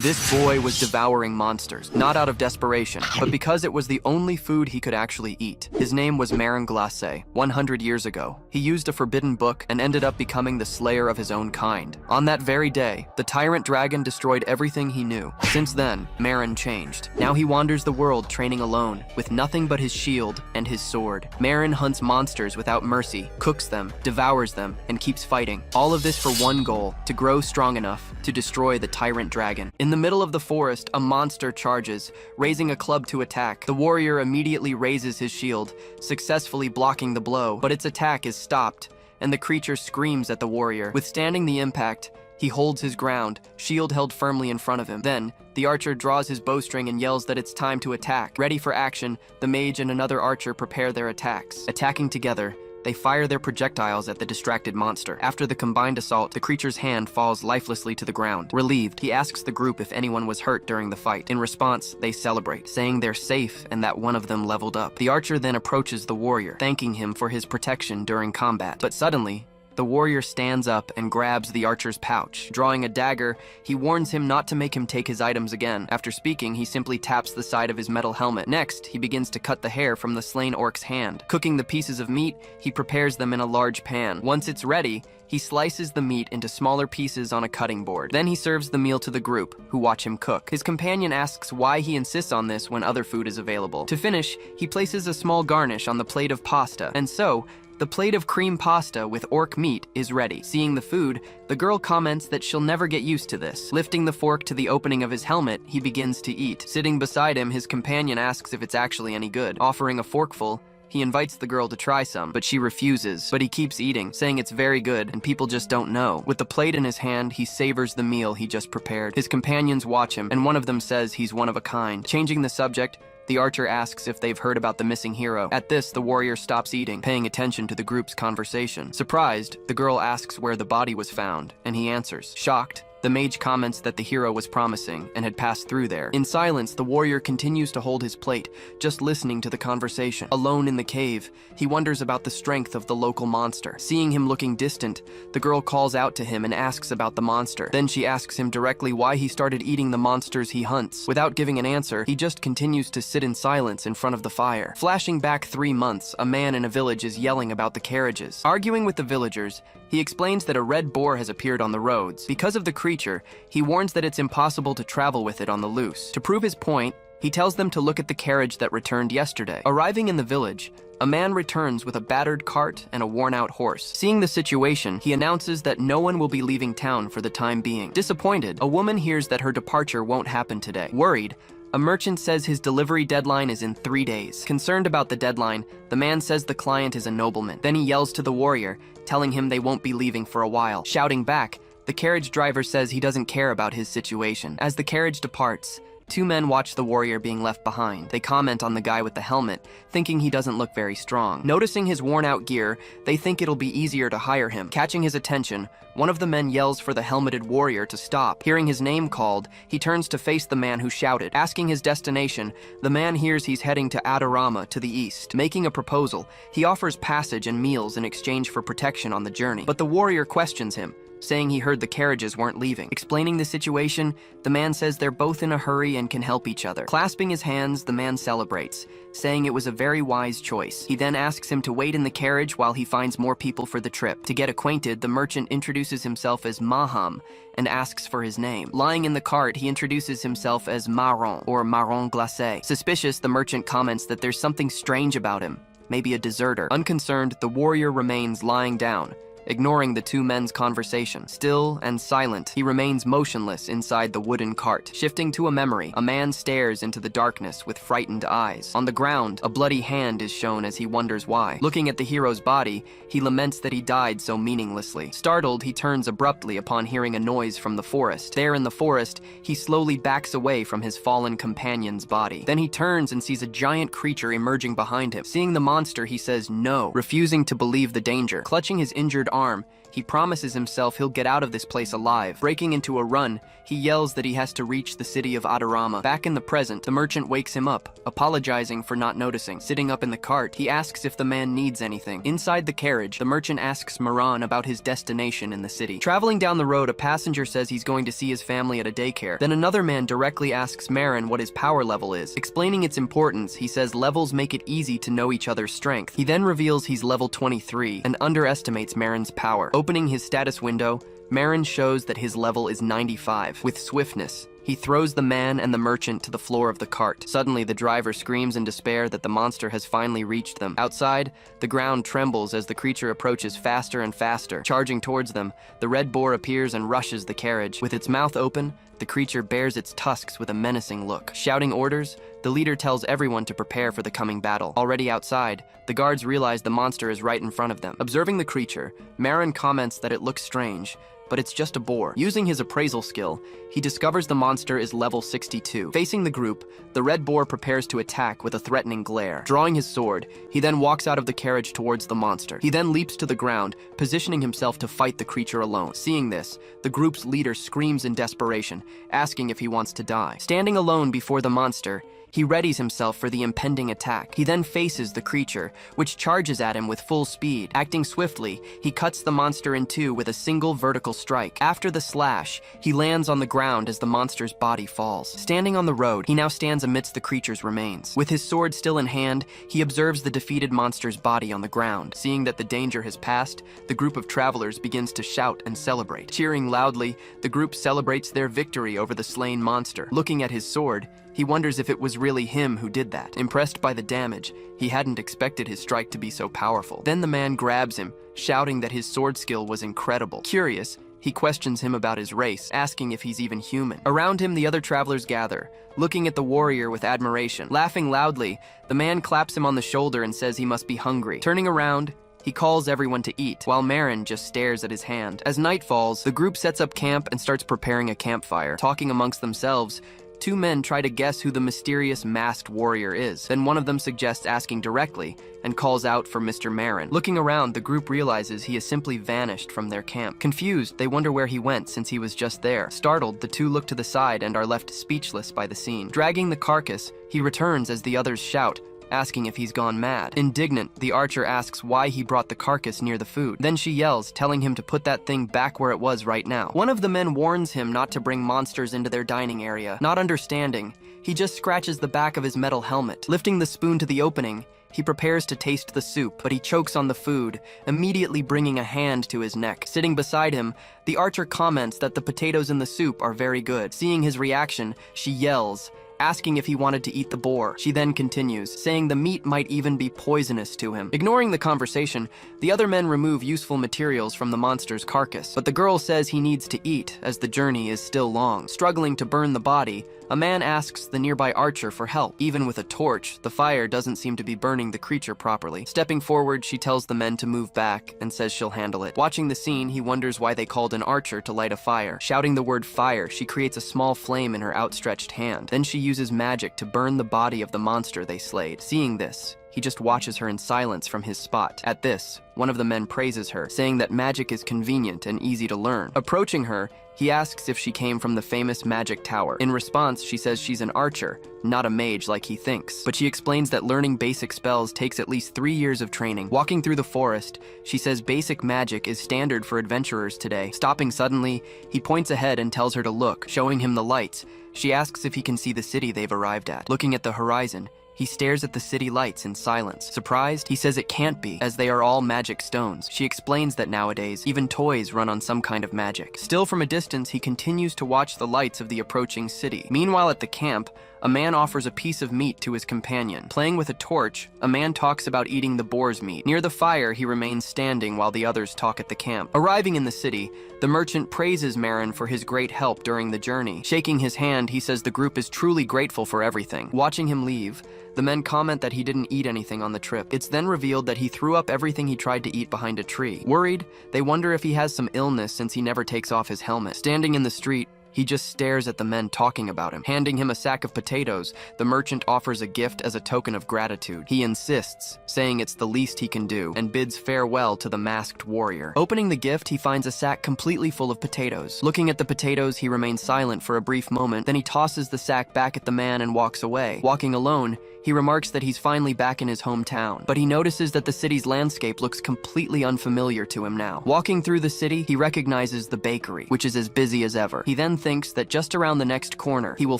This boy was devouring monsters, not out of desperation, but because it was the only food he could actually eat. His name was Manhwa Galaxy. 100 years ago, he used a forbidden book and ended up becoming the slayer of his own kind. On that very day, the tyrant dragon destroyed everything he knew. Since then, Marin changed. Now he wanders the world training alone, with nothing but his shield and his sword. Marin hunts monsters without mercy, cooks them, devours them, and keeps fighting. All of this for one goal, to grow strong enough to destroy the tyrant dragon. In the middle of the forest, a monster charges, raising a club to attack. The warrior immediately raises his shield, successfully blocking the blow, but its attack is stopped, and the creature screams at the warrior. Withstanding the impact, he holds his ground, shield held firmly in front of him. Then, the archer draws his bowstring and yells that it's time to attack. Ready for action, the mage and another archer prepare their attacks. Attacking together, they fire their projectiles at the distracted monster. After the combined assault, the creature's hand falls lifelessly to the ground. Relieved, he asks the group if anyone was hurt during the fight. In response, they celebrate, saying they're safe and that one of them leveled up. The archer then approaches the warrior, thanking him for his protection during combat. But suddenly, the warrior stands up and grabs the archer's pouch. Drawing a dagger, he warns him not to make him take his items again. After speaking, he simply taps the side of his metal helmet. Next, he begins to cut the hair from the slain orc's hand. Cooking the pieces of meat, he prepares them in a large pan. Once it's ready, he slices the meat into smaller pieces on a cutting board. Then he serves the meal to the group, who watch him cook. His companion asks why he insists on this when other food is available. To finish, he places a small garnish on the plate of pasta, and so, the plate of cream pasta with orc meat is ready. Seeing the food, the girl comments that she'll never get used to this. Lifting the fork to the opening of his helmet, he begins to eat. Sitting beside him, his companion asks if it's actually any good. Offering a forkful, he invites the girl to try some, but she refuses. But he keeps eating, saying it's very good and people just don't know. With the plate in his hand, he savors the meal he just prepared. His companions watch him, and one of them says he's one of a kind. Changing the subject, the archer asks if they've heard about the missing hero. At this, the warrior stops eating, paying attention to the group's conversation. Surprised, the girl asks where the body was found, and he answers. Shocked, the mage comments that the hero was promising and had passed through there. In silence, the warrior continues to hold his plate, just listening to the conversation. Alone in the cave, he wonders about the strength of the local monster. Seeing him looking distant, the girl calls out to him and asks about the monster. Then she asks him directly why he started eating the monsters he hunts. Without giving an answer, he just continues to sit in silence in front of the fire. Flashing back 3 months, a man in a village is yelling about the carriages. Arguing with the villagers, he explains that a red boar has appeared on the roads. Because of the creature, he warns that it's impossible to travel with it on the loose. To prove his point, he tells them to look at the carriage that returned yesterday. Arriving in the village, a man returns with a battered cart and a worn-out horse. Seeing the situation, he announces that no one will be leaving town for the time being. Disappointed, a woman hears that her departure won't happen today. Worried, a merchant says his delivery deadline is in 3 days. Concerned about the deadline, the man says the client is a nobleman. Then he yells to the warrior, telling him they won't be leaving for a while. Shouting back, the carriage driver says he doesn't care about his situation. As the carriage departs, 2 men watch the warrior being left behind. They comment on the guy with the helmet, thinking he doesn't look very strong. Noticing his worn-out gear, they think it'll be easier to hire him. Catching his attention, one of the men yells for the helmeted warrior to stop. Hearing his name called, he turns to face the man who shouted. Asking his destination, the man hears he's heading to Adorama to the east. Making a proposal, he offers passage and meals in exchange for protection on the journey. But the warrior questions him, saying he heard the carriages weren't leaving. Explaining the situation, the man says they're both in a hurry and can help each other. Clasping his hands, the man celebrates, saying it was a very wise choice. He then asks him to wait in the carriage while he finds more people for the trip. To get acquainted, the merchant introduces himself as Maham and asks for his name. Lying in the cart, he introduces himself as Marron, or Marron Glacé. Suspicious, the merchant comments that there's something strange about him, maybe a deserter. Unconcerned, the warrior remains lying down, ignoring the 2 men's conversation. Still and silent, he remains motionless inside the wooden cart. Shifting to a memory, a man stares into the darkness with frightened eyes. On the ground, a bloody hand is shown as he wonders why. Looking at the hero's body, he laments that he died so meaninglessly. Startled, he turns abruptly upon hearing a noise from the forest. There in the forest, he slowly backs away from his fallen companion's body. Then he turns and sees a giant creature emerging behind him. Seeing the monster, he says no, refusing to believe the danger. Clutching his injured arm, He promises himself he'll get out of this place alive. Breaking into a run, he yells that he has to reach the city of Adorama. Back in the present, the merchant wakes him up, apologizing for not noticing. Sitting up in the cart, he asks if the man needs anything. Inside the carriage, the merchant asks Moran about his destination in the city. Traveling down the road, a passenger says he's going to see his family at a daycare. Then another man directly asks Marin what his power level is. Explaining its importance, he says levels make it easy to know each other's strength. He then reveals he's level 23 and underestimates Marin's power. Opening his status window, Marin shows that his level is 95. With swiftness, he throws the man and the merchant to the floor of the cart. Suddenly, the driver screams in despair that the monster has finally reached them. Outside, the ground trembles as the creature approaches faster and faster. Charging towards them, the red boar appears and rushes the carriage. With its mouth open, the creature bares its tusks with a menacing look. Shouting orders, the leader tells everyone to prepare for the coming battle. Already outside, the guards realize the monster is right in front of them. Observing the creature, Marin comments that it looks strange, but it's just a boar. Using his appraisal skill, he discovers the monster is level 62. Facing the group, the red boar prepares to attack with a threatening glare. Drawing his sword, he then walks out of the carriage towards the monster. He then leaps to the ground, positioning himself to fight the creature alone. Seeing this, the group's leader screams in desperation, asking if he wants to die. Standing alone before the monster, he readies himself for the impending attack. He then faces the creature, which charges at him with full speed. Acting swiftly, he cuts the monster in two with a single vertical strike. After the slash, he lands on the ground as the monster's body falls. Standing on the road, he now stands amidst the creature's remains. With his sword still in hand, he observes the defeated monster's body on the ground. Seeing that the danger has passed, the group of travelers begins to shout and celebrate. Cheering loudly, the group celebrates their victory over the slain monster. Looking at his sword, he wonders if it was really him who did that. Impressed by the damage, he hadn't expected his strike to be so powerful. Then the man grabs him, shouting that his sword skill was incredible. Curious, he questions him about his race, asking if he's even human. Around him, the other travelers gather, looking at the warrior with admiration. Laughing loudly, the man claps him on the shoulder and says he must be hungry. Turning around, he calls everyone to eat, while Marin just stares at his hand. As night falls, the group sets up camp and starts preparing a campfire. Talking amongst themselves, two men try to guess who the mysterious masked warrior is. Then one of them suggests asking directly and calls out for Mr. Marin. Looking around, the group realizes he has simply vanished from their camp. Confused, they wonder where he went since he was just there. Startled, the two look to the side and are left speechless by the scene. Dragging the carcass, he returns as the others shout, asking if he's gone mad. Indignant, the archer asks why he brought the carcass near the food. Then she yells, telling him to put that thing back where it was right now. One of the men warns him not to bring monsters into their dining area. Not understanding, he just scratches the back of his metal helmet. Lifting the spoon to the opening, he prepares to taste the soup, but he chokes on the food, immediately bringing a hand to his neck. Sitting beside him, the archer comments that the potatoes in the soup are very good. Seeing his reaction, she yells, asking if he wanted to eat the boar. She then continues, saying the meat might even be poisonous to him. Ignoring the conversation, the other men remove useful materials from the monster's carcass, but the girl says he needs to eat, as the journey is still long. Struggling to burn the body, a man asks the nearby archer for help. Even with a torch, the fire doesn't seem to be burning the creature properly. Stepping forward, she tells the men to move back and says she'll handle it. Watching the scene, he wonders why they called an archer to light a fire. Shouting the word fire, she creates a small flame in her outstretched hand. Then she uses magic to burn the body of the monster they slayed. Seeing this, he just watches her in silence from his spot. At this, one of the men praises her, saying that magic is convenient and easy to learn. Approaching her, he asks if she came from the famous Magic Tower. In response, she says she's an archer, not a mage like he thinks. But she explains that learning basic spells takes at least 3 years of training. Walking through the forest, she says basic magic is standard for adventurers today. Stopping suddenly, he points ahead and tells her to look, showing him the lights. She asks if he can see the city they've arrived at. Looking at the horizon, he stares at the city lights in silence. Surprised, he says it can't be, as they are all magic stones. She explains that nowadays, even toys run on some kind of magic. Still from a distance, he continues to watch the lights of the approaching city. Meanwhile at the camp, a man offers a piece of meat to his companion. Playing with a torch, a man talks about eating the boar's meat. Near the fire, he remains standing while the others talk at the camp. Arriving in the city, the merchant praises Marin for his great help during the journey. Shaking his hand, he says the group is truly grateful for everything. Watching him leave, the men comment that he didn't eat anything on the trip. It's then revealed that he threw up everything he tried to eat behind a tree. Worried, they wonder if he has some illness since he never takes off his helmet. Standing in the street, He just stares at the men talking about him. Handing him a sack of potatoes, the merchant offers a gift as a token of gratitude. He insists, saying it's the least he can do, and bids farewell to the masked warrior. Opening the gift, he finds a sack completely full of potatoes. Looking at the potatoes, he remains silent for a brief moment, then he tosses the sack back at the man and walks away. Walking alone, he remarks that he's finally back in his hometown, but he notices that the city's landscape looks completely unfamiliar to him now. Walking through the city, he recognizes the bakery, which is as busy as ever. He then thinks that just around the next corner, he will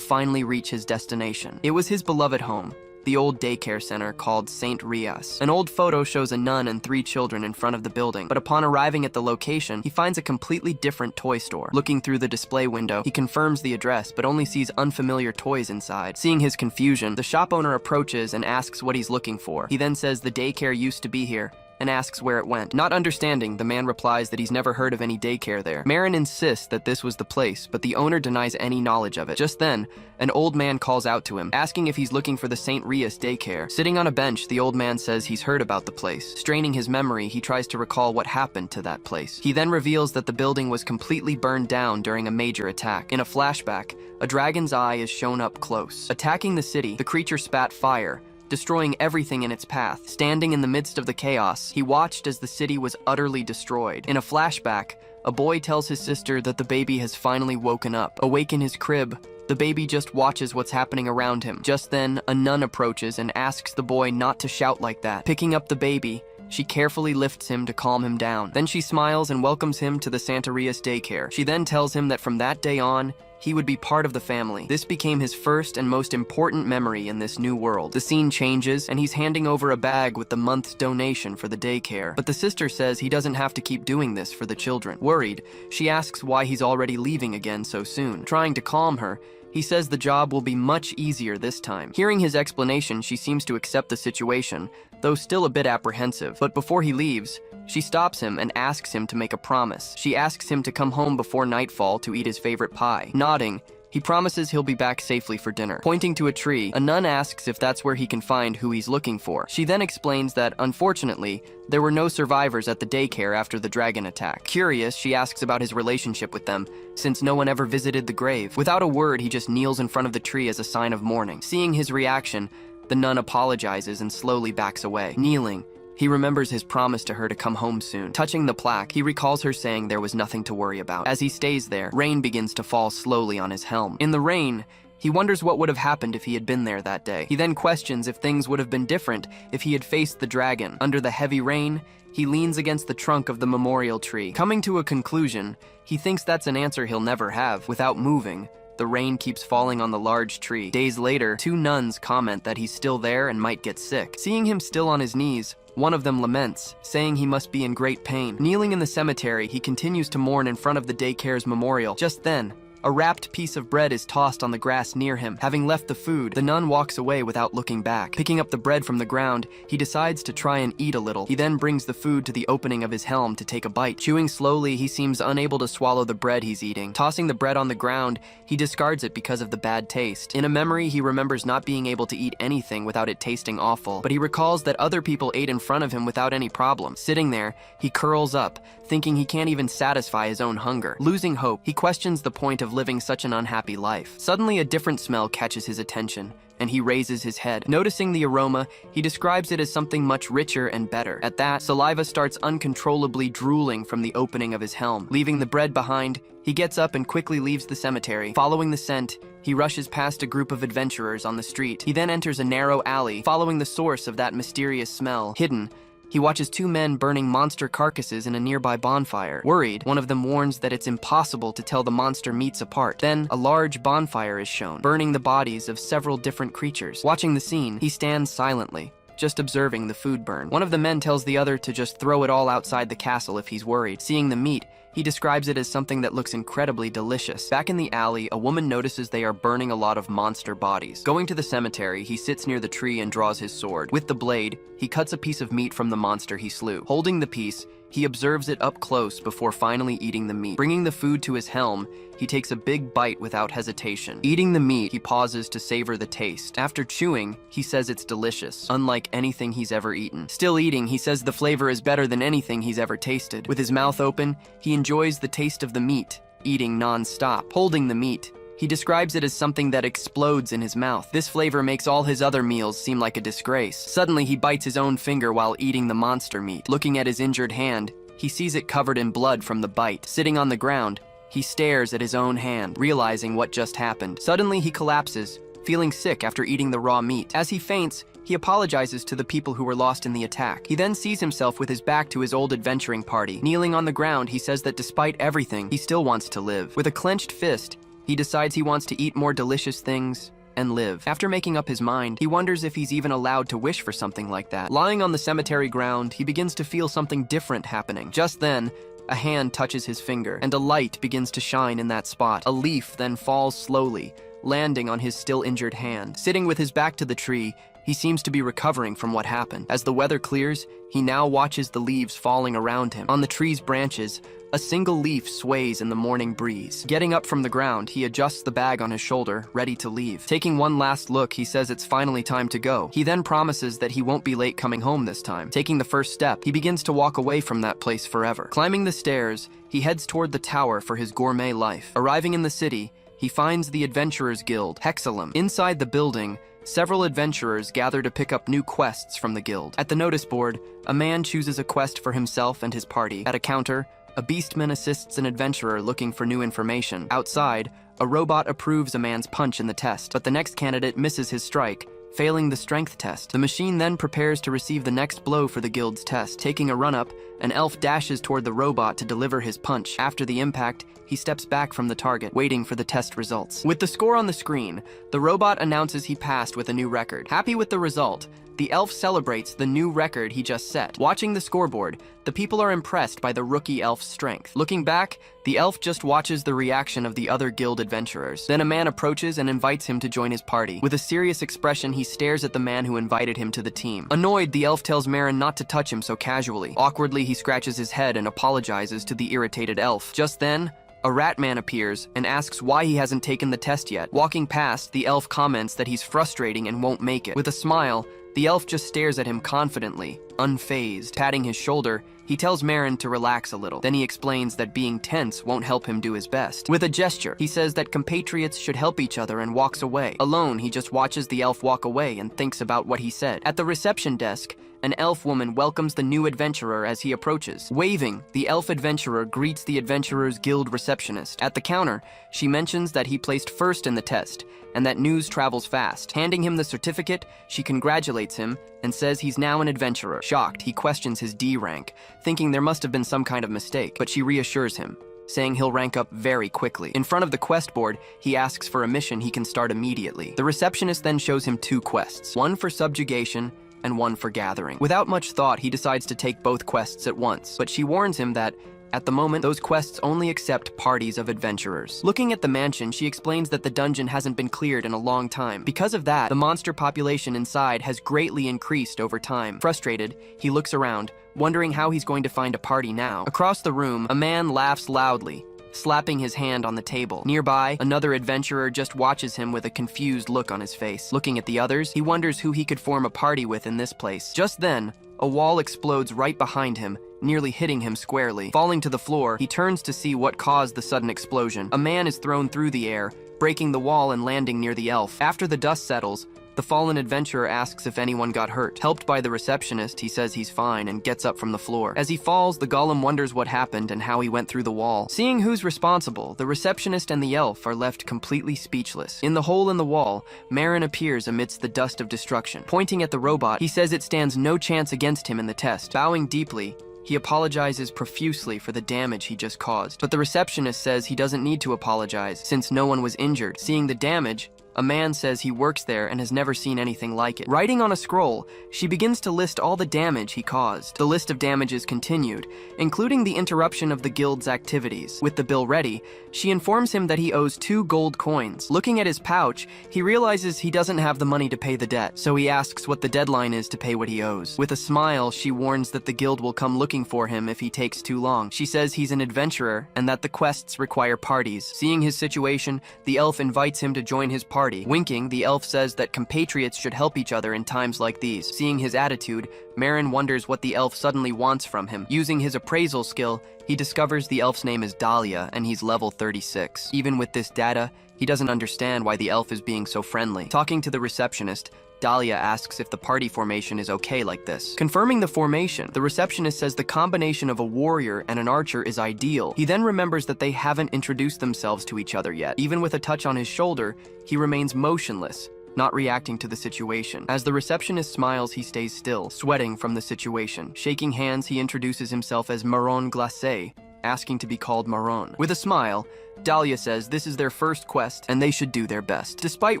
finally reach his destination. It was his beloved home, the old daycare center called St. Rias. An old photo shows a nun and 3 children in front of the building, but upon arriving at the location, he finds a completely different toy store. Looking through the display window, he confirms the address, but only sees unfamiliar toys inside. Seeing his confusion, the shop owner approaches and asks what he's looking for. He then says the daycare used to be here, and asks where it went. Not understanding, the man replies that he's never heard of any daycare there. Marin insists that this was the place, but the owner denies any knowledge of it. Just then, an old man calls out to him, asking if he's looking for the St. Rias daycare. Sitting on a bench, the old man says he's heard about the place. Straining his memory, he tries to recall what happened to that place. He then reveals that the building was completely burned down during a major attack. In a flashback, a dragon's eye is shown up close. Attacking the city, the creature spat fire, destroying everything in its path. Standing in the midst of the chaos, he watched as the city was utterly destroyed. In a flashback, a boy tells his sister that the baby has finally woken up. Awake in his crib, the baby just watches what's happening around him. Just then, a nun approaches and asks the boy not to shout like that. Picking up the baby, she carefully lifts him to calm him down. Then she smiles and welcomes him to the Santa Rias daycare. She then tells him that from that day on, he would be part of the family. This became his first and most important memory in this new world. The scene changes, and he's handing over a bag with the month's donation for the daycare. But the sister says he doesn't have to keep doing this for the children. Worried, she asks why he's already leaving again so soon. Trying to calm her, he says the job will be much easier this time. Hearing his explanation, she seems to accept the situation, though still a bit apprehensive. But before he leaves, she stops him and asks him to make a promise. She asks him to come home before nightfall to eat his favorite pie. Nodding, he promises he'll be back safely for dinner. Pointing to a tree, a nun asks if that's where he can find who he's looking for. She then explains that, unfortunately, there were no survivors at the daycare after the dragon attack. Curious, she asks about his relationship with them, since no one ever visited the grave. Without a word, he just kneels in front of the tree as a sign of mourning. Seeing his reaction, the nun apologizes and slowly backs away. Kneeling, he remembers his promise to her to come home soon. Touching the plaque, he recalls her saying there was nothing to worry about. As he stays there, rain begins to fall slowly on his helm. In the rain, he wonders what would have happened if he had been there that day. He then questions if things would have been different if he had faced the dragon. Under the heavy rain, he leans against the trunk of the memorial tree. Coming to a conclusion, he thinks that's an answer he'll never have. Without moving, the rain keeps falling on the large tree. Days later, 2 nuns comment that he's still there and might get sick. Seeing him still on his knees, one of them laments, saying he must be in great pain. Kneeling in the cemetery, he continues to mourn in front of the daycare's memorial. Just then, a wrapped piece of bread is tossed on the grass near him. Having left the food, the nun walks away without looking back. Picking up the bread from the ground, he decides to try and eat a little. He then brings the food to the opening of his helm to take a bite. Chewing slowly, he seems unable to swallow the bread he's eating. Tossing the bread on the ground, he discards it because of the bad taste. In a memory, he remembers not being able to eat anything without it tasting awful, but he recalls that other people ate in front of him without any problem. Sitting there, he curls up, thinking he can't even satisfy his own hunger. Losing hope, he questions the point of living such an unhappy life. Suddenly, a different smell catches his attention, and he raises his head. Noticing the aroma, he describes it as something much richer and better. At that, saliva starts uncontrollably drooling from the opening of his helm. Leaving the bread behind, he gets up and quickly leaves the cemetery. Following the scent, he rushes past a group of adventurers on the street. He then enters a narrow alley, following the source of that mysterious smell. Hidden, he watches 2 men burning monster carcasses in a nearby bonfire. Worried, one of them warns that it's impossible to tell the monster meats apart. Then, a large bonfire is shown, burning the bodies of several different creatures. Watching the scene, he stands silently, just observing the food burn. One of the men tells the other to just throw it all outside the castle if he's worried. Seeing the meat, he describes it as something that looks incredibly delicious. Back in the alley, a woman notices they are burning a lot of monster bodies. Going to the cemetery, he sits near the tree and draws his sword. With the blade, he cuts a piece of meat from the monster he slew. Holding the piece, he observes it up close before finally eating the meat. Bringing the food to his helm, he takes a big bite without hesitation. Eating the meat, he pauses to savor the taste. After chewing, he says it's delicious, unlike anything he's ever eaten. Still eating, he says the flavor is better than anything he's ever tasted. With his mouth open, he enjoys the taste of the meat, eating non-stop, holding the meat. He describes it as something that explodes in his mouth. This flavor makes all his other meals seem like a disgrace. Suddenly, he bites his own finger while eating the monster meat. Looking at his injured hand, he sees it covered in blood from the bite. Sitting on the ground, he stares at his own hand, realizing what just happened. Suddenly, he collapses, feeling sick after eating the raw meat. As he faints, he apologizes to the people who were lost in the attack. He then sees himself with his back to his old adventuring party. Kneeling on the ground, he says that despite everything, he still wants to live. With a clenched fist, he decides he wants to eat more delicious things and live. After making up his mind, he wonders if he's even allowed to wish for something like that. Lying on the cemetery ground, he begins to feel something different happening. Just then, a hand touches his finger, and a light begins to shine in that spot. A leaf then falls slowly, landing on his still injured hand. Sitting with his back to the tree, he seems to be recovering from what happened. As the weather clears, he now watches the leaves falling around him. On the tree's branches, a single leaf sways in the morning breeze. Getting up from the ground, he adjusts the bag on his shoulder, ready to leave. Taking one last look, he says it's finally time to go. He then promises that he won't be late coming home this time. Taking the first step, he begins to walk away from that place forever. Climbing the stairs, he heads toward the tower for his gourmet life. Arriving in the city, he finds the Adventurers Guild, Hexalum. Inside the building, several adventurers gather to pick up new quests from the guild. At the notice board, a man chooses a quest for himself and his party. At a counter, a beastman assists an adventurer looking for new information. Outside, a robot approves a man's punch in the test, but the next candidate misses his strike, failing the strength test. The machine then prepares to receive the next blow for the guild's test. Taking a run-up, an elf dashes toward the robot to deliver his punch. After the impact, he steps back from the target, waiting for the test results. With the score on the screen, the robot announces he passed with a new record. Happy with the result, the elf celebrates the new record he just set. Watching the scoreboard, the people are impressed by the rookie elf's strength. Looking back, the elf just watches the reaction of the other guild adventurers. Then a man approaches and invites him to join his party. With a serious expression, he stares at the man who invited him to the team. Annoyed, the elf tells Marin not to touch him so casually. Awkwardly, he scratches his head and apologizes to the irritated elf. Just then, a rat man appears and asks why he hasn't taken the test yet. Walking past, the elf comments that he's frustrating and won't make it. With a smile, the elf just stares at him confidently, unfazed. Patting his shoulder, he tells Marin to relax a little. Then he explains that being tense won't help him do his best. With a gesture, he says that compatriots should help each other and walks away. Alone, he just watches the elf walk away and thinks about what he said. At the reception desk, an elf woman welcomes the new adventurer as he approaches. Waving, the elf adventurer greets the Adventurers Guild receptionist. At the counter, she mentions that he placed first in the test, and that news travels fast. Handing him the certificate, she congratulates him and says he's now an adventurer. Shocked, he questions his D rank, thinking there must have been some kind of mistake, but she reassures him, saying he'll rank up very quickly. In front of the quest board, he asks for a mission he can start immediately. The receptionist then shows him two quests, one for subjugation and one for gathering. Without much thought, he decides to take both quests at once, but she warns him that at the moment, those quests only accept parties of adventurers. Looking at the mansion, she explains that the dungeon hasn't been cleared in a long time. Because of that, the monster population inside has greatly increased over time. Frustrated, he looks around, wondering how he's going to find a party now. Across the room, a man laughs loudly, slapping his hand on the table. Nearby, another adventurer just watches him with a confused look on his face. Looking at the others, he wonders who he could form a party with in this place. Just then, a wall explodes right behind him, nearly hitting him squarely. Falling to the floor, he turns to see what caused the sudden explosion. A man is thrown through the air, breaking the wall and landing near the elf. After the dust settles, the fallen adventurer asks if anyone got hurt. Helped by the receptionist, he says he's fine and gets up from the floor. As he falls, the golem wonders what happened and how he went through the wall. Seeing who's responsible, the receptionist and the elf are left completely speechless. In the hole in the wall, Marin appears amidst the dust of destruction. Pointing at the robot, he says it stands no chance against him in the test. Bowing deeply, he apologizes profusely for the damage he just caused. But the receptionist says he doesn't need to apologize, since no one was injured. Seeing the damage, a man says he works there and has never seen anything like it. Writing on a scroll, she begins to list all the damage he caused. The list of damages continued, including the interruption of the guild's activities. With the bill ready, she informs him that he owes 2 gold coins. Looking at his pouch, he realizes he doesn't have the money to pay the debt, so he asks what the deadline is to pay what he owes. With a smile, she warns that the guild will come looking for him if he takes too long. She says he's an adventurer and that the quests require parties. Seeing his situation, the elf invites him to join his party party. Winking, the elf says that compatriots should help each other in times like these. Seeing his attitude, Marin wonders what the elf suddenly wants from him. Using his appraisal skill, he discovers the elf's name is Dahlia, and he's level 36. Even with this data, he doesn't understand why the elf is being so friendly. Talking to the receptionist, Dahlia asks if the party formation is okay like this. Confirming the formation, the receptionist says the combination of a warrior and an archer is ideal. He then remembers that they haven't introduced themselves to each other yet. Even with a touch on his shoulder, he remains motionless, not reacting to the situation. As the receptionist smiles, he stays still, sweating from the situation. Shaking hands, he introduces himself as Marron Glacé, asking to be called Marron. With a smile, Dahlia says this is their first quest and they should do their best. Despite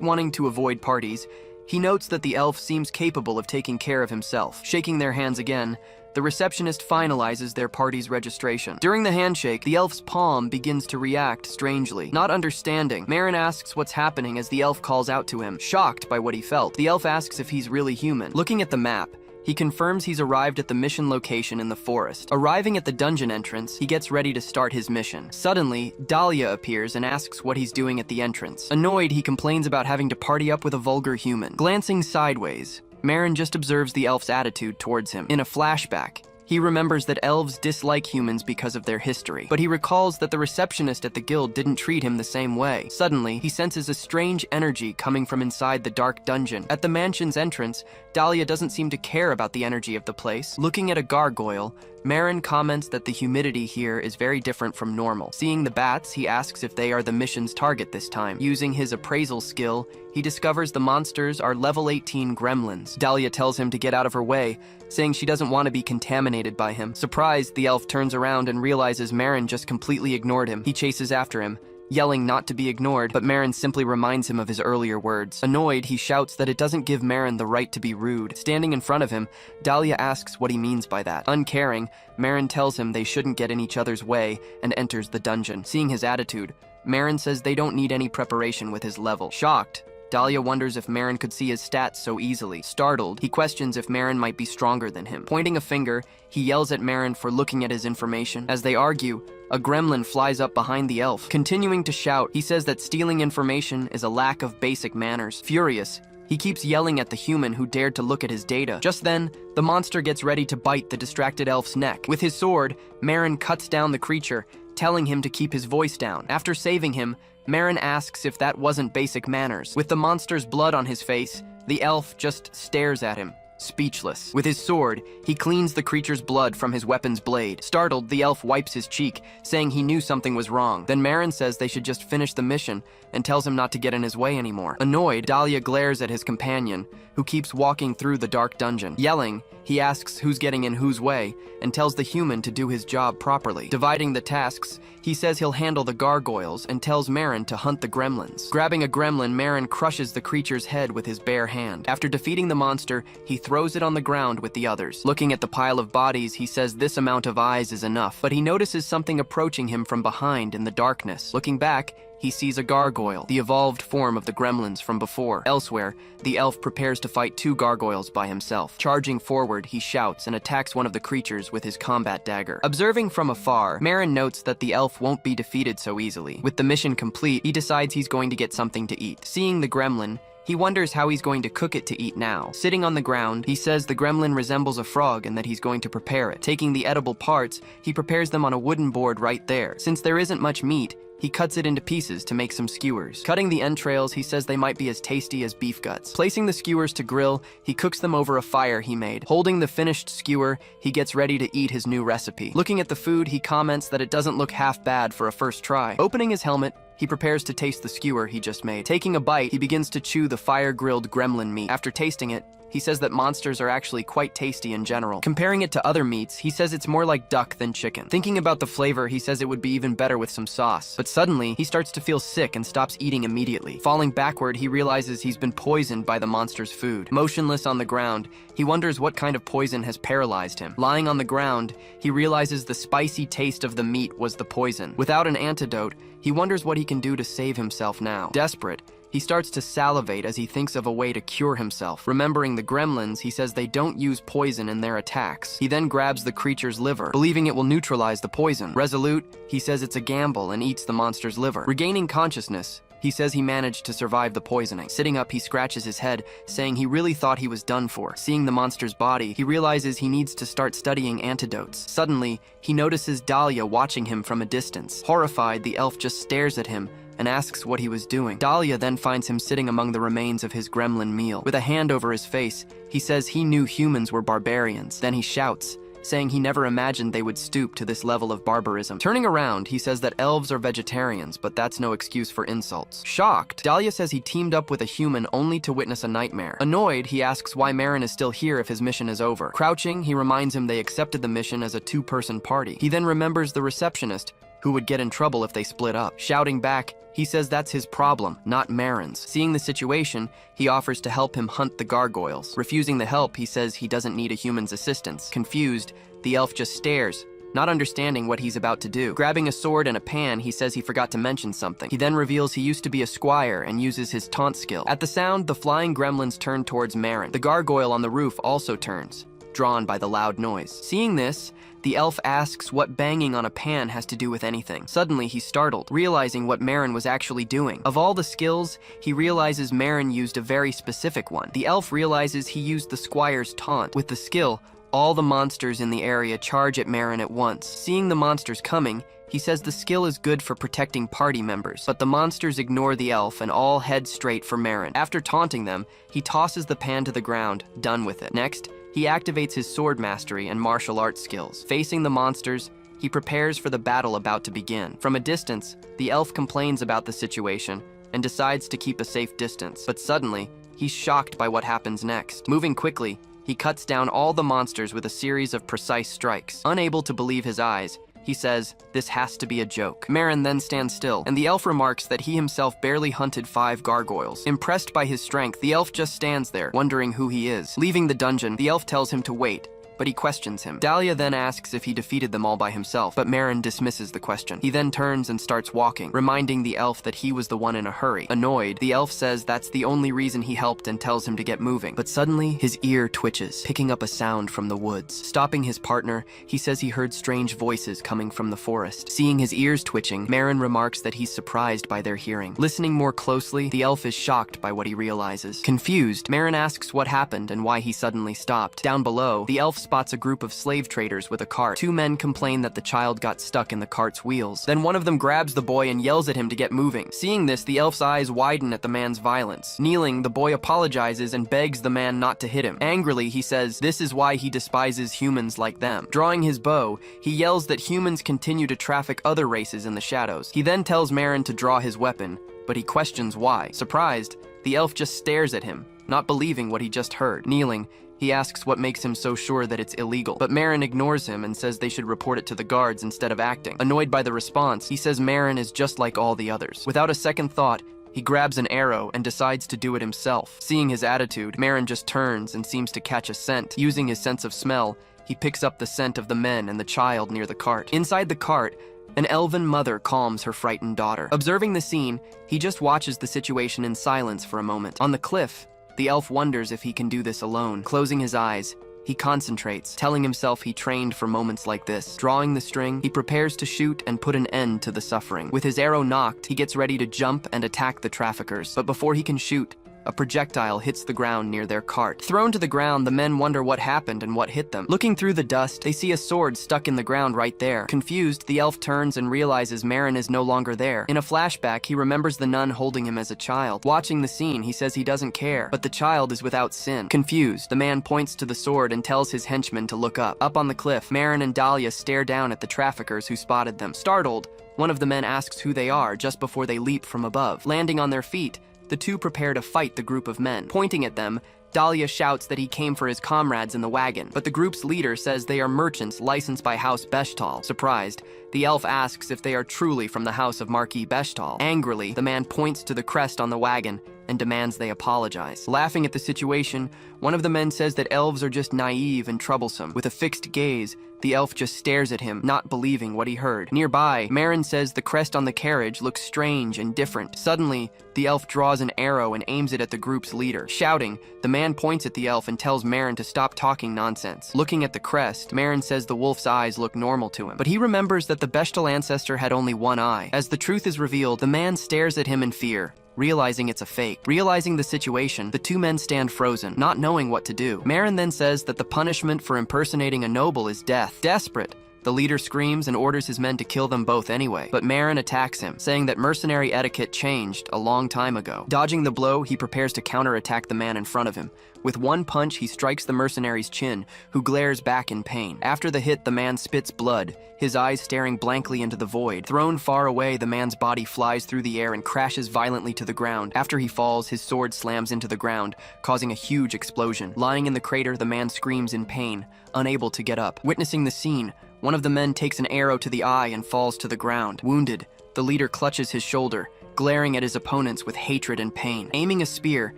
wanting to avoid parties, he notes that the elf seems capable of taking care of himself. Shaking their hands again, the receptionist finalizes their party's registration. During the handshake, the elf's palm begins to react strangely. Not understanding, Marin asks what's happening as the elf calls out to him. Shocked by what he felt, the elf asks if he's really human. Looking at the map, he confirms he's arrived at the mission location in the forest. Arriving at the dungeon entrance, he gets ready to start his mission. Suddenly, Dahlia appears and asks what he's doing at the entrance. Annoyed, he complains about having to party up with a vulgar human. Glancing sideways, Marin just observes the elf's attitude towards him. In a flashback, he remembers that elves dislike humans because of their history, but he recalls that the receptionist at the guild didn't treat him the same way. Suddenly, he senses a strange energy coming from inside the dark dungeon. At the mansion's entrance, Dahlia doesn't seem to care about the energy of the place. Looking at a gargoyle, Marin comments that the humidity here is very different from normal. Seeing the bats, he asks if they are the mission's target this time. Using his appraisal skill, he discovers the monsters are level 18 gremlins. Dahlia tells him to get out of her way, saying she doesn't want to be contaminated by him. Surprised, the elf turns around and realizes Marin just completely ignored him. He chases after him, yelling not to be ignored, but Marin simply reminds him of his earlier words. Annoyed, he shouts that it doesn't give Marin the right to be rude. Standing in front of him, Dahlia asks what he means by that. Uncaring, Marin tells him they shouldn't get in each other's way and enters the dungeon. Seeing his attitude, Marin says they don't need any preparation with his level. Shocked, Dahlia wonders if Marin could see his stats so easily. Startled, he questions if Marin might be stronger than him. Pointing a finger, he yells at Marin for looking at his information. As they argue, a gremlin flies up behind the elf. Continuing to shout, he says that stealing information is a lack of basic manners. Furious, he keeps yelling at the human who dared to look at his data. Just then, the monster gets ready to bite the distracted elf's neck. With his sword, Marin cuts down the creature, telling him to keep his voice down. After saving him, Marin asks if that wasn't basic manners. With the monster's blood on his face, the elf just stares at him, speechless. With his sword, he cleans the creature's blood from his weapon's blade. Startled, the elf wipes his cheek, saying he knew something was wrong. Then Marin says they should just finish the mission and tells him not to get in his way anymore. Annoyed, Dahlia glares at his companion, who keeps walking through the dark dungeon. Yelling, he asks who's getting in whose way and tells the human to do his job properly. Dividing the tasks, he says he'll handle the gargoyles and tells Marin to hunt the gremlins. Grabbing a gremlin, Marin crushes the creature's head with his bare hand. After defeating the monster, he throws it on the ground with the others. Looking at the pile of bodies, he says this amount of eyes is enough, but he notices something approaching him from behind in the darkness. Looking back, he sees a gargoyle, the evolved form of the gremlins from before. Elsewhere, the elf prepares to fight 2 gargoyles by himself. Charging forward, he shouts and attacks one of the creatures with his combat dagger. Observing from afar, Marin notes that the elf won't be defeated so easily. With the mission complete, he decides he's going to get something to eat. Seeing the gremlin, he wonders how he's going to cook it to eat now. Sitting on the ground, he says the gremlin resembles a frog and that he's going to prepare it. Taking the edible parts, he prepares them on a wooden board right there. Since there isn't much meat, he cuts it into pieces to make some skewers. Cutting the entrails, he says they might be as tasty as beef guts. Placing the skewers to grill, he cooks them over a fire he made. Holding the finished skewer, he gets ready to eat his new recipe. Looking at the food, he comments that it doesn't look half bad for a first try. Opening his helmet, he prepares to taste the skewer he just made. Taking a bite, he begins to chew the fire-grilled gremlin meat. After tasting it, he says that monsters are actually quite tasty in general. Comparing it to other meats, he says it's more like duck than chicken. Thinking about the flavor, he says it would be even better with some sauce. But suddenly, he starts to feel sick and stops eating immediately. Falling backward, he realizes he's been poisoned by the monster's food. Motionless on the ground, he wonders what kind of poison has paralyzed him. Lying on the ground, he realizes the spicy taste of the meat was the poison. Without an antidote, he wonders what he can do to save himself now. Desperate, he starts to salivate as he thinks of a way to cure himself. Remembering the gremlins, he says they don't use poison in their attacks. He then grabs the creature's liver, believing it will neutralize the poison. Resolute, he says it's a gamble and eats the monster's liver. Regaining consciousness, He says he managed to survive the poisoning. Sitting up, he scratches his head, saying he really thought he was done for. Seeing the monster's body, he realizes he needs to start studying antidotes. Suddenly, he notices Dahlia watching him from a distance. Horrified, the elf just stares at him and asks what he was doing. Dahlia then finds him sitting among the remains of his gremlin meal. With a hand over his face, he says he knew humans were barbarians. Then he shouts, saying he never imagined they would stoop to this level of barbarism. Turning around, he says that elves are vegetarians, but that's no excuse for insults. Shocked, Dahlia says he teamed up with a human only to witness a nightmare. Annoyed, he asks why Marin is still here if his mission is over. Crouching, he reminds him they accepted the mission as a two-person party. He then remembers the receptionist, who would get in trouble if they split up. Shouting back, he says that's his problem, not Marin's. Seeing the situation, he offers to help him hunt the gargoyles. Refusing the help, he says he doesn't need a human's assistance. Confused, the elf just stares, not understanding what he's about to do. Grabbing a sword and a pan, he says he forgot to mention something. He then reveals he used to be a squire and uses his taunt skill. At the sound, the flying gremlins turn towards Marin. The gargoyle on the roof also turns, drawn by the loud noise. Seeing this, the elf asks what banging on a pan has to do with anything. Suddenly, he's startled, realizing what Marin was actually doing. Of all the skills, he realizes Marin used a very specific one. The elf realizes he used the squire's taunt. With the skill, all the monsters in the area charge at Marin at once. Seeing the monsters coming, he says the skill is good for protecting party members, but the monsters ignore the elf and all head straight for Marin. After taunting them, he tosses the pan to the ground, done with it. Next, he activates his sword mastery and martial arts skills. Facing the monsters, he prepares for the battle about to begin. From a distance, the elf complains about the situation and decides to keep a safe distance. But suddenly, he's shocked by what happens next. Moving quickly, he cuts down all the monsters with a series of precise strikes. Unable to believe his eyes, he says, "This has to be a joke." Marin then stands still, and the elf remarks that he himself barely hunted 5 gargoyles. Impressed by his strength, the elf just stands there, wondering who he is. Leaving the dungeon, the elf tells him to wait, but he questions him. Dahlia then asks if he defeated them all by himself, but Marin dismisses the question. He then turns and starts walking, reminding the elf that he was the one in a hurry. Annoyed, the elf says that's the only reason he helped and tells him to get moving. But suddenly, his ear twitches, picking up a sound from the woods. Stopping his partner, he says he heard strange voices coming from the forest. Seeing his ears twitching, Marin remarks that he's surprised by their hearing. Listening more closely, the elf is shocked by what he realizes. Confused, Marin asks what happened and why he suddenly stopped. Down below, the elf spots a group of slave traders with a cart. 2 men complain that the child got stuck in the cart's wheels. Then one of them grabs the boy and yells at him to get moving. Seeing this, the elf's eyes widen at the man's violence. Kneeling, the boy apologizes and begs the man not to hit him. Angrily, he says this is why he despises humans like them. Drawing his bow, he yells that humans continue to traffic other races in the shadows. He then tells Marin to draw his weapon, but he questions why. Surprised, the elf just stares at him, not believing what he just heard. Kneeling, he asks what makes him so sure that it's illegal, but Marin ignores him and says they should report it to the guards instead of acting. Annoyed by the response, he says Marin is just like all the others. Without a second thought, he grabs an arrow and decides to do it himself. Seeing his attitude, Marin just turns and seems to catch a scent. Using his sense of smell, he picks up the scent of the men and the child near the cart. Inside the cart, an elven mother calms her frightened daughter. Observing the scene, he just watches the situation in silence for a moment. On the cliff, the elf wonders if he can do this alone. Closing his eyes, he concentrates, telling himself he trained for moments like this. Drawing the string, he prepares to shoot and put an end to the suffering. With his arrow knocked, he gets ready to jump and attack the traffickers. But before he can shoot, a projectile hits the ground near their cart. Thrown to the ground, the men wonder what happened and what hit them. Looking through the dust, they see a sword stuck in the ground right there. Confused, the elf turns and realizes Marin is no longer there. In a flashback, he remembers the nun holding him as a child. Watching the scene, he says he doesn't care, but the child is without sin. Confused, the man points to the sword and tells his henchmen to look up. Up on the cliff, Marin and Dahlia stare down at the traffickers who spotted them. Startled, one of the men asks who they are just before they leap from above. Landing on their feet, the two prepare to fight the group of men. Pointing at them, Dahlia shouts that he came for his comrades in the wagon, but the group's leader says they are merchants licensed by House Beshtal. Surprised, the elf asks if they are truly from the house of Marquis Beshtal. Angrily, the man points to the crest on the wagon and demands they apologize. Laughing at the situation, one of the men says that elves are just naive and troublesome. With a fixed gaze, the elf just stares at him, not believing what he heard. Nearby, Marin says the crest on the carriage looks strange and different. Suddenly, the elf draws an arrow and aims it at the group's leader. Shouting, the man points at the elf and tells Marin to stop talking nonsense. Looking at the crest, Marin says the wolf's eyes look normal to him, but he remembers that the bestial ancestor had only one eye. As the truth is revealed, the man stares at him in fear. Realizing it's a fake. Realizing the situation, the two men stand frozen, not knowing what to do. Marin then says that the punishment for impersonating a noble is death. Desperate, the leader screams and orders his men to kill them both anyway. But Marin attacks him, saying that mercenary etiquette changed a long time ago. Dodging the blow, he prepares to counterattack the man in front of him. With one punch, he strikes the mercenary's chin, who glares back in pain. After the hit, the man spits blood, his eyes staring blankly into the void. Thrown far away, the man's body flies through the air and crashes violently to the ground. After he falls, his sword slams into the ground, causing a huge explosion. Lying in the crater, the man screams in pain, unable to get up. Witnessing the scene, one of the men takes an arrow to the eye and falls to the ground. Wounded, the leader clutches his shoulder, glaring at his opponents with hatred and pain. Aiming a spear,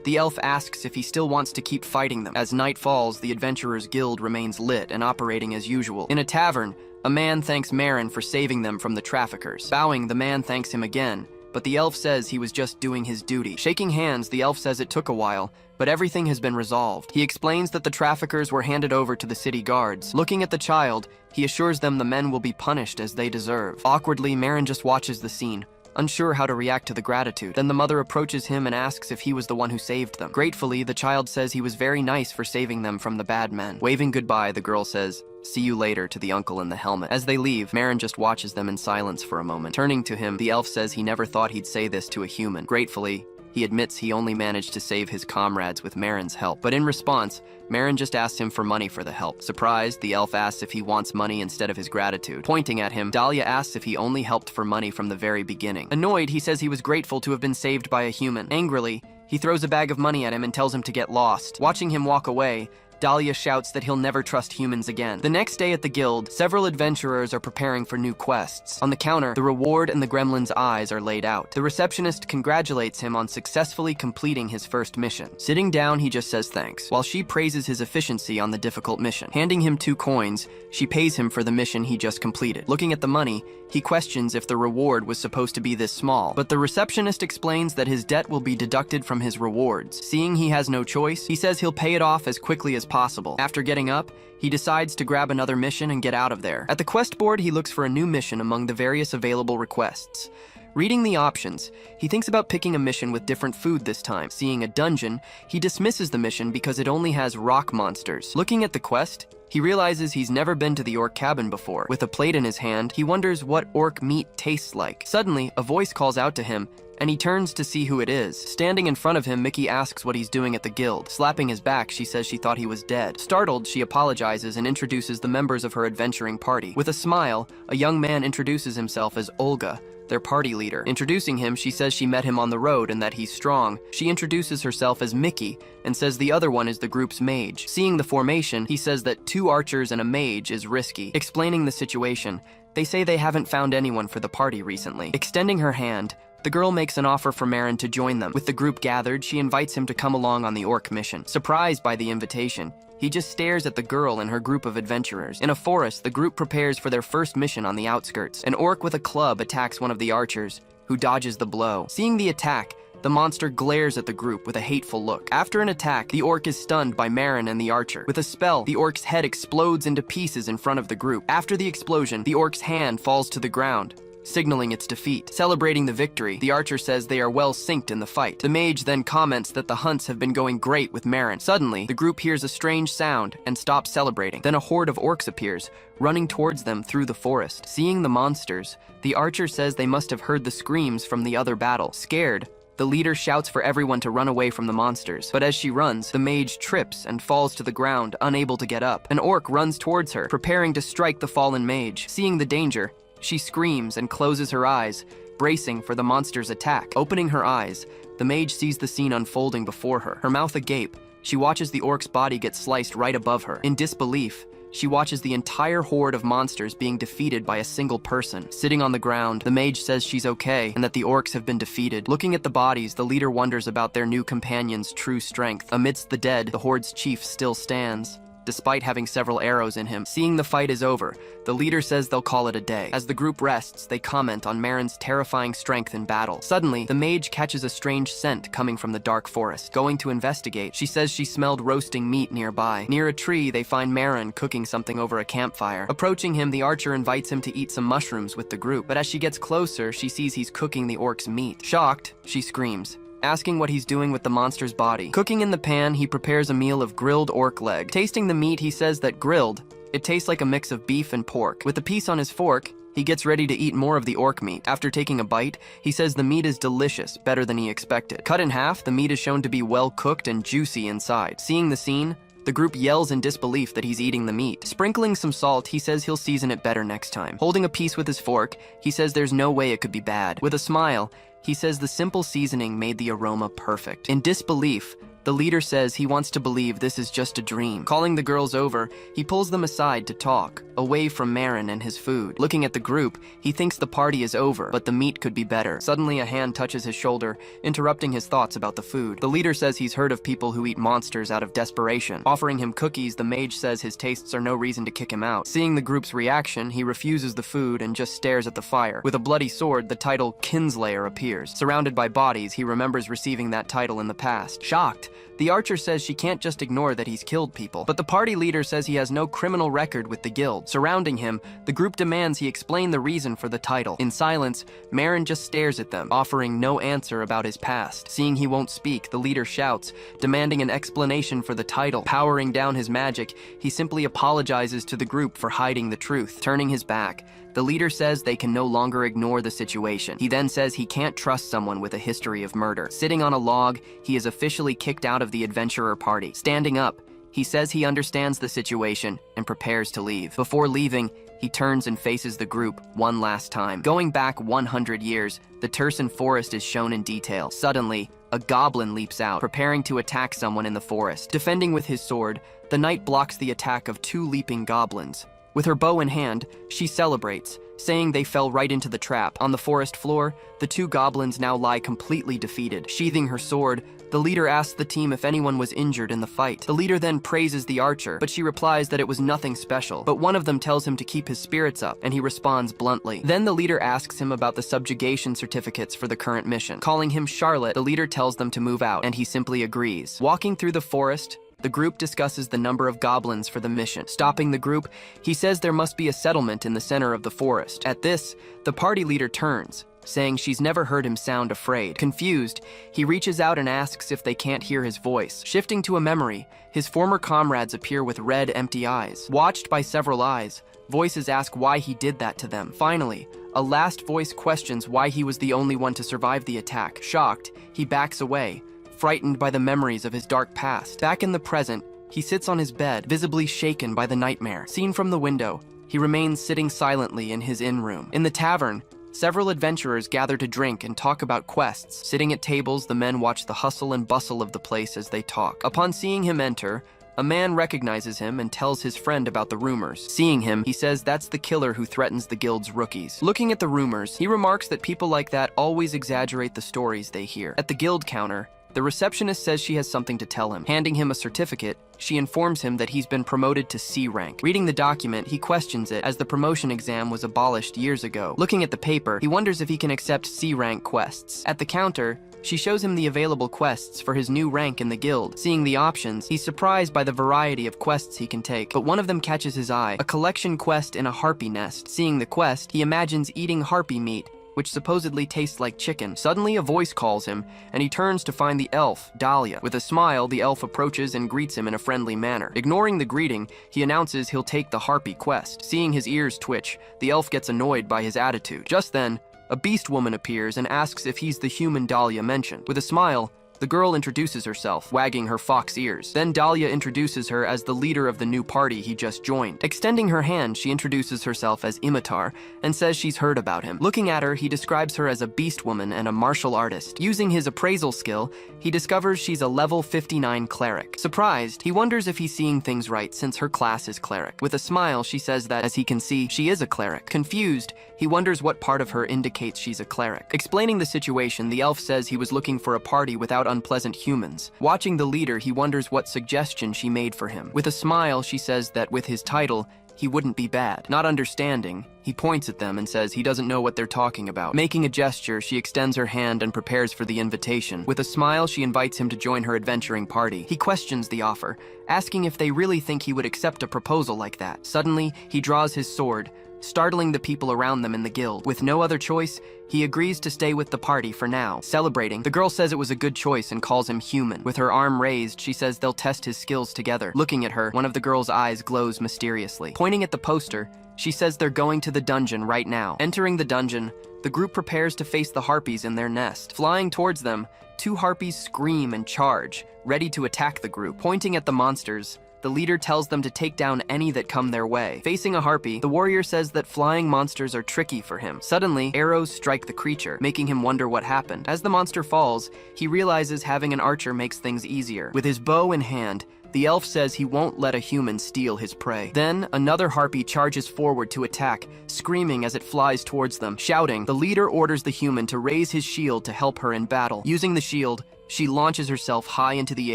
the elf asks if he still wants to keep fighting them. As night falls, the Adventurers Guild remains lit and operating as usual. In a tavern, a man thanks Marin for saving them from the traffickers. Bowing, the man thanks him again, but the elf says he was just doing his duty. Shaking hands, the elf says it took a while, but everything has been resolved. He explains that the traffickers were handed over to the city guards. Looking at the child, he assures them the men will be punished as they deserve. Awkwardly, Marin just watches the scene, unsure how to react to the gratitude. Then the mother approaches him and asks if he was the one who saved them. Gratefully, the child says he was very nice for saving them from the bad men. Waving goodbye, the girl says, "See you later," to the uncle in the helmet. As they leave, Marin just watches them in silence for a moment. Turning to him, the elf says he never thought he'd say this to a human. Gratefully, he admits he only managed to save his comrades with Marin's help. But in response, Marin just asks him for money for the help. Surprised, the elf asks if he wants money instead of his gratitude. Pointing at him, Dahlia asks if he only helped for money from the very beginning. Annoyed, he says he was grateful to have been saved by a human. Angrily, he throws a bag of money at him and tells him to get lost. Watching him walk away, Dahlia shouts that he'll never trust humans again. The next day at the guild, several adventurers are preparing for new quests. On the counter, the reward and the gremlin's eyes are laid out. The receptionist congratulates him on successfully completing his first mission. Sitting down, he just says thanks, while she praises his efficiency on the difficult mission. Handing him 2 coins, she pays him for the mission he just completed. Looking at the money, he questions if the reward was supposed to be this small, but the receptionist explains that his debt will be deducted from his rewards. Seeing he has no choice, he says he'll pay it off as quickly as possible. After getting up, he decides to grab another mission and get out of there. At the quest board, he looks for a new mission among the various available requests. Reading the options, he thinks about picking a mission with different food this time. Seeing a dungeon, he dismisses the mission because it only has rock monsters. Looking at the quest, he realizes he's never been to the orc cabin before. With a plate in his hand, he wonders what orc meat tastes like. Suddenly, a voice calls out to him, and he turns to see who it is. Standing in front of him, Mickey asks what he's doing at the guild. Slapping his back, she says she thought he was dead. Startled, she apologizes and introduces the members of her adventuring party. With a smile, a young man introduces himself as Olga, their party leader. Introducing him, she says she met him on the road and that he's strong. She introduces herself as Mickey and says the other one is the group's mage. Seeing the formation, he says that 2 archers and a mage is risky. Explaining the situation, they say they haven't found anyone for the party recently. Extending her hand, the girl makes an offer for Marin to join them. With the group gathered, she invites him to come along on the orc mission. Surprised by the invitation, he just stares at the girl and her group of adventurers. In a forest, the group prepares for their first mission on the outskirts. An orc with a club attacks one of the archers, who dodges the blow. Seeing the attack, the monster glares at the group with a hateful look. After an attack, the orc is stunned by Marin and the archer. With a spell, the orc's head explodes into pieces in front of the group. After the explosion, the orc's hand falls to the ground, signaling its defeat. Celebrating the victory, the archer says they are well synced in the fight. The mage then comments that the hunts have been going great with Marin. Suddenly, the group hears a strange sound and stops celebrating. Then a horde of orcs appears, running towards them through the forest. Seeing the monsters, the archer says they must have heard the screams from the other battle. Scared, the leader shouts for everyone to run away from the monsters. But as she runs, the mage trips and falls to the ground, unable to get up. An orc runs towards her, preparing to strike the fallen mage. Seeing the danger, she screams and closes her eyes, bracing for the monster's attack. Opening her eyes, the mage sees the scene unfolding before her. Her mouth agape, she watches the orc's body get sliced right above her. In disbelief, she watches the entire horde of monsters being defeated by a single person. Sitting on the ground, the mage says she's okay and that the orcs have been defeated. Looking at the bodies, the leader wonders about their new companion's true strength. Amidst the dead, the horde's chief still stands, despite having several arrows in him. Seeing the fight is over, the leader says they'll call it a day. As the group rests, they comment on Marin's terrifying strength in battle. Suddenly, the mage catches a strange scent coming from the dark forest. Going to investigate, she says she smelled roasting meat nearby. Near a tree, they find Marin cooking something over a campfire. Approaching him, the archer invites him to eat some mushrooms with the group, but as she gets closer, she sees he's cooking the orc's meat. Shocked, she screams, asking what he's doing with the monster's body. Cooking in the pan, he prepares a meal of grilled orc leg. Tasting the meat, he says that grilled, it tastes like a mix of beef and pork. With the piece on his fork, he gets ready to eat more of the orc meat. After taking a bite, he says the meat is delicious, better than he expected. Cut in half, the meat is shown to be well cooked and juicy inside. Seeing the scene, the group yells in disbelief that he's eating the meat. Sprinkling some salt, he says he'll season it better next time. Holding a piece with his fork, he says there's no way it could be bad. With a smile, he says the simple seasoning made the aroma perfect. In disbelief, the leader says he wants to believe this is just a dream. Calling the girls over, he pulls them aside to talk, away from Marin and his food. Looking at the group, he thinks the party is over, but the meat could be better. Suddenly, a hand touches his shoulder, interrupting his thoughts about the food. The leader says he's heard of people who eat monsters out of desperation. Offering him cookies, the mage says his tastes are no reason to kick him out. Seeing the group's reaction, he refuses the food and just stares at the fire. With a bloody sword, the title Kinslayer appears. Surrounded by bodies, he remembers receiving that title in the past. Shocked, the archer says she can't just ignore that he's killed people, but the party leader says he has no criminal record with the guild. Surrounding him, the group demands he explain the reason for the title. In silence, Marin just stares at them, offering no answer about his past. Seeing he won't speak, the leader shouts, demanding an explanation for the title. Powering down his magic, he simply apologizes to the group for hiding the truth. Turning his back, the leader says they can no longer ignore the situation. He then says he can't trust someone with a history of murder. Sitting on a log, he is officially kicked out of the adventurer party. Standing up, he says he understands the situation and prepares to leave. Before leaving, he turns and faces the group one last time. Going back 100 years, the Tursan forest is shown in detail. Suddenly, a goblin leaps out, preparing to attack someone in the forest. Defending with his sword, the knight blocks the attack of two leaping goblins. With her bow in hand, she celebrates, saying they fell right into the trap. On the forest floor, the two goblins now lie completely defeated. Sheathing her sword, the leader asks the team if anyone was injured in the fight. The leader then praises the archer, but she replies that it was nothing special. But one of them tells him to keep his spirits up, and he responds bluntly. Then the leader asks him about the subjugation certificates for the current mission. Calling him Charlotte, the leader tells them to move out, and he simply agrees. Walking through the forest, the group discusses the number of goblins for the mission. Stopping the group, he says there must be a settlement in the center of the forest. At this, the party leader turns, saying she's never heard him sound afraid. Confused, he reaches out and asks if they can't hear his voice. Shifting to a memory, his former comrades appear with red, empty eyes. Watched by several eyes, voices ask why he did that to them. Finally, a last voice questions why he was the only one to survive the attack. Shocked, he backs away, frightened by the memories of his dark past. Back in the present, he sits on his bed, visibly shaken by the nightmare. Seen from the window, he remains sitting silently in his inn room. In the tavern, several adventurers gather to drink and talk about quests. Sitting at tables, the men watch the hustle and bustle of the place as they talk. Upon seeing him enter, a man recognizes him and tells his friend about the rumors. Seeing him, he says that's the killer who threatens the guild's rookies. Looking at the rumors, he remarks that people like that always exaggerate the stories they hear. At the guild counter, the receptionist says she has something to tell him. Handing him a certificate, she informs him that he's been promoted to C rank. Reading the document, he questions it, as the promotion exam was abolished years ago. Looking at the paper, he wonders if he can accept C rank quests. At the counter, she shows him the available quests for his new rank in the guild. Seeing the options, he's surprised by the variety of quests he can take, but one of them catches his eye, a collection quest in a harpy nest. Seeing the quest, he imagines eating harpy meat, which supposedly tastes like chicken. Suddenly, a voice calls him, and he turns to find the elf, Dahlia. With a smile, the elf approaches and greets him in a friendly manner. Ignoring the greeting, he announces he'll take the harpy quest. Seeing his ears twitch, the elf gets annoyed by his attitude. Just then, a beast woman appears and asks if he's the human Dahlia mentioned. With a smile, The girl introduces herself, wagging her fox ears. Then Dahlia introduces her as the leader of the new party he just joined. Extending her hand, she introduces herself as Imitar and says she's heard about him. Looking at her, he describes her as a beast woman and a martial artist. Using his appraisal skill, he discovers she's a level 59 cleric. Surprised, he wonders if he's seeing things right since her class is cleric. With a smile, she says that, as he can see, she is a cleric. Confused, he wonders what part of her indicates she's a cleric. Explaining the situation, the elf says he was looking for a party without unpleasant humans. Watching the leader, he wonders what suggestion she made for him. With a smile, she says that with his title, he wouldn't be bad. Not understanding, he points at them and says he doesn't know what they're talking about. Making a gesture, she extends her hand and prepares for the invitation. With a smile, she invites him to join her adventuring party. He questions the offer, asking if they really think he would accept a proposal like that. Suddenly, he draws his sword, startling the people around them in the guild. With no other choice, he agrees to stay with the party for now. Celebrating, the girl says it was a good choice and calls him human. With her arm raised, she says they'll test his skills together. Looking at her, one of the girl's eyes glows mysteriously. Pointing at the poster, she says they're going to the dungeon right now. Entering the dungeon, the group prepares to face the harpies in their nest. Flying towards them, 2 harpies scream and charge, ready to attack the group. Pointing at the monsters, the leader tells them to take down any that come their way. Facing a harpy, the warrior says that flying monsters are tricky for him. Suddenly, arrows strike the creature, making him wonder what happened. As the monster falls, he realizes having an archer makes things easier. With his bow in hand, the elf says he won't let a human steal his prey. Then, another harpy charges forward to attack, screaming as it flies towards them. Shouting, the leader orders the human to raise his shield to help her in battle. Using the shield, she launches herself high into the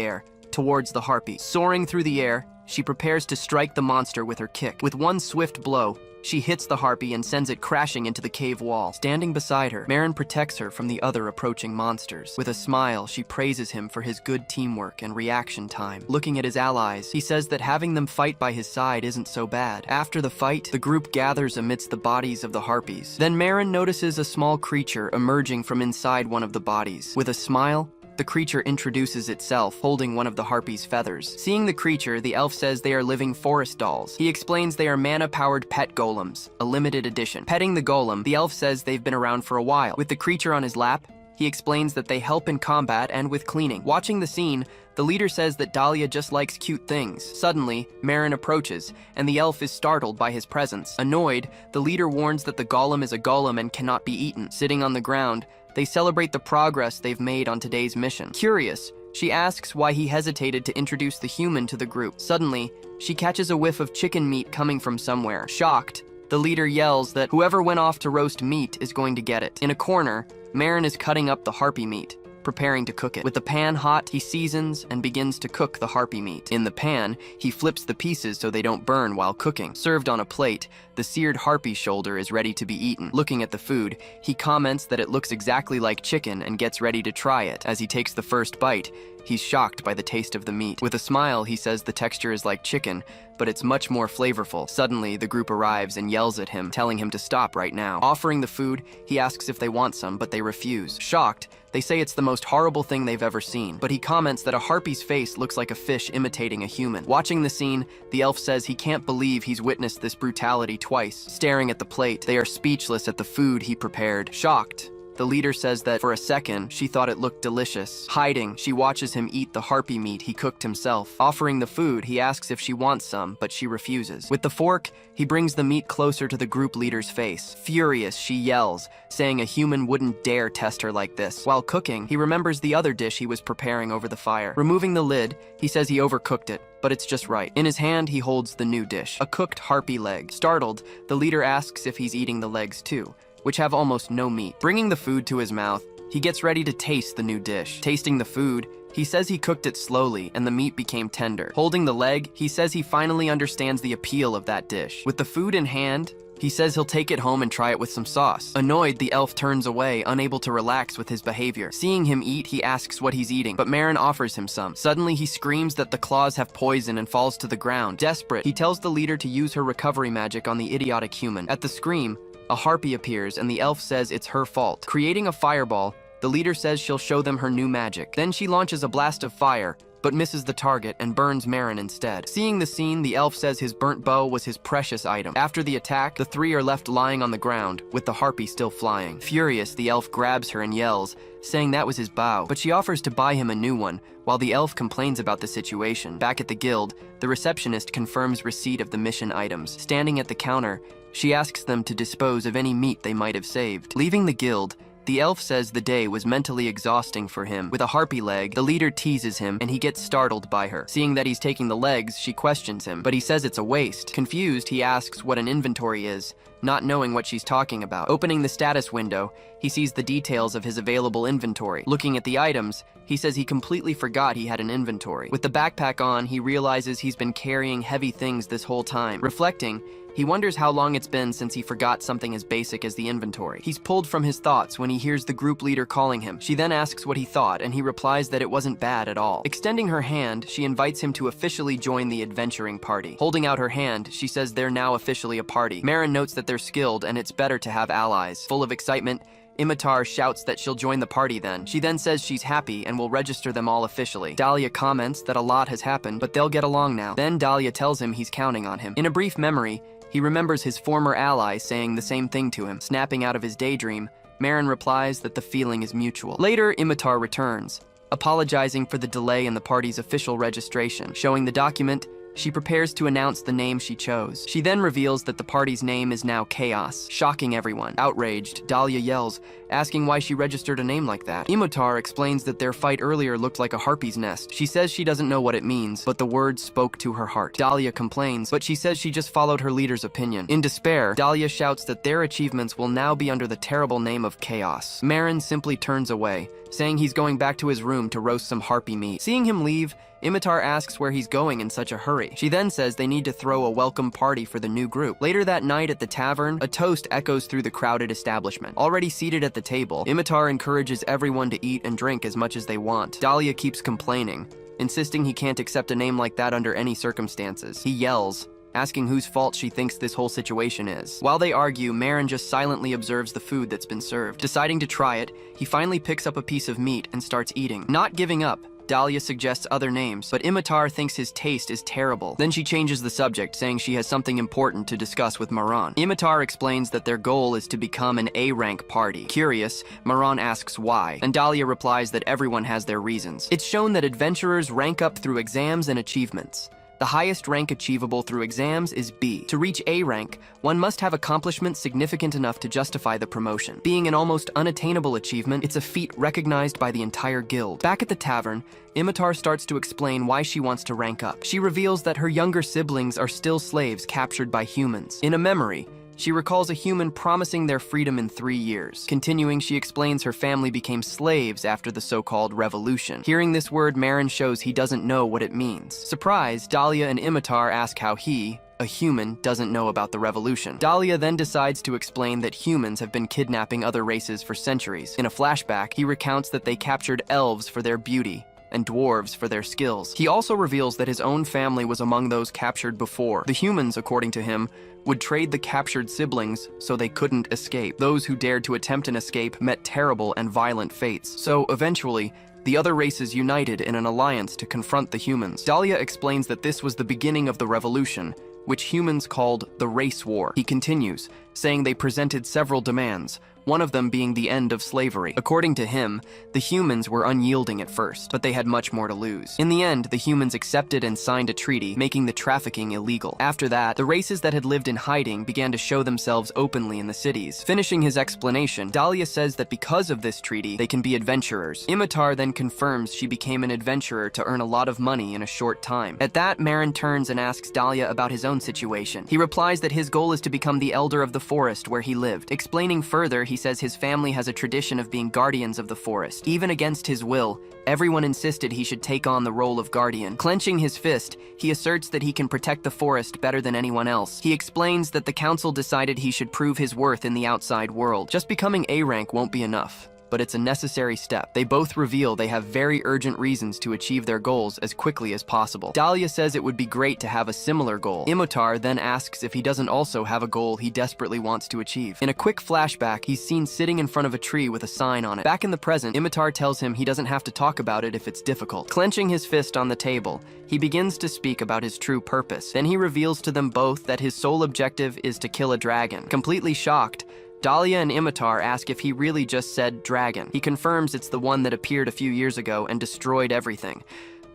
air, towards the harpy. Soaring through the air, she prepares to strike the monster with her kick. With one swift blow, she hits the harpy and sends it crashing into the cave wall. Standing beside her, Marin protects her from the other approaching monsters. With a smile, she praises him for his good teamwork and reaction time. Looking at his allies, he says that having them fight by his side isn't so bad. After the fight, the group gathers amidst the bodies of the harpies. Then Marin notices a small creature emerging from inside one of the bodies. With a smile, the creature introduces itself, holding one of the harpy's feathers. Seeing the creature, the elf says they are living forest dolls. He explains they are mana-powered pet golems, a limited edition. Petting the golem, the elf says they've been around for a while. With the creature on his lap, he explains that they help in combat and with cleaning. Watching the scene, the leader says that Dahlia just likes cute things. Suddenly, Marin approaches, and the elf is startled by his presence. Annoyed, the leader warns that the golem is a golem and cannot be eaten. Sitting on the ground, they celebrate the progress they've made on today's mission. Curious, she asks why he hesitated to introduce the human to the group. Suddenly, she catches a whiff of chicken meat coming from somewhere. Shocked, the leader yells that whoever went off to roast meat is going to get it. In a corner, Marin is cutting up the harpy meat, preparing to cook it. With the pan hot, he seasons and begins to cook the harpy meat. In the pan, he flips the pieces so they don't burn while cooking. Served on a plate, the seared harpy shoulder is ready to be eaten. Looking at the food, he comments that it looks exactly like chicken and gets ready to try it. As he takes the first bite, he's shocked by the taste of the meat. With a smile, he says the texture is like chicken, but it's much more flavorful. Suddenly, the group arrives and yells at him, telling him to stop right now. Offering the food, he asks if they want some, but they refuse. Shocked, they say it's the most horrible thing they've ever seen, but he comments that a harpy's face looks like a fish imitating a human. Watching the scene, the elf says he can't believe he's witnessed this brutality twice. Staring at the plate, they are speechless at the food he prepared. Shocked, the leader says that for a second, she thought it looked delicious. Hiding, she watches him eat the harpy meat he cooked himself. Offering the food, he asks if she wants some, but she refuses. With the fork, he brings the meat closer to the group leader's face. Furious, she yells, saying a human wouldn't dare test her like this. While cooking, he remembers the other dish he was preparing over the fire. Removing the lid, he says he overcooked it, but it's just right. In his hand, he holds the new dish, a cooked harpy leg. Startled, the leader asks if he's eating the legs too, which have almost no meat. Bringing the food to his mouth, he gets ready to taste the new dish. Tasting the food, he says he cooked it slowly and the meat became tender. Holding the leg, he says he finally understands the appeal of that dish. With the food in hand, he says he'll take it home and try it with some sauce. Annoyed, the elf turns away, unable to relax with his behavior. Seeing him eat, he asks what he's eating, but Marin offers him some. Suddenly, he screams that the claws have poison and falls to the ground. Desperate, he tells the leader to use her recovery magic on the idiotic human. At the scream, a harpy appears and the elf says it's her fault. Creating a fireball, the leader says she'll show them her new magic. Then she launches a blast of fire, but misses the target and burns Marin instead. Seeing the scene, the elf says his burnt bow was his precious item. After the attack, the three are left lying on the ground, with the harpy still flying. Furious, the elf grabs her and yells, saying that was his bow, but she offers to buy him a new one, while the elf complains about the situation. Back at the guild, the receptionist confirms receipt of the mission items. Standing at the counter, she asks them to dispose of any meat they might have saved. Leaving the guild, the elf says the day was mentally exhausting for him. With a harpy leg, the leader teases him and he gets startled by her. Seeing that he's taking the legs, she questions him, but he says it's a waste. Confused, he asks what an inventory is, not knowing what she's talking about. Opening the status window, he sees the details of his available inventory. Looking at the items, he says he completely forgot he had an inventory. With the backpack on, he realizes he's been carrying heavy things this whole time. Reflecting, he wonders how long it's been since he forgot something as basic as the inventory. He's pulled from his thoughts when he hears the group leader calling him. She then asks what he thought, and he replies that it wasn't bad at all. Extending her hand, she invites him to officially join the adventuring party. Holding out her hand, she says they're now officially a party. Marin notes that they're skilled and it's better to have allies. Full of excitement, Imitar shouts that she'll join the party then. She then says she's happy and will register them all officially. Dahlia comments that a lot has happened, but they'll get along now. Then Dahlia tells him he's counting on him. In a brief memory, he remembers his former ally saying the same thing to him. Snapping out of his daydream, Marin replies that the feeling is mutual. Later, Imitar returns, apologizing for the delay in the party's official registration. Showing the document, she prepares to announce the name she chose. She then reveals that the party's name is now Chaos, shocking everyone. Outraged, Dahlia yells, asking why she registered a name like that. Imotar explains that their fight earlier looked like a harpy's nest. She says she doesn't know what it means, but the words spoke to her heart. Dahlia complains, but she says she just followed her leader's opinion. In despair, Dahlia shouts that their achievements will now be under the terrible name of Chaos. Marin simply turns away, saying he's going back to his room to roast some harpy meat. Seeing him leave, Imitar asks where he's going in such a hurry. She then says they need to throw a welcome party for the new group. Later that night at the tavern, a toast echoes through the crowded establishment. Already seated at the table, Imitar encourages everyone to eat and drink as much as they want. Dahlia keeps complaining, insisting he can't accept a name like that under any circumstances. He yells, asking whose fault she thinks this whole situation is. While they argue, Marin just silently observes the food that's been served. Deciding to try it, he finally picks up a piece of meat and starts eating. Not giving up, Dahlia suggests other names, but Imitar thinks his taste is terrible. Then she changes the subject, saying she has something important to discuss with Maran. Imitar explains that their goal is to become an A-rank party. Curious, Maran asks why, and Dahlia replies that everyone has their reasons. It's shown that adventurers rank up through exams and achievements. The highest rank achievable through exams is B. To reach A rank, one must have accomplishments significant enough to justify the promotion. Being an almost unattainable achievement, it's a feat recognized by the entire guild. Back at the tavern, Imitar starts to explain why she wants to rank up. She reveals that her younger siblings are still slaves captured by humans. In a memory, she recalls a human promising their freedom in 3 years. Continuing, she explains her family became slaves after the so-called revolution. Hearing this word, Marin shows he doesn't know what it means. Surprised, Dahlia and Imitar ask how he, a human, doesn't know about the revolution. Dahlia then decides to explain that humans have been kidnapping other races for centuries. In a flashback, he recounts that they captured elves for their beauty and dwarves for their skills. He also reveals that his own family was among those captured before. The humans, according to him, would trade the captured siblings so they couldn't escape. Those who dared to attempt an escape met terrible and violent fates. So, eventually, the other races united in an alliance to confront the humans. Dahlia explains that this was the beginning of the revolution, which humans called the Race War. He continues, saying they presented several demands, one of them being the end of slavery. According to him, the humans were unyielding at first, but they had much more to lose. In the end, the humans accepted and signed a treaty, making the trafficking illegal. After that, the races that had lived in hiding began to show themselves openly in the cities. Finishing his explanation, Dahlia says that because of this treaty, they can be adventurers. Imitar then confirms she became an adventurer to earn a lot of money in a short time. At that, Marin turns and asks Dahlia about his own situation. He replies that his goal is to become the elder of the forest where he lived. Explaining further, he says his family has a tradition of being guardians of the forest. Even against his will, everyone insisted he should take on the role of guardian. Clenching his fist, he asserts that he can protect the forest better than anyone else. He explains that the council decided he should prove his worth in the outside world. Just becoming A rank won't be enough. but it's a necessary step. They both reveal they have very urgent reasons to achieve their goals as quickly as possible. Dahlia says it would be great to have a similar goal. Imotar then asks if he doesn't also have a goal he desperately wants to achieve. In a quick flashback, he's seen sitting in front of a tree with a sign on it. Back in the present, Imotar tells him he doesn't have to talk about it if it's difficult. Clenching his fist on the table, he begins to speak about his true purpose. Then he reveals to them both that his sole objective is to kill a dragon. Completely shocked, Dahlia and Imotar ask if he really just said dragon. He confirms it's the one that appeared a few years ago and destroyed everything.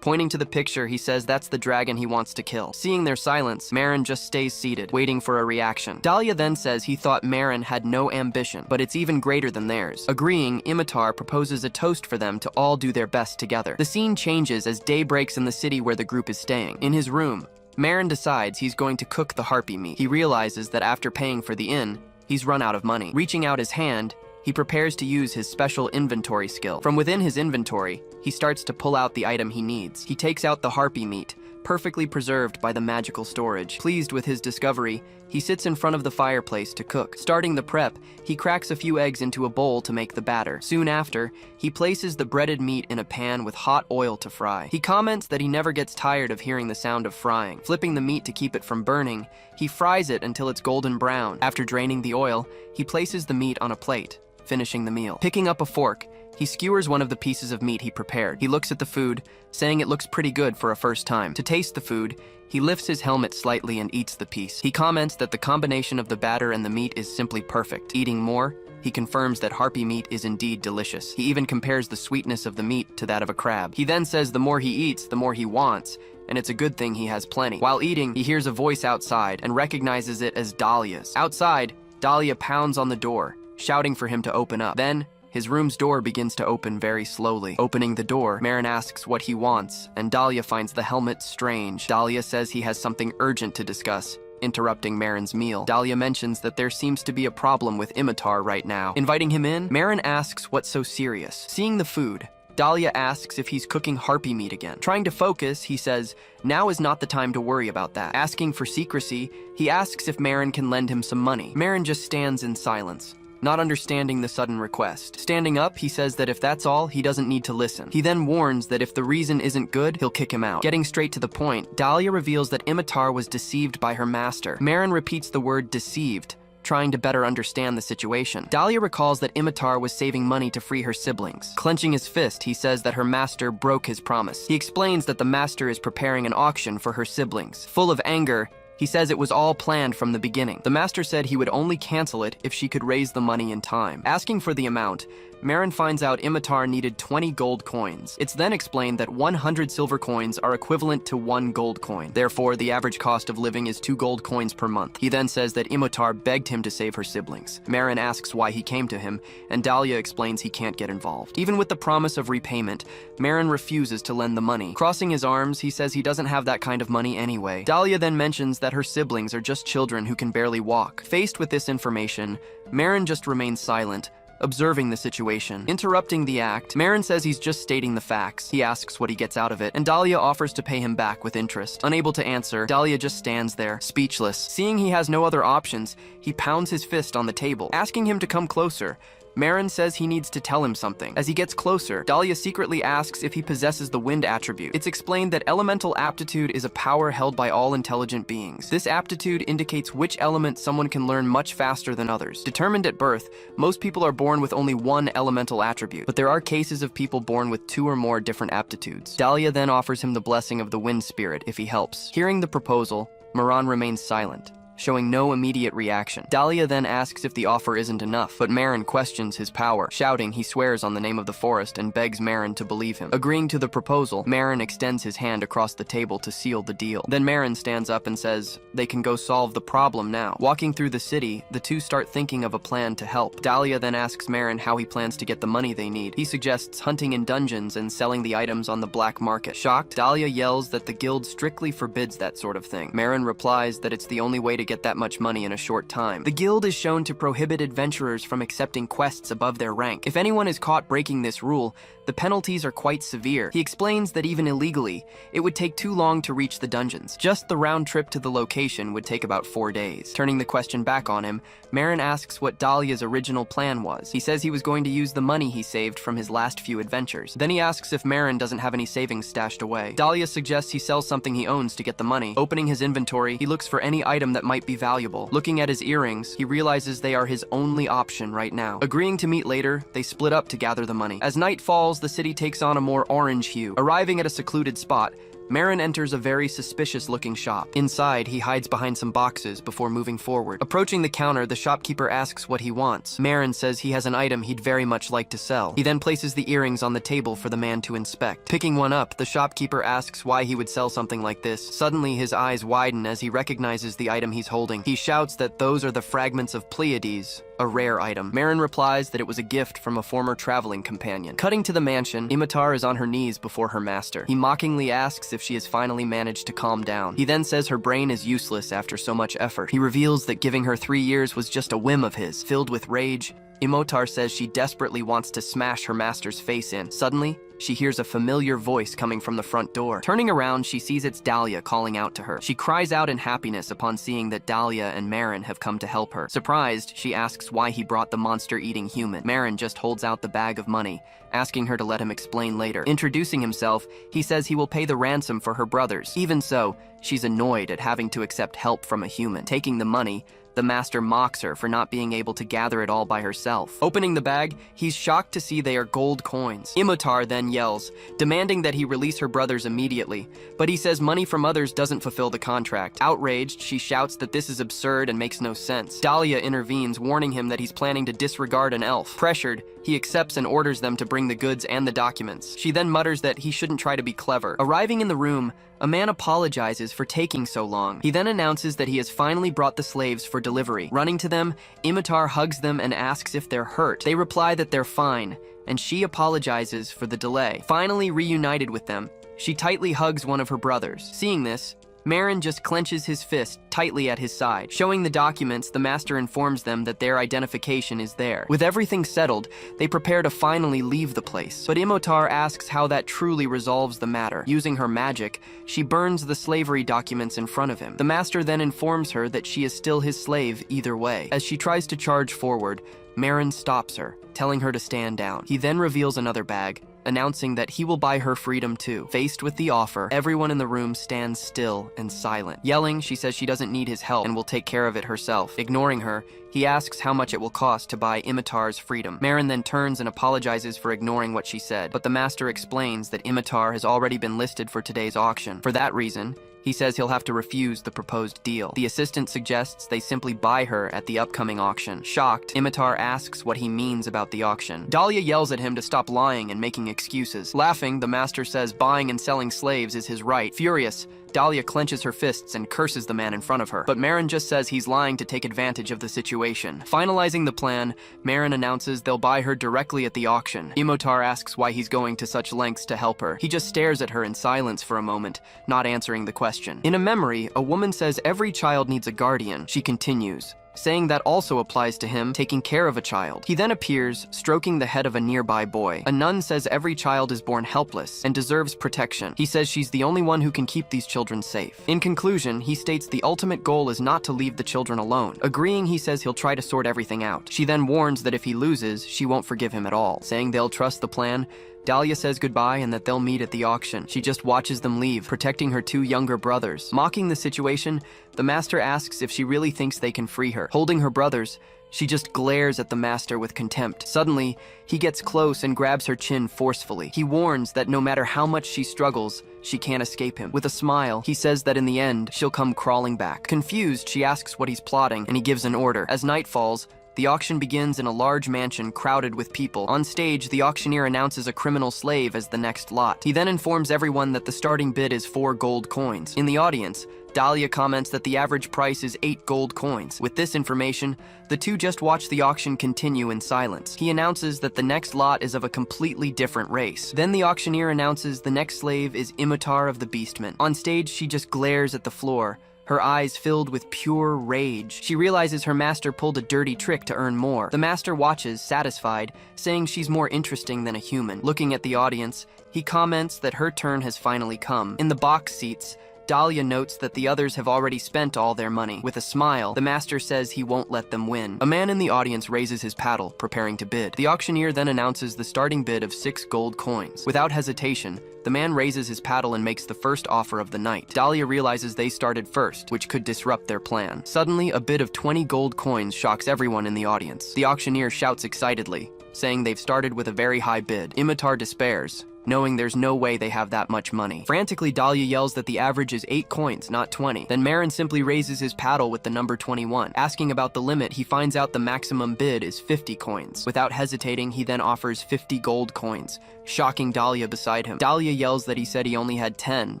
Pointing to the picture, he says that's the dragon he wants to kill. Seeing their silence, Marin just stays seated, waiting for a reaction. Dahlia then says he thought Marin had no ambition, but it's even greater than theirs. Agreeing, Imotar proposes a toast for them to all do their best together. The scene changes as day breaks in the city where the group is staying. In his room, Marin decides he's going to cook the harpy meat. He realizes that after paying for the inn, he's run out of money. Reaching out his hand, he prepares to use his special inventory skill. From within his inventory, he starts to pull out the item he needs. He takes out the harpy meat, perfectly preserved by the magical storage. Pleased with his discovery, he sits in front of the fireplace to cook. Starting the prep, he cracks a few eggs into a bowl to make the batter. Soon after, he places the breaded meat in a pan with hot oil to fry. He comments that he never gets tired of hearing the sound of frying. Flipping the meat to keep it from burning, he fries it until it's golden brown. After draining the oil, he places the meat on a plate, finishing the meal. Picking up a fork, he skewers one of the pieces of meat he prepared. He looks at the food, saying it looks pretty good for a first time. To taste the food, he lifts his helmet slightly and eats the piece. He comments that the combination of the batter and the meat is simply perfect. Eating more, he confirms that harpy meat is indeed delicious. He even compares the sweetness of the meat to that of a crab. He then says the more he eats, the more he wants, and it's a good thing he has plenty. While eating, he hears a voice outside and recognizes it as Dahlia's. Outside, Dahlia pounds on the door, shouting for him to open up. Then, his room's door begins to open very slowly. Opening the door, Marin asks what he wants, and Dahlia finds the helmet strange. Dahlia says he has something urgent to discuss, interrupting Marin's meal. Dahlia mentions that there seems to be a problem with Imotar right now. Inviting him in, Marin asks what's so serious. Seeing the food, Dahlia asks if he's cooking harpy meat again. Trying to focus, he says, now is not the time to worry about that. Asking for secrecy, he asks if Marin can lend him some money. Marin just stands in silence, not understanding the sudden request. Standing up, he says that if that's all, he doesn't need to listen. He then warns that if the reason isn't good, he'll kick him out. Getting straight to the point, Dahlia reveals that Imotar was deceived by her master. Marin repeats the word deceived, trying to better understand the situation. Dahlia recalls that Imotar was saving money to free her siblings. Clenching his fist, he says that her master broke his promise. He explains that the master is preparing an auction for her siblings. Full of anger, he says it was all planned from the beginning. The master said he would only cancel it if she could raise the money in time. Asking for the amount, Marin finds out Imotar needed 20 gold coins. It's then explained that 100 silver coins are equivalent to 1 gold coin. Therefore, the average cost of living is 2 gold coins per month. He then says that Imotar begged him to save her siblings. Marin asks why he came to him, and Dahlia explains he can't get involved. Even with the promise of repayment, Marin refuses to lend the money. Crossing his arms, he says he doesn't have that kind of money anyway. Dahlia then mentions that her siblings are just children who can barely walk. Faced with this information, Marin just remains silent, observing the situation. Interrupting the act, Marin says he's just stating the facts. He asks what he gets out of it, and Dahlia offers to pay him back with interest. Unable to answer, Dahlia just stands there, speechless. Seeing he has no other options, he pounds his fist on the table, asking him to come closer. Marin says he needs to tell him something. As he gets closer, Dahlia secretly asks if he possesses the wind attribute. It's explained that elemental aptitude is a power held by all intelligent beings. This aptitude indicates which element someone can learn much faster than others. Determined at birth, most people are born with only one elemental attribute, but there are cases of people born with 2 or more different aptitudes. Dahlia then offers him the blessing of the wind spirit if he helps. Hearing the proposal, Marin remains silent, showing no immediate reaction. Dahlia then asks if the offer isn't enough, but Marin questions his power. Shouting, he swears on the name of the forest and begs Marin to believe him. Agreeing to the proposal, Marin extends his hand across the table to seal the deal. Then Marin stands up and says they can go solve the problem now. Walking through the city, the two start thinking of a plan to help. Dahlia then asks Marin how he plans to get the money they need. He suggests hunting in dungeons and selling the items on the black market. Shocked, Dahlia yells that the guild strictly forbids that sort of thing. Marin replies that it's the only way to get that much money in a short time. The guild is shown to prohibit adventurers from accepting quests above their rank. If anyone is caught breaking this rule, the penalties are quite severe. He explains that even illegally, it would take too long to reach the dungeons. Just the round trip to the location would take about 4 days. Turning the question back on him, Marin asks what Dahlia's original plan was. He says he was going to use the money he saved from his last few adventures. Then he asks if Marin doesn't have any savings stashed away. Dahlia suggests he sells something he owns to get the money. Opening his inventory, he looks for any item that might be valuable. Looking at his earrings, he realizes they are his only option right now. Agreeing to meet later, they split up to gather the money. As night falls, the city takes on a more orange hue. Arriving at a secluded spot, Marin enters a very suspicious-looking shop. Inside, he hides behind some boxes before moving forward. Approaching the counter, the shopkeeper asks what he wants. Marin says he has an item he'd very much like to sell. He then places the earrings on the table for the man to inspect. Picking one up, the shopkeeper asks why he would sell something like this. Suddenly, his eyes widen as he recognizes the item he's holding. He shouts that those are the fragments of Pleiades, a rare item. Marin replies that it was a gift from a former traveling companion. Cutting to the mansion, Imitar is on her knees before her master. He mockingly asks if she has finally managed to calm down. He then says her brain is useless after so much effort. He reveals that giving her 3 years was just a whim of his. Filled with rage, Imotar says she desperately wants to smash her master's face in. Suddenly, she hears a familiar voice coming from the front door. Turning around, she sees it's Dahlia calling out to her. She cries out in happiness upon seeing that Dahlia and Marin have come to help her. Surprised, she asks why he brought the monster-eating human. Marin just holds out the bag of money, asking her to let him explain later. Introducing himself, he says he will pay the ransom for her brothers. Even so, she's annoyed at having to accept help from a human. Taking the money, the master mocks her for not being able to gather it all by herself. Opening the bag, he's shocked to see they are gold coins. Imotar then yells, demanding that he release her brothers immediately, but he says money from others doesn't fulfill the contract. Outraged, she shouts that this is absurd and makes no sense. Dahlia intervenes, warning him that he's planning to disregard an elf. Pressured, he accepts and orders them to bring the goods and the documents. She then mutters that he shouldn't try to be clever. Arriving in the room, a man apologizes for taking so long. He then announces that he has finally brought the slaves for delivery. Running to them, Imitar hugs them and asks if they're hurt. They reply that they're fine, and she apologizes for the delay. Finally reunited with them, she tightly hugs one of her brothers. Seeing this, Marin just clenches his fist tightly at his side. Showing the documents, the master informs them that their identification is there. With everything settled, they prepare to finally leave the place. But Imotar asks how that truly resolves the matter. Using her magic, she burns the slavery documents in front of him. The master then informs her that she is still his slave either way. As she tries to charge forward, Marin stops her, telling her to stand down. He then reveals another bag, announcing that he will buy her freedom too. Faced with the offer, everyone in the room stands still and silent. Yelling, she says she doesn't need his help and will take care of it herself. Ignoring her, he asks how much it will cost to buy Imitar's freedom. Marin then turns and apologizes for ignoring what she said, but the master explains that Imitar has already been listed for today's auction. For that reason, he says he'll have to refuse the proposed deal. The assistant suggests they simply buy her at the upcoming auction. Shocked, Imitar asks what he means about the auction. Dahlia yells at him to stop lying and making excuses. Laughing, the master says buying and selling slaves is his right. Furious, Dahlia clenches her fists and curses the man in front of her, but Marin just says he's lying to take advantage of the situation. Finalizing the plan, Marin announces they'll buy her directly at the auction. Imotar asks why he's going to such lengths to help her. He just stares at her in silence for a moment, not answering the question. In a memory, a woman says every child needs a guardian. She continues, saying that also applies to him taking care of a child. He then appears, stroking the head of a nearby boy. A nun says every child is born helpless and deserves protection. He says she's the only one who can keep these children safe. In conclusion, he states the ultimate goal is not to leave the children alone. Agreeing, he says he'll try to sort everything out. She then warns that if he loses, she won't forgive him at all. Saying they'll trust the plan, Dahlia says goodbye and that they'll meet at the auction. She just watches them leave, protecting her 2 younger brothers. Mocking the situation, the master asks if she really thinks they can free her. Holding her brothers, she just glares at the master with contempt. Suddenly, he gets close and grabs her chin forcefully. He warns that no matter how much she struggles, she can't escape him. With a smile, he says that in the end, she'll come crawling back. Confused, she asks what he's plotting, and he gives an order. As night falls, the auction begins in a large mansion crowded with people. On stage, the auctioneer announces a criminal slave as the next lot. He then informs everyone that the starting bid is 4 gold coins. In the audience, Dahlia comments that the average price is 8 gold coins. With this information, the two just watch the auction continue in silence. He announces that the next lot is of a completely different race. Then the auctioneer announces the next slave is Imitar of the Beastman. On stage, she just glares at the floor, her eyes filled with pure rage. She realizes her master pulled a dirty trick to earn more. The master watches, satisfied, saying she's more interesting than a human. Looking at the audience, he comments that her turn has finally come. In the box seats, Dahlia notes that the others have already spent all their money. With a smile, the master says he won't let them win. A man in the audience raises his paddle, preparing to bid. The auctioneer then announces the starting bid of 6 gold coins. Without hesitation, the man raises his paddle and makes the first offer of the night. Dahlia realizes they started first, which could disrupt their plan. Suddenly, a bid of 20 gold coins shocks everyone in the audience. The auctioneer shouts excitedly, saying they've started with a very high bid. Imitar despairs, knowing there's no way they have that much money. Frantically, Dahlia yells that the average is 8 coins, not 20. Then Marin simply raises his paddle with the number 21. Asking about the limit, he finds out the maximum bid is 50 coins. Without hesitating, he then offers 50 gold coins, shocking Dahlia beside him. Dahlia yells that he said he only had 10,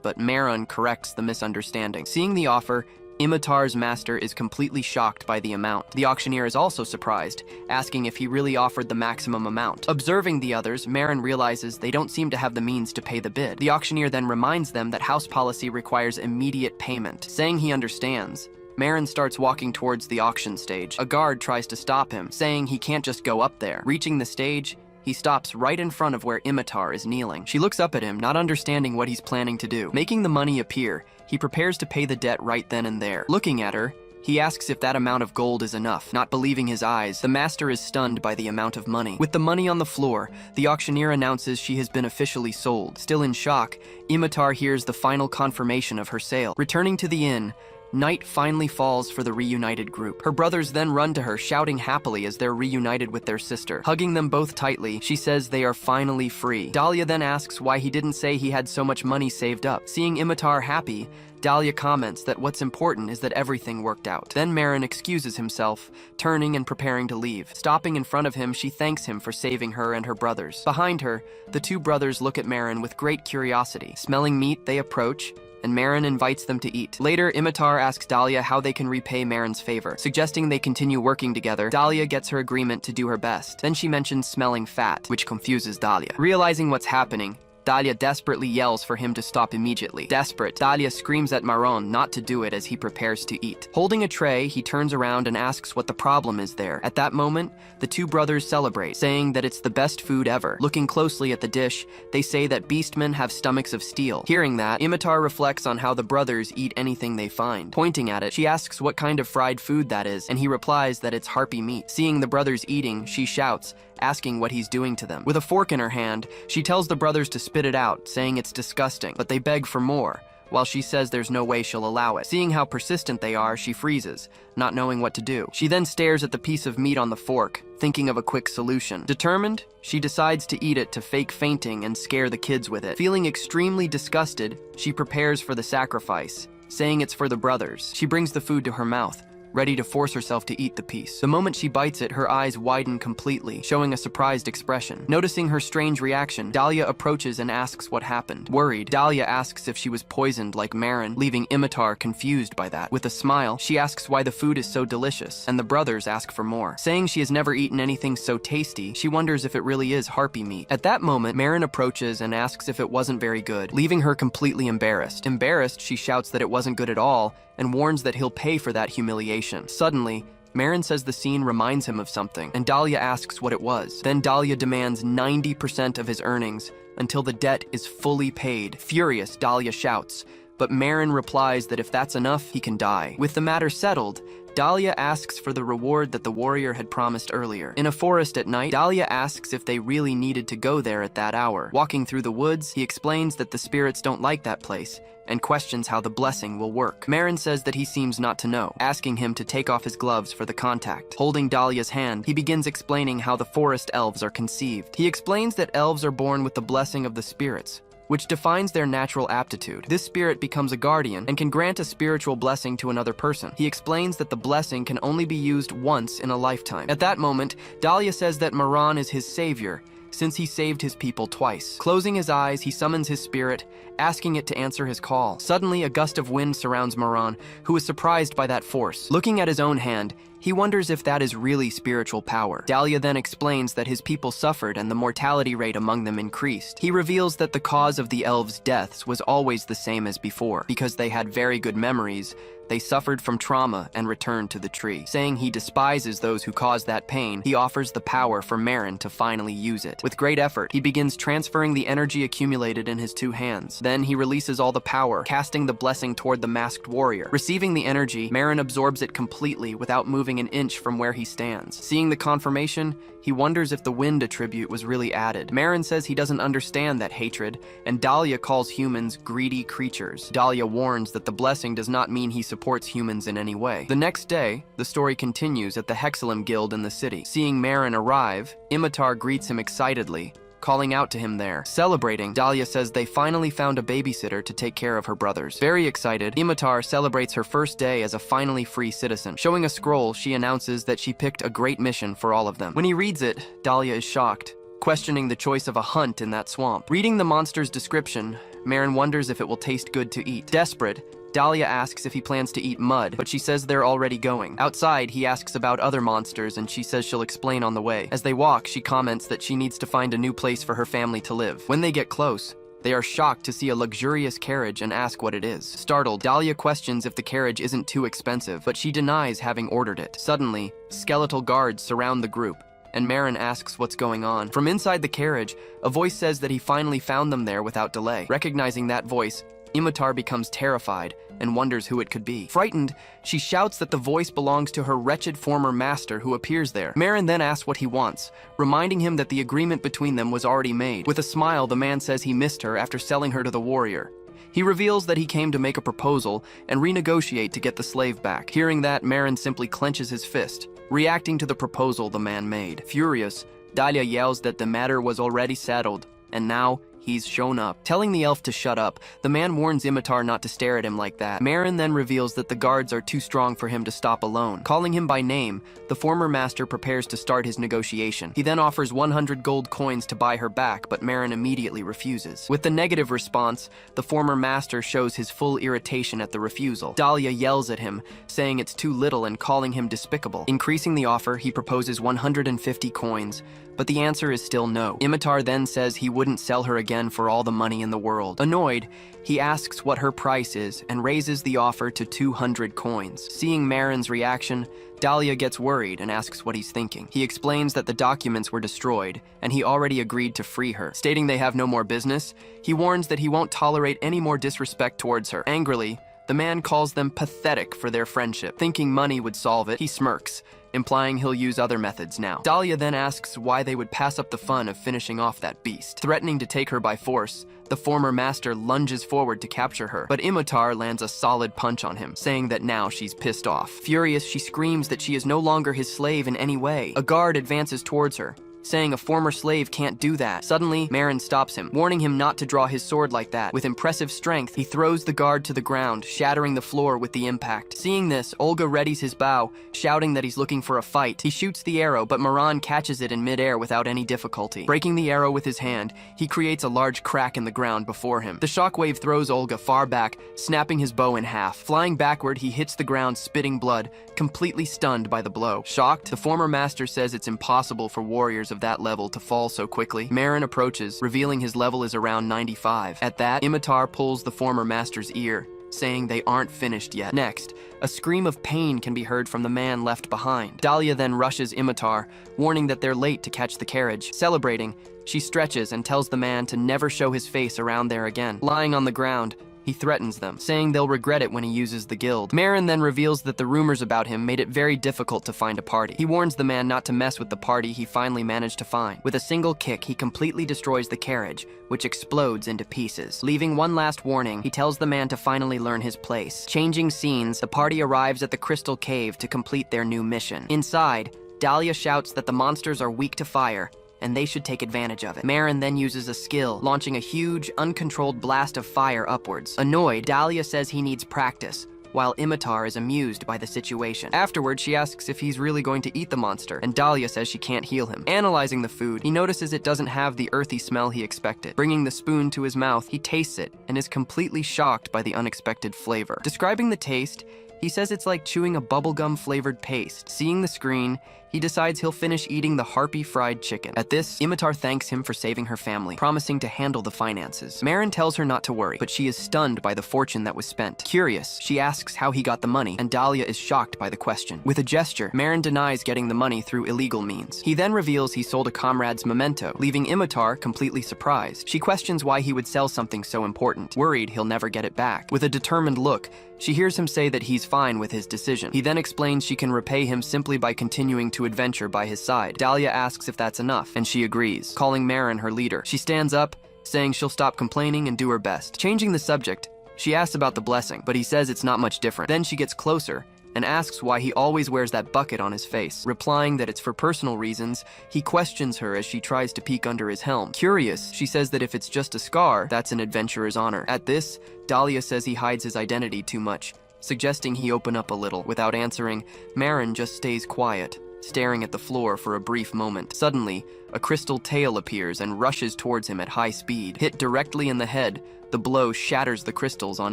but Marin corrects the misunderstanding. Seeing the offer, Imitar's master is completely shocked by the amount. The auctioneer is also surprised, asking if he really offered the maximum amount. Observing the others, Marin realizes they don't seem to have the means to pay the bid. The auctioneer then reminds them that house policy requires immediate payment. Saying he understands, Marin starts walking towards the auction stage. A guard tries to stop him, saying he can't just go up there. Reaching the stage, he stops right in front of where Imitar is kneeling. She looks up at him, not understanding what he's planning to do. Making the money appear, he prepares to pay the debt right then and there. Looking at her, he asks if that amount of gold is enough. Not believing his eyes, the master is stunned by the amount of money. With the money on the floor, the auctioneer announces she has been officially sold. Still in shock, Imitar hears the final confirmation of her sale. Returning to the inn, night finally falls for the reunited group. Her brothers then run to her, shouting happily as they're reunited with their sister. Hugging them both tightly, she says they are finally free. Dahlia then asks why he didn't say he had so much money saved up. Seeing Imitar happy, Dahlia comments that what's important is that everything worked out. Then Marin excuses himself, turning and preparing to leave. Stopping in front of him, she thanks him for saving her and her brothers. Behind her, the 2 brothers look at Marin with great curiosity. Smelling meat, they approach, and Marin invites them to eat. Later, Imitar asks Dahlia how they can repay Marin's favor. Suggesting they continue working together, Dahlia gets her agreement to do her best. Then she mentions smelling fat, which confuses Dahlia. Realizing what's happening, Dahlia desperately yells for him to stop immediately. Desperate, Dahlia screams at Maron not to do it as he prepares to eat. Holding a tray, he turns around and asks what the problem is there. At that moment, the 2 brothers celebrate, saying that it's the best food ever. Looking closely at the dish, they say that beastmen have stomachs of steel. Hearing that, Imitar reflects on how the brothers eat anything they find. Pointing at it, she asks what kind of fried food that is, and he replies that it's harpy meat. Seeing the brothers eating, she shouts, asking what he's doing to them. With a fork in her hand, she tells the brothers to spit it out, saying it's disgusting, but they beg for more, while she says there's no way she'll allow it. Seeing how persistent they are, she freezes, not knowing what to do. She then stares at the piece of meat on the fork, thinking of a quick solution. Determined, she decides to eat it to fake fainting and scare the kids with it. Feeling extremely disgusted, she prepares for the sacrifice, saying it's for the brothers. She brings the food to her mouth, ready to force herself to eat the piece. The moment she bites it, her eyes widen completely, showing a surprised expression. Noticing her strange reaction, Dahlia approaches and asks what happened. Worried, Dahlia asks if she was poisoned like Marin, leaving Imitar confused by that. With a smile, she asks why the food is so delicious, and the brothers ask for more. Saying she has never eaten anything so tasty, she wonders if it really is harpy meat. At that moment, Marin approaches and asks if it wasn't very good, leaving her completely embarrassed. Embarrassed, she shouts that it wasn't good at all, and warns that he'll pay for that humiliation. Suddenly, Marin says the scene reminds him of something, and Dahlia asks what it was. Then Dahlia demands 90% of his earnings until the debt is fully paid. Furious, Dahlia shouts, but Marin replies that if that's enough, he can die. With the matter settled, Dahlia asks for the reward that the warrior had promised earlier. In a forest at night, Dahlia asks if they really needed to go there at that hour. Walking through the woods, he explains that the spirits don't like that place, and questions how the blessing will work. Marin says that he seems not to know, asking him to take off his gloves for the contact. Holding Dahlia's hand, he begins explaining how the forest elves are conceived. He explains that elves are born with the blessing of the spirits, which defines their natural aptitude. This spirit becomes a guardian and can grant a spiritual blessing to another person. He explains that the blessing can only be used once in a lifetime. At that moment, Dahlia says that Maran is his savior, since he saved his people twice. Closing his eyes, he summons his spirit, asking it to answer his call. Suddenly, a gust of wind surrounds Maran, who is surprised by that force. Looking at his own hand, he wonders if that is really spiritual power. Dahlia then explains that his people suffered and the mortality rate among them increased. He reveals that the cause of the elves' deaths was always the same as before. Because they had very good memories, They suffered from trauma and returned to the tree. Saying he despises those who cause that pain, he offers the power for Maren to finally use it. With great effort, he begins transferring the energy accumulated in his 2 hands. Then he releases all the power, casting the blessing toward the masked warrior. Receiving the energy, Maren absorbs it completely without moving an inch from where he stands. Seeing the confirmation, he wonders if the wind attribute was really added. Maren says he doesn't understand that hatred, and Dahlia calls humans greedy creatures. Dahlia warns that the blessing does not mean he supports humans in any way. The next day, the story continues at the Hexalem Guild in the city. Seeing Maren arrive, Imitar greets him excitedly, calling out to him there. Celebrating, Dahlia says they finally found a babysitter to take care of her brothers. Very excited, Imitar celebrates her first day as a finally free citizen. Showing a scroll, she announces that she picked a great mission for all of them. When he reads it, Dahlia is shocked, questioning the choice of a hunt in that swamp. Reading the monster's description, Maren wonders if it will taste good to eat. Desperate, Dahlia asks if he plans to eat mud, but she says they're already going. Outside, he asks about other monsters, and she says she'll explain on the way. As they walk, she comments that she needs to find a new place for her family to live. When they get close, they are shocked to see a luxurious carriage and ask what it is. Startled, Dahlia questions if the carriage isn't too expensive, but she denies having ordered it. Suddenly, skeletal guards surround the group, and Maren asks what's going on. From inside the carriage, a voice says that he finally found them there without delay. Recognizing that voice, Imitar becomes terrified and wonders who it could be. Frightened, she shouts that the voice belongs to her wretched former master who appears there. Maren then asks what he wants, reminding him that the agreement between them was already made. With a smile, the man says he missed her after selling her to the warrior. He reveals that he came to make a proposal and renegotiate to get the slave back. Hearing that, Maren simply clenches his fist, reacting to the proposal the man made. Furious, Dahlia yells that the matter was already settled, and now he's shown up. Telling the elf to shut up, the man warns Imitar not to stare at him like that. Maren then reveals that the guards are too strong for him to stop alone. Calling him by name, the former master prepares to start his negotiation. He then offers 100 gold coins to buy her back, but Maren immediately refuses. With the negative response, the former master shows his full irritation at the refusal. Dahlia yells at him, saying it's too little and calling him despicable. Increasing the offer, he proposes 150 coins, but the answer is still no. Imitar then says he wouldn't sell her again for all the money in the world. Annoyed, he asks what her price is and raises the offer to 200 coins. Seeing Maren's reaction, Dahlia gets worried and asks what he's thinking. He explains that the documents were destroyed and he already agreed to free her. Stating they have no more business, he warns that he won't tolerate any more disrespect towards her. Angrily, the man calls them pathetic for their friendship. Thinking money would solve it, he smirks, implying he'll use other methods now. Dahlia then asks why they would pass up the fun of finishing off that beast. Threatening to take her by force, the former master lunges forward to capture her, but Imitar lands a solid punch on him, saying that now she's pissed off. Furious, she screams that she is no longer his slave in any way. A guard advances towards her, saying a former slave can't do that. Suddenly, Maren stops him, warning him not to draw his sword like that. With impressive strength, he throws the guard to the ground, shattering the floor with the impact. Seeing this, Olga readies his bow, shouting that he's looking for a fight. He shoots the arrow, but Maran catches it in midair without any difficulty. Breaking the arrow with his hand, he creates a large crack in the ground before him. The shockwave throws Olga far back, snapping his bow in half. Flying backward, he hits the ground, spitting blood, completely stunned by the blow. Shocked, the former master says it's impossible for warriors of that level to fall so quickly. Maren approaches, revealing his level is around 95. At that, Imitar pulls the former master's ear, saying they aren't finished yet. Next, a scream of pain can be heard from the man left behind. Dahlia then rushes Imitar, warning that they're late to catch the carriage. Celebrating, she stretches and tells the man to never show his face around there again. Lying on the ground, he threatens them, saying they'll regret it when he uses the guild. Maren then reveals that the rumors about him made it very difficult to find a party. He warns the man not to mess with the party he finally managed to find. With a single kick, he completely destroys the carriage, which explodes into pieces. Leaving one last warning, he tells the man to finally learn his place. Changing scenes, the party arrives at the Crystal Cave to complete their new mission. Inside, Dahlia shouts that the monsters are weak to fire, and they should take advantage of it. Maren then uses a skill, launching a huge, uncontrolled blast of fire upwards. Annoyed, Dahlia says he needs practice, while Imitar is amused by the situation. Afterward, she asks if he's really going to eat the monster, and Dahlia says she can't heal him. Analyzing the food, he notices it doesn't have the earthy smell he expected. Bringing the spoon to his mouth, he tastes it, and is completely shocked by the unexpected flavor. Describing the taste, he says it's like chewing a bubblegum-flavored paste. Seeing the screen, he decides he'll finish eating the harpy fried chicken. At this, Imitar thanks him for saving her family, promising to handle the finances. Marin tells her not to worry, but she is stunned by the fortune that was spent. Curious, she asks how he got the money, and Dahlia is shocked by the question. With a gesture, Marin denies getting the money through illegal means. He then reveals he sold a comrade's memento, leaving Imitar completely surprised. She questions why he would sell something so important, worried he'll never get it back. With a determined look, she hears him say that he's fine with his decision. He then explains she can repay him simply by continuing to adventure by his side. Dahlia asks if that's enough, and she agrees, calling Marin her leader. She stands up, saying she'll stop complaining and do her best. Changing the subject, she asks about the blessing, but he says it's not much different. Then she gets closer and asks why he always wears that bucket on his face. Replying that it's for personal reasons, he questions her as she tries to peek under his helm. Curious, she says that if it's just a scar, that's an adventurer's honor. At this, Dahlia says he hides his identity too much, suggesting he open up a little. Without answering, Marin just stays quiet, staring at the floor for a brief moment. Suddenly, a crystal tail appears and rushes towards him at high speed. Hit directly in the head, the blow shatters the crystals on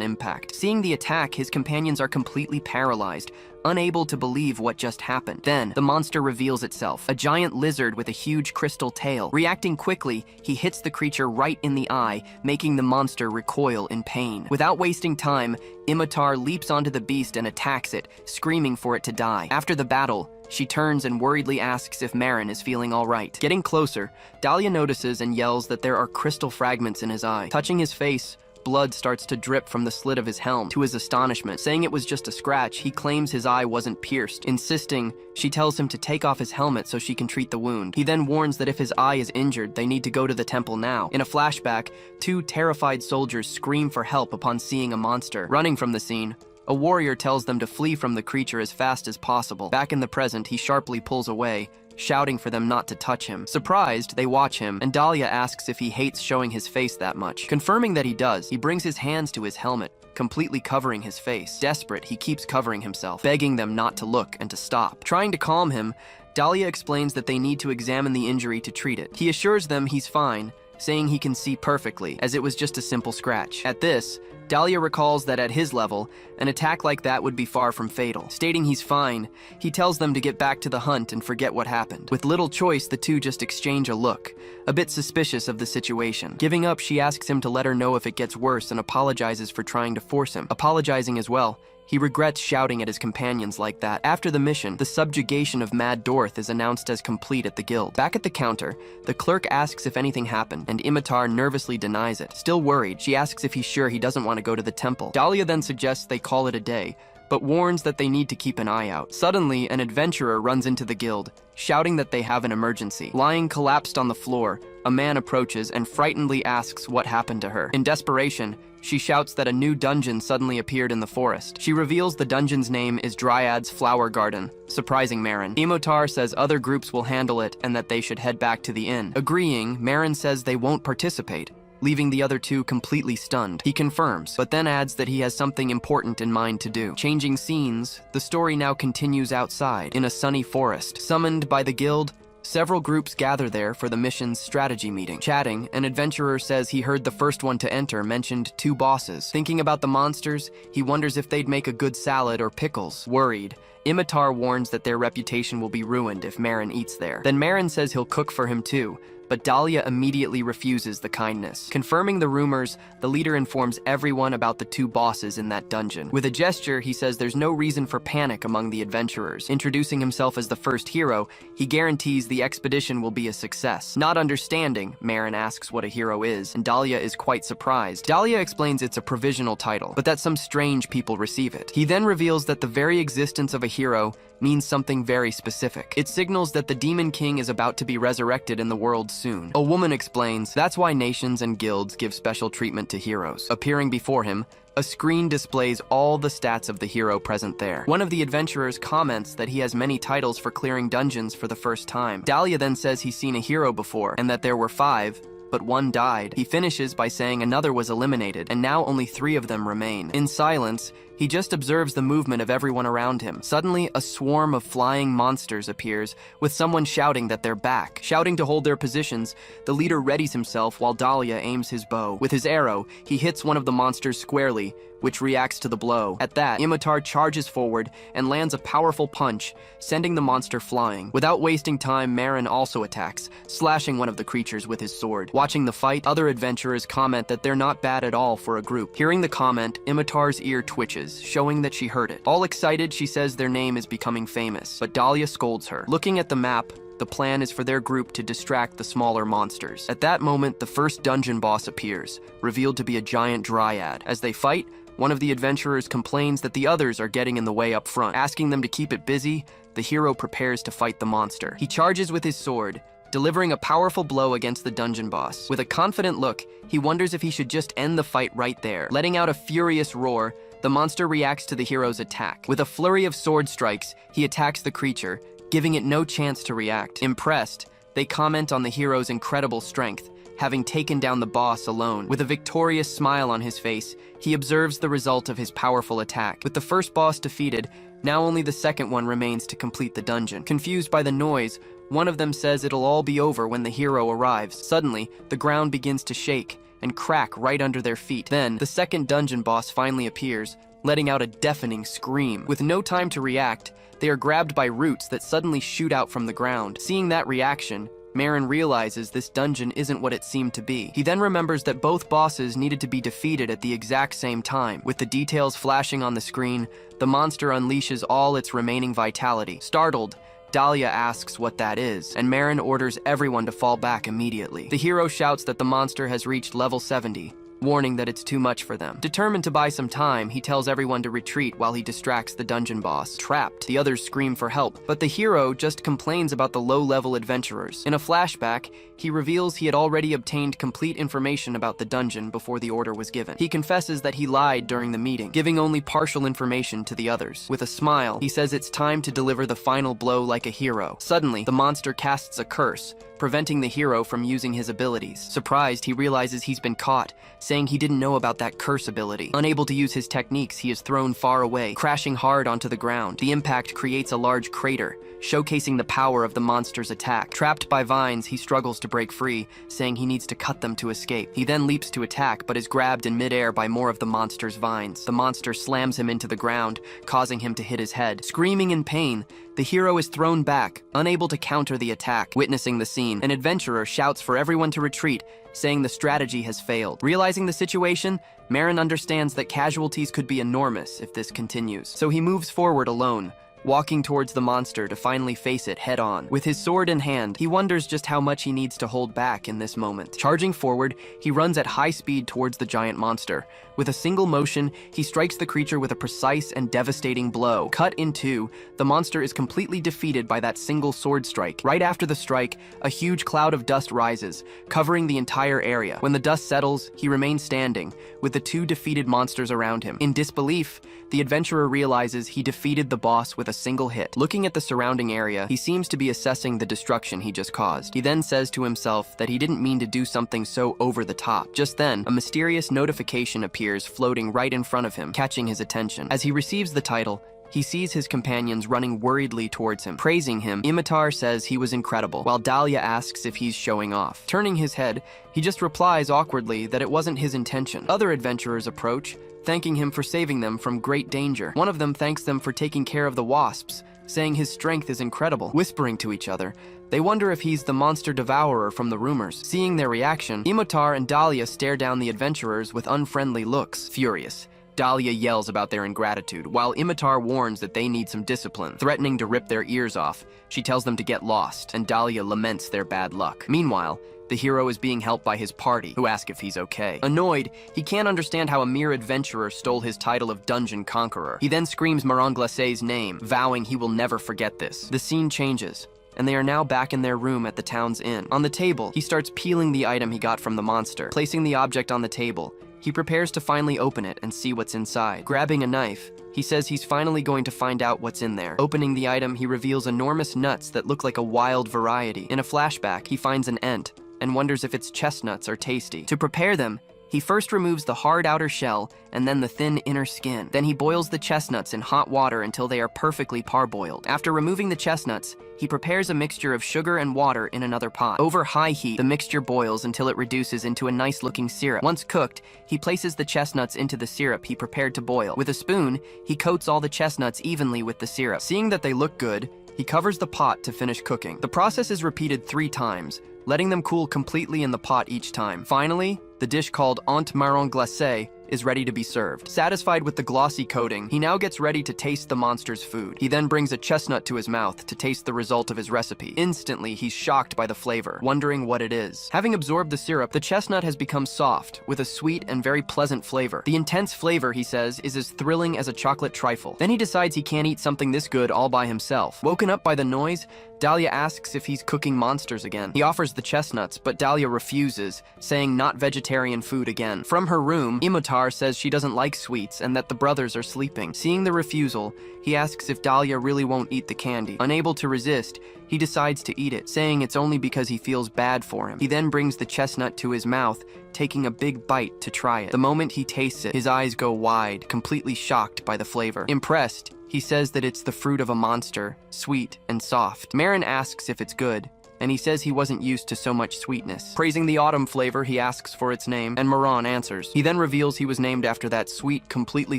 impact. Seeing the attack, his companions are completely paralyzed, unable to believe what just happened. Then, the monster reveals itself, a giant lizard with a huge crystal tail. Reacting quickly, he hits the creature right in the eye, making the monster recoil in pain. Without wasting time, Imitar leaps onto the beast and attacks it, screaming for it to die. After the battle, she turns and worriedly asks if Marin is feeling all right. Getting closer, Dahlia notices and yells that there are crystal fragments in his eye. Touching his face, blood starts to drip from the slit of his helm. To his astonishment, saying it was just a scratch, he claims his eye wasn't pierced. Insisting, she tells him to take off his helmet so she can treat the wound. He then warns that if his eye is injured, they need to go to the temple now. In a flashback, two terrified soldiers scream for help upon seeing a monster. Running from the scene, a warrior tells them to flee from the creature as fast as possible. Back in the present, he sharply pulls away, shouting for them not to touch him. Surprised, they watch him, and Dahlia asks if he hates showing his face that much. Confirming that he does, he brings his hands to his helmet, completely covering his face. Desperate, he keeps covering himself, begging them not to look and to stop. Trying to calm him, Dahlia explains that they need to examine the injury to treat it. He assures them he's fine, saying he can see perfectly, as it was just a simple scratch. At this, Dahlia recalls that at his level, an attack like that would be far from fatal. Stating he's fine, he tells them to get back to the hunt and forget what happened. With little choice, the two just exchange a look, a bit suspicious of the situation. Giving up, she asks him to let her know if it gets worse and apologizes for trying to force him. Apologizing as well, he regrets shouting at his companions like that. After the mission, the subjugation of Mad Dorth is announced as complete at the guild. Back at the counter, the clerk asks if anything happened, and Imitar nervously denies it. Still worried, she asks if he's sure he doesn't want to go to the temple. Dahlia then suggests they call it a day, but warns that they need to keep an eye out. Suddenly, an adventurer runs into the guild, shouting that they have an emergency. Lying collapsed on the floor, a man approaches and frightenedly asks what happened to her. In desperation, she shouts that a new dungeon suddenly appeared in the forest. She reveals the dungeon's name is Dryad's Flower Garden, surprising Marin. Imitar says other groups will handle it and that they should head back to the inn. Agreeing, Marin says they won't participate, leaving the other two completely stunned. He confirms, but then adds that he has something important in mind to do. Changing scenes, the story now continues outside, in a sunny forest. Summoned by the guild, several groups gather there for the mission's strategy meeting. Chatting, an adventurer says he heard the first one to enter mentioned two bosses. Thinking about the monsters, he wonders if they'd make a good salad or pickles. Worried, Imitar warns that their reputation will be ruined if Marin eats there. Then Marin says he'll cook for him too, but Dahlia immediately refuses the kindness. Confirming the rumors, the leader informs everyone about the two bosses in that dungeon. With a gesture, he says there's no reason for panic among the adventurers. Introducing himself as the first hero, he guarantees the expedition will be a success. Not understanding, Marin asks what a hero is, and Dahlia is quite surprised. Dahlia explains it's a provisional title, but that some strange people receive it. He then reveals that the very existence of a hero means something very specific. It signals that the Demon King is about to be resurrected in the world soon. A woman explains that's why nations and guilds give special treatment to heroes. Appearing before him, a screen displays all the stats of the hero present there. One of the adventurers comments that he has many titles for clearing dungeons for the first time. Dahlia then says he's seen a hero before, and that there were 5, but one died. He finishes by saying another was eliminated, and now only 3 of them remain. In silence, He just observes the movement of everyone around him. Suddenly, a swarm of flying monsters appears, with someone shouting that they're back. Shouting to hold their positions, the leader readies himself while Dahlia aims his bow. With his arrow, he hits one of the monsters squarely, which reacts to the blow. At that, Imitar charges forward and lands a powerful punch, sending the monster flying. Without wasting time, Marin also attacks, slashing one of the creatures with his sword. Watching the fight, other adventurers comment that they're not bad at all for a group. Hearing the comment, Imitar's ear twitches, showing that she heard it. All excited, she says their name is becoming famous, but Dahlia scolds her. Looking at the map, the plan is for their group to distract the smaller monsters. At that moment, the first dungeon boss appears, revealed to be a giant dryad. As they fight, one of the adventurers complains that the others are getting in the way up front. Asking them to keep it busy, the hero prepares to fight the monster. He charges with his sword, delivering a powerful blow against the dungeon boss. With a confident look, he wonders if he should just end the fight right there. Letting out a furious roar, the monster reacts to the hero's attack. With a flurry of sword strikes, he attacks the creature, giving it no chance to react. Impressed, they comment on the hero's incredible strength, having taken down the boss alone. With a victorious smile on his face, he observes the result of his powerful attack. With the first boss defeated, now only the second one remains to complete the dungeon. Confused by the noise, one of them says it'll all be over when the hero arrives. Suddenly, the ground begins to shake and crack right under their feet. Then, the second dungeon boss finally appears, letting out a deafening scream. With no time to react, they are grabbed by roots that suddenly shoot out from the ground. Seeing that reaction, Marin realizes this dungeon isn't what it seemed to be. He then remembers that both bosses needed to be defeated at the exact same time. With the details flashing on the screen, the monster unleashes all its remaining vitality. Startled, Dahlia asks what that is, and Marin orders everyone to fall back immediately. The hero shouts that the monster has reached level 70, warning that it's too much for them. Determined to buy some time, he tells everyone to retreat while he distracts the dungeon boss. Trapped, the others scream for help, but the hero just complains about the low-level adventurers. In a flashback, he reveals he had already obtained complete information about the dungeon before the order was given. He confesses that he lied during the meeting, giving only partial information to the others. With a smile, he says it's time to deliver the final blow like a hero. Suddenly, the monster casts a curse, preventing the hero from using his abilities. Surprised, he realizes he's been caught, saying he didn't know about that curse ability. Unable to use his techniques, he is thrown far away, crashing hard onto the ground. The impact creates a large crater, showcasing the power of the monster's attack. Trapped by vines, he struggles to break free, saying he needs to cut them to escape. He then leaps to attack, but is grabbed in midair by more of the monster's vines. The monster slams him into the ground, causing him to hit his head. Screaming in pain, the hero is thrown back, unable to counter the attack. Witnessing the scene, an adventurer shouts for everyone to retreat, saying the strategy has failed. Realizing the situation, Marin understands that casualties could be enormous if this continues. So he moves forward alone, walking towards the monster to finally face it head-on. With his sword in hand, he wonders just how much he needs to hold back in this moment. Charging forward, he runs at high speed towards the giant monster. With a single motion, he strikes the creature with a precise and devastating blow. Cut in two, the monster is completely defeated by that single sword strike. Right after the strike, a huge cloud of dust rises, covering the entire area. When the dust settles, he remains standing, with the two defeated monsters around him. In disbelief, the adventurer realizes he defeated the boss with a single hit. Looking at the surrounding area, he seems to be assessing the destruction he just caused. He then says to himself that he didn't mean to do something so over the top. Just then, a mysterious notification appears floating right in front of him, catching his attention. As he receives the title, he sees his companions running worriedly towards him. Praising him, Imitar says he was incredible, while Dahlia asks if he's showing off. Turning his head, he just replies awkwardly that it wasn't his intention. Other adventurers approach, thanking him for saving them from great danger. One of them thanks them for taking care of the wasps, saying his strength is incredible. Whispering to each other, they wonder if he's the monster devourer from the rumors. Seeing their reaction, Imitar and Dahlia stare down the adventurers with unfriendly looks. Furious, Dahlia yells about their ingratitude, while Imitar warns that they need some discipline. Threatening to rip their ears off, she tells them to get lost, and Dahlia laments their bad luck. Meanwhile, the hero is being helped by his party, who ask if he's okay. Annoyed, he can't understand how a mere adventurer stole his title of Dungeon Conqueror. He then screams Manhwa Galaxy's name, vowing he will never forget this. The scene changes, and they are now back in their room at the town's inn. On the table, he starts peeling the item he got from the monster. Placing the object on the table, he prepares to finally open it and see what's inside. Grabbing a knife, he says he's finally going to find out what's in there. Opening the item, he reveals enormous nuts that look like a wild variety. In a flashback, he finds an ant and wonders if its chestnuts are tasty. To prepare them, He first removes the hard outer shell and then the thin inner skin. Then he boils the chestnuts in hot water until they are perfectly parboiled. After removing the chestnuts, he prepares a mixture of sugar and water in another pot. Over high heat, the mixture boils until it reduces into a nice-looking syrup. Once cooked, he places the chestnuts into the syrup he prepared to boil. With a spoon, he coats all the chestnuts evenly with the syrup. Seeing that they look good, he covers the pot to finish cooking. The process is repeated 3 times, letting them cool completely in the pot each time. Finally, the dish called ent marron glacé is ready to be served. Satisfied with the glossy coating, he now gets ready to taste the monster's food. He then brings a chestnut to his mouth to taste the result of his recipe. Instantly, he's shocked by the flavor, wondering what it is. Having absorbed the syrup, the chestnut has become soft, with a sweet and very pleasant flavor. The intense flavor, he says, is as thrilling as a chocolate trifle. Then he decides he can't eat something this good all by himself. Woken up by the noise, Dahlia asks if he's cooking monsters again. He offers the chestnuts, but Dahlia refuses, saying not vegetarian food again. From her room, Imotar says she doesn't like sweets and that the brothers are sleeping. Seeing the refusal, he asks if Dahlia really won't eat the candy. Unable to resist, he decides to eat it, saying it's only because he feels bad for him. He then brings the chestnut to his mouth, taking a big bite to try it. The moment he tastes it, his eyes go wide, completely shocked by the flavor. Impressed, he says that it's the fruit of a monster, sweet and soft. Marin asks if it's good, and he says he wasn't used to so much sweetness. Praising the autumn flavor, he asks for its name, and Maran answers. He then reveals he was named after that sweet, completely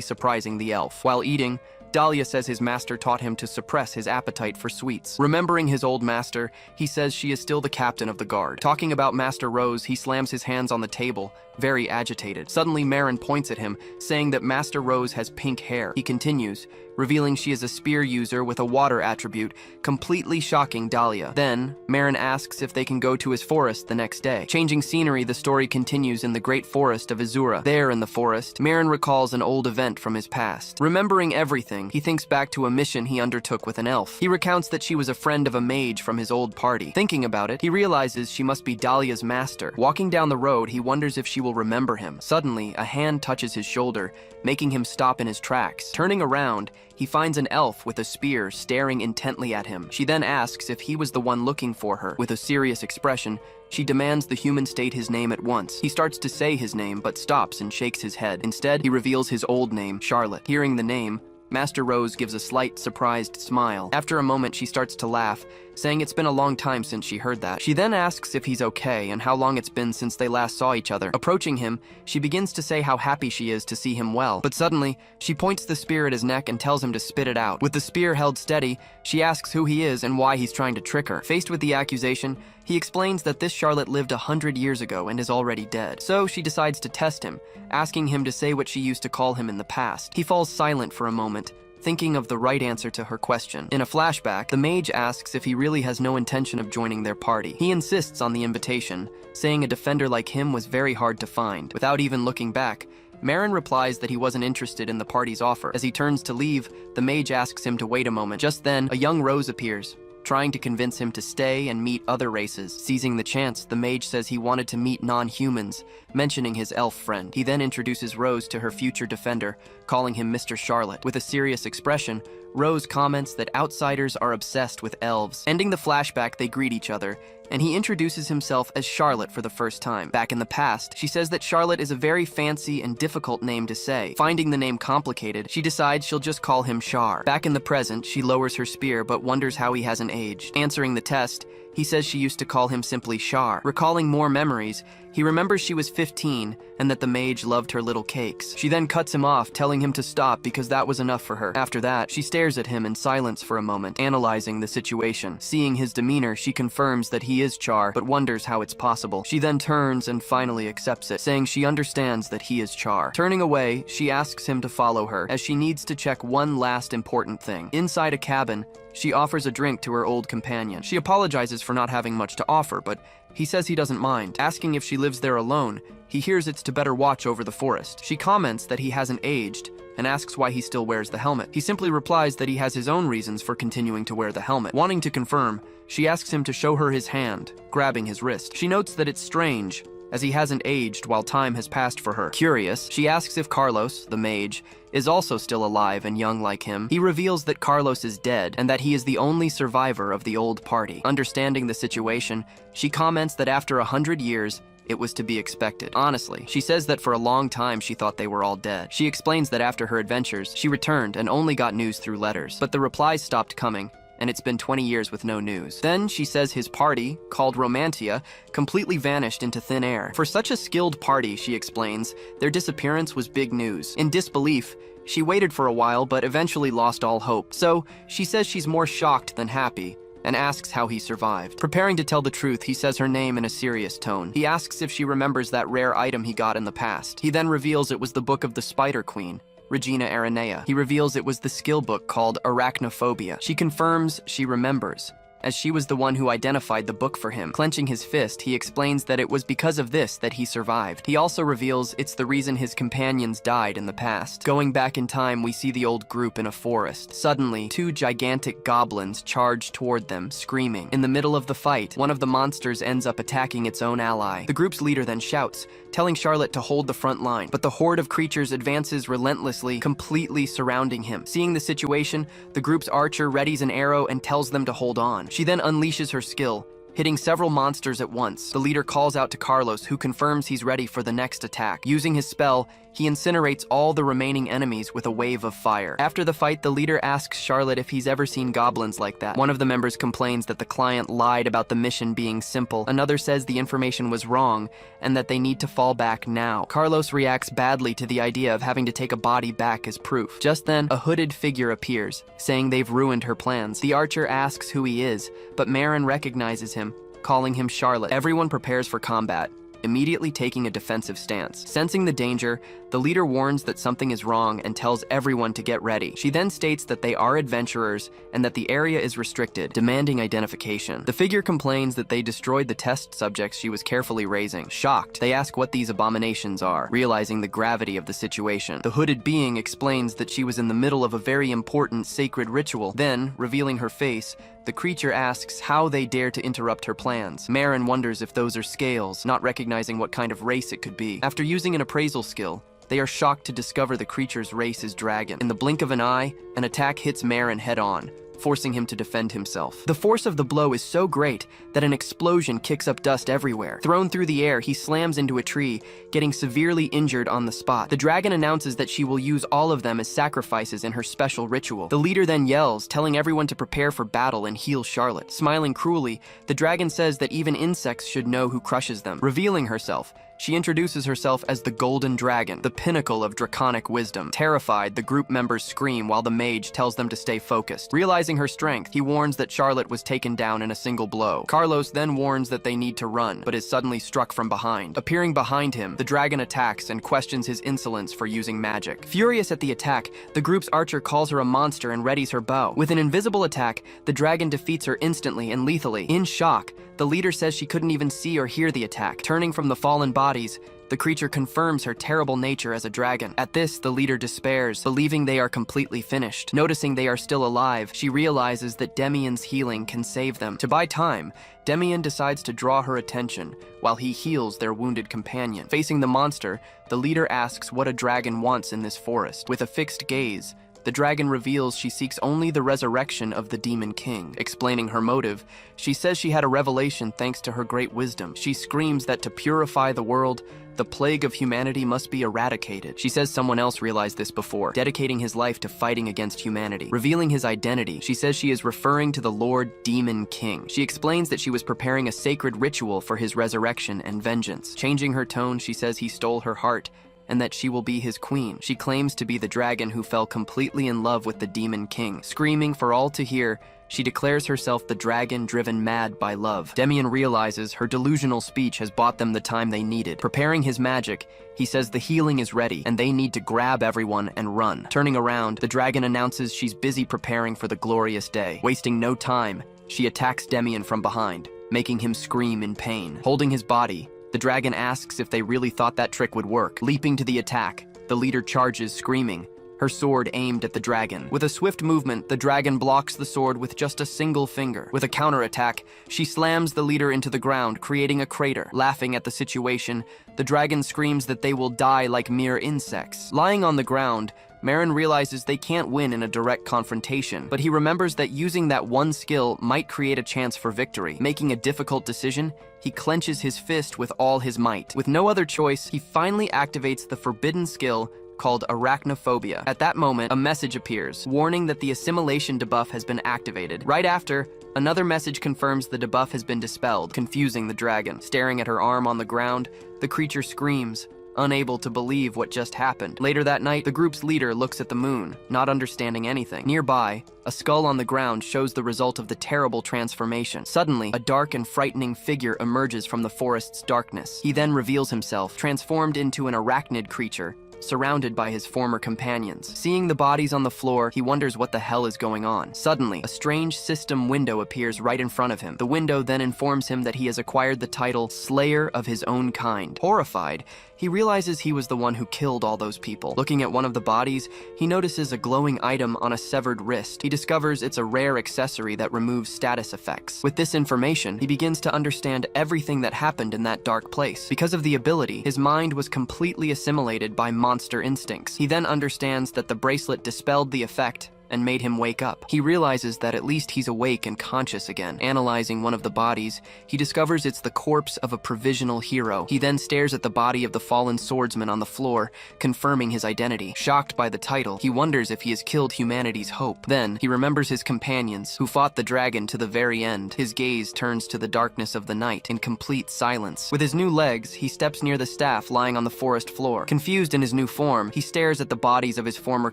surprising the elf. While eating, Dahlia says his master taught him to suppress his appetite for sweets. Remembering his old master, he says she is still the captain of the guard. Talking about Master Rose, he slams his hands on the table, very agitated. Suddenly, Marin points at him, saying that Master Rose has pink hair. He continues, revealing she is a spear user with a water attribute, completely shocking Dahlia. Then, Marin asks if they can go to his forest the next day. Changing scenery, the story continues in the great forest of Asura. There in the forest, Marin recalls an old event from his past. Remembering everything, he thinks back to a mission he undertook with an elf. He recounts that she was a friend of a mage from his old party. Thinking about it, he realizes she must be Dahlia's master. Walking down the road, he wonders if she will remember him. Suddenly, a hand touches his shoulder, making him stop in his tracks. Turning around, he finds an elf with a spear staring intently at him. She then asks if he was the one looking for her. With a serious expression, she demands the human state his name at once. He starts to say his name, but stops and shakes his head. Instead, he reveals his old name, Charlotte. Hearing the name, Master Rose gives a slight, surprised smile. After a moment, she starts to laugh, saying it's been a long time since she heard that. She then asks if he's okay and how long it's been since they last saw each other. Approaching him, she begins to say how happy she is to see him well. But suddenly, she points the spear at his neck and tells him to spit it out. With the spear held steady, she asks who he is and why he's trying to trick her. Faced with the accusation, he explains that this Charlotte lived 100 years ago and is already dead. So she decides to test him, asking him to say what she used to call him in the past. He falls silent for a moment, thinking of the right answer to her question. In a flashback, the mage asks if he really has no intention of joining their party. He insists on the invitation, saying a defender like him was very hard to find. Without even looking back, Marin replies that he wasn't interested in the party's offer. As he turns to leave, the mage asks him to wait a moment. Just then, a young Rose appears, trying to convince him to stay and meet other races. Seizing the chance, the mage says he wanted to meet non-humans, mentioning his elf friend. He then introduces Rose to her future defender, calling him Mr. Charlotte. With a serious expression, Rose comments that outsiders are obsessed with elves. Ending the flashback, they greet each other, and he introduces himself as Charlotte for the first time. Back in the past, she says that Charlotte is a very fancy and difficult name to say. Finding the name complicated, she decides she'll just call him Char. Back in the present, she lowers her spear but wonders how he hasn't aged. Answering the test, he says she used to call him simply Char. Recalling more memories, he remembers she was 15 and that the mage loved her little cakes. She then cuts him off, telling him to stop because that was enough for her. After that, she stares at him in silence for a moment, analyzing the situation. Seeing his demeanor, she confirms that he is Char, but wonders how it's possible. She then turns and finally accepts it, saying she understands that he is Char. Turning away, she asks him to follow her, as she needs to check one last important thing. Inside a cabin, she offers a drink to her old companion. She apologizes for not having much to offer, but he says he doesn't mind. Asking if she lives there alone, he hears it's to better watch over the forest. She comments that he hasn't aged, and asks why he still wears the helmet. He simply replies that he has his own reasons for continuing to wear the helmet. Wanting to confirm, she asks him to show her his hand, grabbing his wrist. She notes that it's strange, as he hasn't aged while time has passed for her. Curious, she asks if Carlos, the mage, is also still alive and young like him. He reveals that Carlos is dead and that he is the only survivor of the old party. Understanding the situation, she comments that after 100 years, It was to be expected. Honestly, she says that for a long time she thought they were all dead. She explains that after her adventures, she returned and only got news through letters. But the replies stopped coming, and it's been 20 years with no news. Then she says his party, called Romantia, completely vanished into thin air. For such a skilled party, she explains, their disappearance was big news. In disbelief, she waited for a while but eventually lost all hope. So she says she's more shocked than happy, and asks how he survived. Preparing to tell the truth, he says her name in a serious tone. He asks if she remembers that rare item he got in the past. He then reveals it was the Book of the Spider Queen, Regina Aranea. He reveals it was the skill book called Arachnophobia. She confirms she remembers, as she was the one who identified the book for him. Clenching his fist, he explains that it was because of this that he survived. He also reveals it's the reason his companions died in the past. Going back in time, we see the old group in a forest. Suddenly, 2 gigantic goblins charge toward them, screaming. In the middle of the fight, one of the monsters ends up attacking its own ally. The group's leader then shouts, telling Charlotte to hold the front line, but the horde of creatures advances relentlessly, completely surrounding him. Seeing the situation, the group's archer readies an arrow and tells them to hold on. She then unleashes her skill, hitting several monsters at once. The leader calls out to Carlos, who confirms he's ready for the next attack. Using his spell, he incinerates all the remaining enemies with a wave of fire. After the fight, the leader asks Charlotte if he's ever seen goblins like that. One of the members complains that the client lied about the mission being simple. Another says the information was wrong and that they need to fall back now. Carlos reacts badly to the idea of having to take a body back as proof. Just then, a hooded figure appears, saying they've ruined her plans. The archer asks who he is, but Marin recognizes him, calling him Charlotte. Everyone prepares for combat, immediately taking a defensive stance. Sensing the danger, the leader warns that something is wrong and tells everyone to get ready. She then states that they are adventurers and that the area is restricted, demanding identification. The figure complains that they destroyed the test subjects she was carefully raising. Shocked, they ask what these abominations are, realizing the gravity of the situation. The hooded being explains that she was in the middle of a very important sacred ritual. Then, revealing her face, the creature asks how they dare to interrupt her plans. Marin wonders if those are scales, not recognizing what kind of race it could be. After using an appraisal skill, they are shocked to discover the creature's race is dragon. In the blink of an eye, an attack hits Marin head-on, forcing him to defend himself. The force of the blow is so great that an explosion kicks up dust everywhere. Thrown through the air, he slams into a tree, getting severely injured on the spot. The dragon announces that she will use all of them as sacrifices in her special ritual. The leader then yells, telling everyone to prepare for battle and heal Charlotte. Smiling cruelly, the dragon says that even insects should know who crushes them. Revealing herself, she introduces herself as the Golden Dragon, the pinnacle of draconic wisdom. Terrified, the group members scream while the mage tells them to stay focused. Realizing her strength, he warns that Charlotte was taken down in a single blow. Carlos then warns that they need to run, but is suddenly struck from behind. Appearing behind him, the dragon attacks and questions his insolence for using magic. Furious at the attack, the group's archer calls her a monster and readies her bow. With an invisible attack, the dragon defeats her instantly and lethally. In shock, the leader says she couldn't even see or hear the attack. Turning from the fallen bodies, the creature confirms her terrible nature as a dragon. At this, the leader despairs, believing they are completely finished. Noticing they are still alive, she realizes that Demian's healing can save them. To buy time, Demian decides to draw her attention while he heals their wounded companion. Facing the monster, the leader asks what a dragon wants in this forest. With a fixed gaze, the dragon reveals she seeks only the resurrection of the Demon King. Explaining her motive, she says she had a revelation thanks to her great wisdom. She screams that to purify the world, the plague of humanity must be eradicated. She says someone else realized this before, dedicating his life to fighting against humanity. Revealing his identity, she says she is referring to the Lord Demon King. She explains that she was preparing a sacred ritual for his resurrection and vengeance. Changing her tone, she says he stole her heart, and that she will be his queen. She claims to be the dragon who fell completely in love with the Demon King. Screaming for all to hear, she declares herself the dragon driven mad by love. Demian realizes her delusional speech has bought them the time they needed. Preparing his magic, he says the healing is ready and they need to grab everyone and run. Turning around, the dragon announces she's busy preparing for the glorious day. Wasting no time, she attacks Demian from behind, making him scream in pain. Holding his body, the dragon asks if they really thought that trick would work. Leaping to the attack, the leader charges, screaming, her sword aimed at the dragon. With a swift movement, the dragon blocks the sword with just a single finger. With a counterattack, she slams the leader into the ground, creating a crater. Laughing at the situation, the dragon screams that they will die like mere insects. Lying on the ground, Marin realizes they can't win in a direct confrontation, but he remembers that using that one skill might create a chance for victory. Making a difficult decision, he clenches his fist with all his might. With no other choice, he finally activates the forbidden skill called arachnophobia. At that moment, a message appears, warning that the assimilation debuff has been activated. Right after, another message confirms the debuff has been dispelled, confusing the dragon. Staring at her arm on the ground, the creature screams, unable to believe what just happened. Later that night, the group's leader looks at the moon, not understanding anything. Nearby, a skull on the ground shows the result of the terrible transformation. Suddenly, a dark and frightening figure emerges from the forest's darkness. He then reveals himself, transformed into an arachnid creature, surrounded by his former companions. Seeing the bodies on the floor, he wonders what the hell is going on. Suddenly, a strange system window appears right in front of him. The window then informs him that he has acquired the title Slayer of his own kind. Horrified, he realizes he was the one who killed all those people. Looking at one of the bodies, he notices a glowing item on a severed wrist. He discovers it's a rare accessory that removes status effects. With this information, he begins to understand everything that happened in that dark place. Because of the ability, his mind was completely assimilated by monster instincts. He then understands that the bracelet dispelled the effect and made him wake up. He realizes that at least he's awake and conscious again. Analyzing one of the bodies, he discovers it's the corpse of a provisional hero. He then stares at the body of the fallen swordsman on the floor, confirming his identity. Shocked by the title, he wonders if he has killed humanity's hope. Then, he remembers his companions, who fought the dragon to the very end. His gaze turns to the darkness of the night in complete silence. With his new legs, he steps near the staff lying on the forest floor. Confused in his new form, he stares at the bodies of his former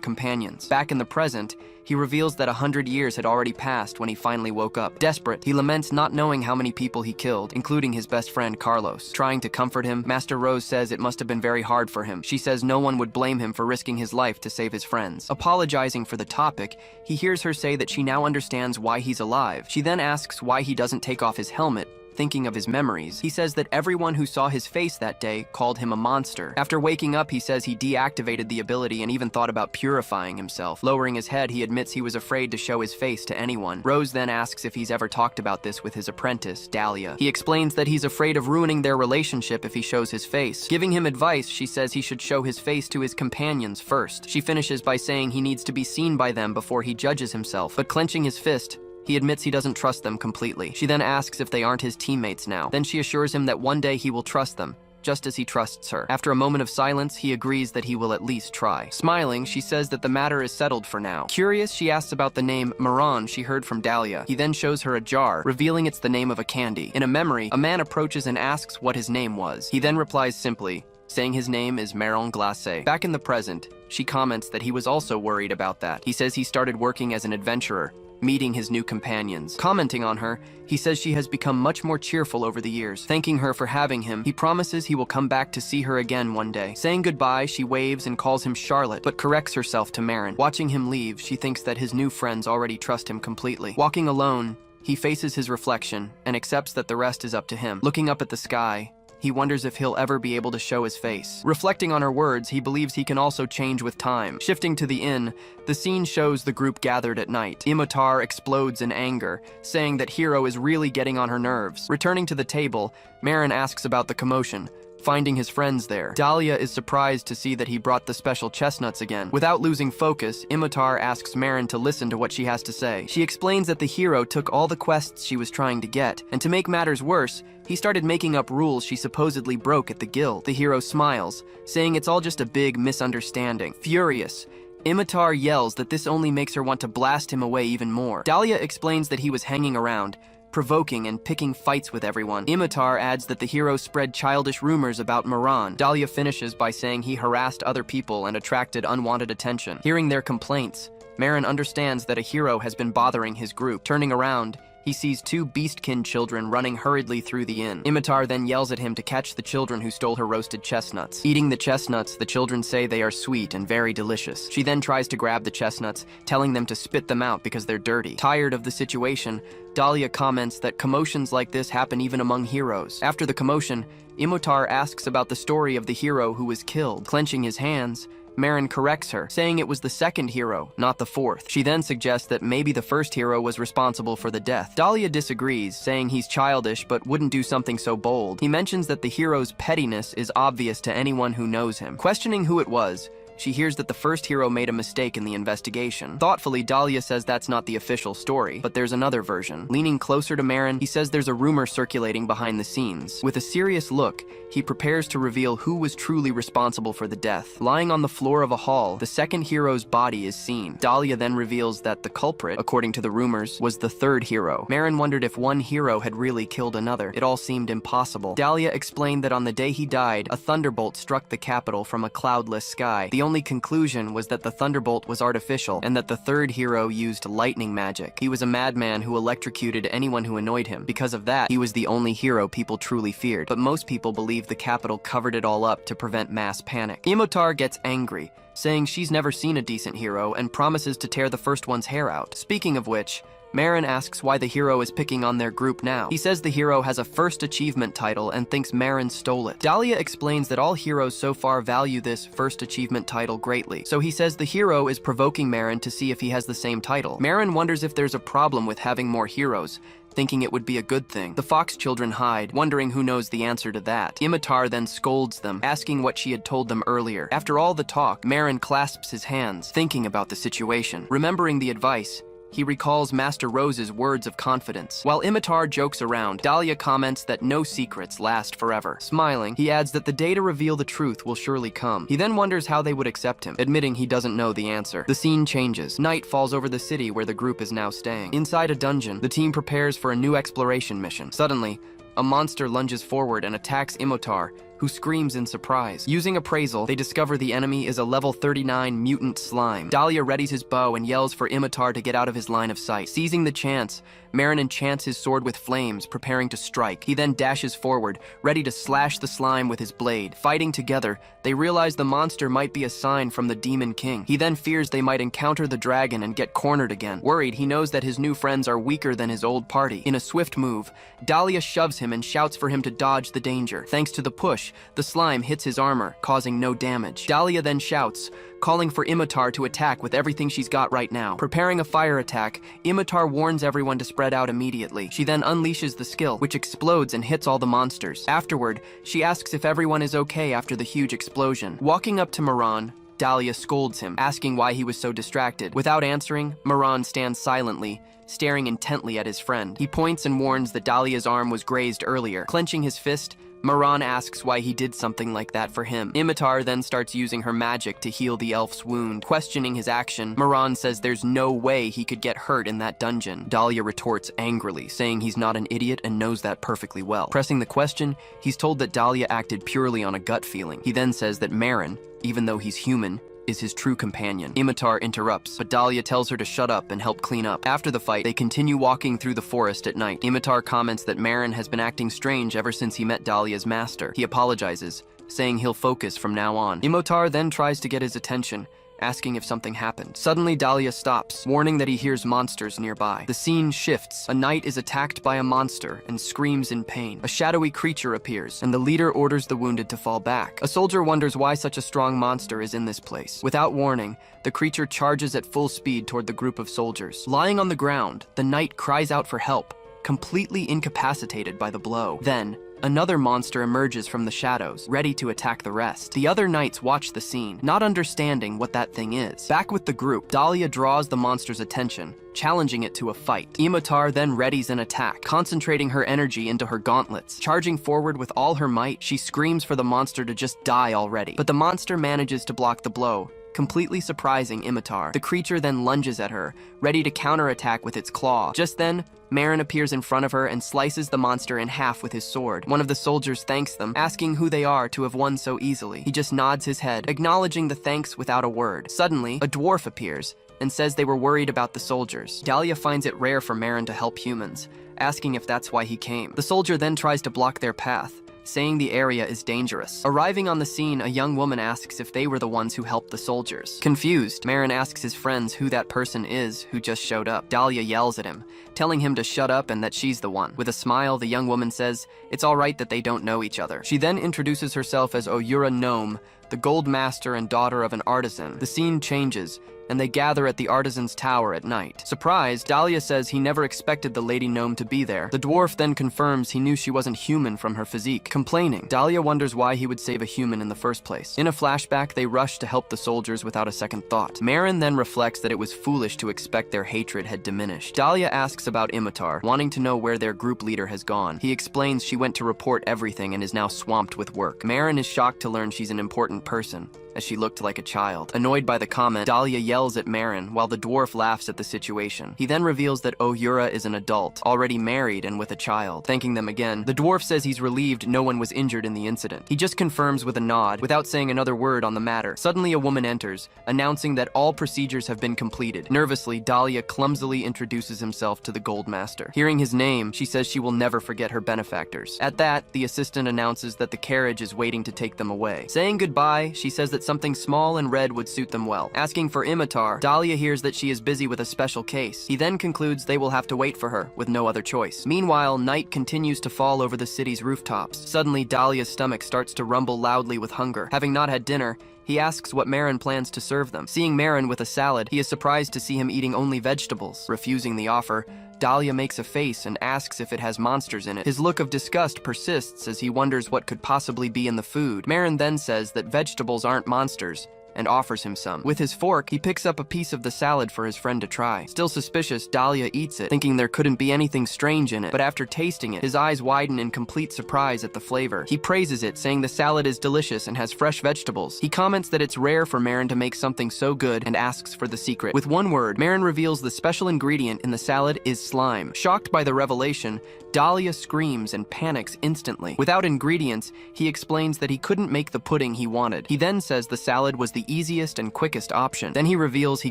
companions. Back in the present, he reveals that 100 years had already passed when he finally woke up. Desperate, he laments not knowing how many people he killed, including his best friend Carlos. Trying to comfort him, Master Rose says it must have been very hard for him. She says no one would blame him for risking his life to save his friends. Apologizing for the topic, he hears her say that she now understands why he's alive. She then asks why he doesn't take off his helmet, thinking of his memories. He says that everyone who saw his face that day called him a monster. After waking up, he says he deactivated the ability and even thought about purifying himself. Lowering his head, he admits he was afraid to show his face to anyone. Rose then asks if he's ever talked about this with his apprentice, Dahlia. He explains that he's afraid of ruining their relationship if he shows his face. Giving him advice, she says he should show his face to his companions first. She finishes by saying he needs to be seen by them before he judges himself, but clenching his fist, he admits he doesn't trust them completely. She then asks if they aren't his teammates now. Then she assures him that one day he will trust them, just as he trusts her. After a moment of silence, he agrees that he will at least try. Smiling, she says that the matter is settled for now. Curious, she asks about the name Maran she heard from Dahlia. He then shows her a jar, revealing it's the name of a candy. In a memory, a man approaches and asks what his name was. He then replies simply, saying his name is Manhwa Galaxy. Back in the present, she comments that he was also worried about that. He says he started working as an adventurer, meeting his new companions. Commenting on her, he says she has become much more cheerful over the years. Thanking her for having him, he promises he will come back to see her again one day. Saying goodbye, she waves and calls him Charlotte, but corrects herself to Marin. Watching him leave, she thinks that his new friends already trust him completely. Walking alone, he faces his reflection and accepts that the rest is up to him. Looking up at the sky, he wonders if he'll ever be able to show his face. Reflecting on her words, he believes he can also change with time. Shifting to the inn, the scene shows the group gathered at night. Imotar explodes in anger, saying that Hiro is really getting on her nerves. Returning to the table, Marin asks about the commotion, finding his friends there. Dahlia is surprised to see that he brought the special chestnuts again. Without losing focus, Imotar asks Marin to listen to what she has to say. She explains that the hero took all the quests she was trying to get, and to make matters worse, he started making up rules she supposedly broke at the guild. The hero smiles, saying it's all just a big misunderstanding. Furious, Imotar yells that this only makes her want to blast him away even more. Dahlia explains that he was hanging around, provoking and picking fights with everyone. Imotar adds that the hero spread childish rumors about Maran. Dahlia finishes by saying he harassed other people and attracted unwanted attention. Hearing their complaints, Marin understands that a hero has been bothering his group. Turning around, he sees two beastkin children running hurriedly through the inn. Imotar then yells at him to catch the children who stole her roasted chestnuts. Eating the chestnuts, the children say they are sweet and very delicious. She then tries to grab the chestnuts, telling them to spit them out because they're dirty. Tired of the situation, Dahlia comments that commotions like this happen even among heroes. After the commotion, Imotar asks about the story of the hero who was killed. Clenching his hands, Marin corrects her, saying it was the second hero, not the fourth. She then suggests that maybe the first hero was responsible for the death. Dahlia disagrees, saying he's childish but wouldn't do something so bold. He mentions that the hero's pettiness is obvious to anyone who knows him. Questioning who it was, she hears that the first hero made a mistake in the investigation. Thoughtfully, Dahlia says that's not the official story, but there's another version. Leaning closer to Marin, he says there's a rumor circulating behind the scenes. With a serious look, he prepares to reveal who was truly responsible for the death. Lying on the floor of a hall, the second hero's body is seen. Dahlia then reveals that the culprit, according to the rumors, was the third hero. Marin wondered if one hero had really killed another. It all seemed impossible. Dahlia explained that on the day he died, a thunderbolt struck the capital from a cloudless sky. The only conclusion was that the thunderbolt was artificial and that the third hero used lightning magic. He was a madman who electrocuted anyone who annoyed him. Because of that, he was the only hero people truly feared. But most people believe the capital covered it all up to prevent mass panic. Imotar gets angry, saying she's never seen a decent hero and promises to tear the first one's hair out. Speaking of which, Marin asks why the hero is picking on their group now. He says the hero has a first achievement title and thinks Marin stole it. Dahlia explains that all heroes so far value this first achievement title greatly, so he says the hero is provoking Marin to see if he has the same title. Marin wonders if there's a problem with having more heroes, thinking it would be a good thing. The fox children hide, wondering who knows the answer to that. Imotar then scolds them, asking what she had told them earlier. After all the talk, Marin clasps his hands, thinking about the situation. Remembering the advice, he recalls Master Rose's words of confidence. While Imotar jokes around, Dahlia comments that no secrets last forever. Smiling, he adds that the day to reveal the truth will surely come. He then wonders how they would accept him, admitting he doesn't know the answer. The scene changes. Night falls over the city where the group is now staying. Inside a dungeon, the team prepares for a new exploration mission. Suddenly, a monster lunges forward and attacks Imotar, who screams in surprise. Using appraisal, they discover the enemy is a level 39 mutant slime. Dahlia readies his bow and yells for Imotar to get out of his line of sight. Seizing the chance, Marin enchants his sword with flames, preparing to strike. He then dashes forward, ready to slash the slime with his blade. Fighting together, they realize the monster might be a sign from the Demon King. He then fears they might encounter the dragon and get cornered again. Worried, he knows that his new friends are weaker than his old party. In a swift move, Dahlia shoves him and shouts for him to dodge the danger. Thanks to the push, the slime hits his armor, causing no damage. Dahlia then shouts, calling for Imotar to attack with everything she's got right now. Preparing a fire attack, Imotar warns everyone to spread out immediately. She then unleashes the skill, which explodes and hits all the monsters. Afterward, she asks if everyone is okay after the huge explosion. Walking up to Maran, Dahlia scolds him, asking why he was so distracted. Without answering, Maran stands silently, staring intently at his friend. He points and warns that Dahlia's arm was grazed earlier. Clenching his fist, Maran asks why he did something like that for him. Imotar then starts using her magic to heal the elf's wound. Questioning his action, Maran says there's no way he could get hurt in that dungeon. Dahlia retorts angrily, saying he's not an idiot and knows that perfectly well. Pressing the question, he's told that Dahlia acted purely on a gut feeling. He then says that Marin, even though he's human, is his true companion. Imotar interrupts, but Dahlia tells her to shut up and help clean up. After the fight, they continue walking through the forest at night. Imotar comments that Marin has been acting strange ever since he met Dahlia's master. He apologizes, saying he'll focus from now on. Imotar then tries to get his attention, asking if something happened. Suddenly, Dahlia stops, warning that he hears monsters nearby. The scene shifts. A knight is attacked by a monster and screams in pain. A shadowy creature appears, and the leader orders the wounded to fall back. A soldier wonders why such a strong monster is in this place. Without warning, the creature charges at full speed toward the group of soldiers. Lying on the ground, the knight cries out for help, completely incapacitated by the blow. Then, another monster emerges from the shadows, ready to attack the rest. The other knights watch the scene, not understanding what that thing is. Back with the group, Dahlia draws the monster's attention, challenging it to a fight. Imotar then readies an attack, concentrating her energy into her gauntlets. Charging forward with all her might, she screams for the monster to just die already. But the monster manages to block the blow, completely surprising Imotar. The creature then lunges at her, ready to counterattack with its claw. Just then, Marin appears in front of her and slices the monster in half with his sword. One of the soldiers thanks them, asking who they are to have won so easily. He just nods his head, acknowledging the thanks without a word. Suddenly, a dwarf appears and says they were worried about the soldiers. Dahlia finds it rare for Marin to help humans, asking if that's why he came. The soldier then tries to block their path, saying the area is dangerous. Arriving on the scene, a young woman asks if they were the ones who helped the soldiers. Confused, Marin asks his friends who that person is who just showed up. Dahlia yells at him, telling him to shut up and that she's the one. With a smile, the young woman says it's all right that they don't know each other. She then introduces herself as Oyura Gnome, the gold master and daughter of an artisan. The scene changes, and they gather at the artisan's tower at night. Surprised, Dahlia says he never expected the lady gnome to be there. The dwarf then confirms he knew she wasn't human from her physique. Complaining, Dahlia wonders why he would save a human in the first place. In a flashback, they rush to help the soldiers without a second thought. Marin then reflects that it was foolish to expect their hatred had diminished. Dahlia asks about Imitar, wanting to know where their group leader has gone. He explains she went to report everything and is now swamped with work. Marin is shocked to learn she's an important person, as she looked like a child. Annoyed by the comment, Dahlia yells at Marin while the dwarf laughs at the situation. He then reveals that Ohura is an adult, already married and with a child. Thanking them again, the dwarf says he's relieved no one was injured in the incident. He just confirms with a nod, without saying another word on the matter. Suddenly a woman enters, announcing that all procedures have been completed. Nervously, Dahlia clumsily introduces himself to the Gold Master. Hearing his name, she says she will never forget her benefactors. At that, the assistant announces that the carriage is waiting to take them away. Saying goodbye, she says that something small and red would suit them well. Asking for Imitar, Dahlia hears that she is busy with a special case. He then concludes they will have to wait for her, with no other choice. Meanwhile, night continues to fall over the city's rooftops. Suddenly, Dahlia's stomach starts to rumble loudly with hunger. Having not had dinner, he asks what Marin plans to serve them. Seeing Marin with a salad, he is surprised to see him eating only vegetables. Refusing the offer, Dahlia makes a face and asks if it has monsters in it. His look of disgust persists as he wonders what could possibly be in the food. Marin then says that vegetables aren't monsters, and offers him some. With his fork, he picks up a piece of the salad for his friend to try. Still suspicious, Dahlia eats it, thinking there couldn't be anything strange in it, but after tasting it, his eyes widen in complete surprise at the flavor. He praises it, saying the salad is delicious and has fresh vegetables. He comments that it's rare for Marin to make something so good and asks for the secret. With one word, Marin reveals the special ingredient in the salad is slime. Shocked by the revelation, Dahlia screams and panics instantly. Without ingredients, he explains that he couldn't make the pudding he wanted. He then says the salad was the easiest and quickest option. Then he reveals he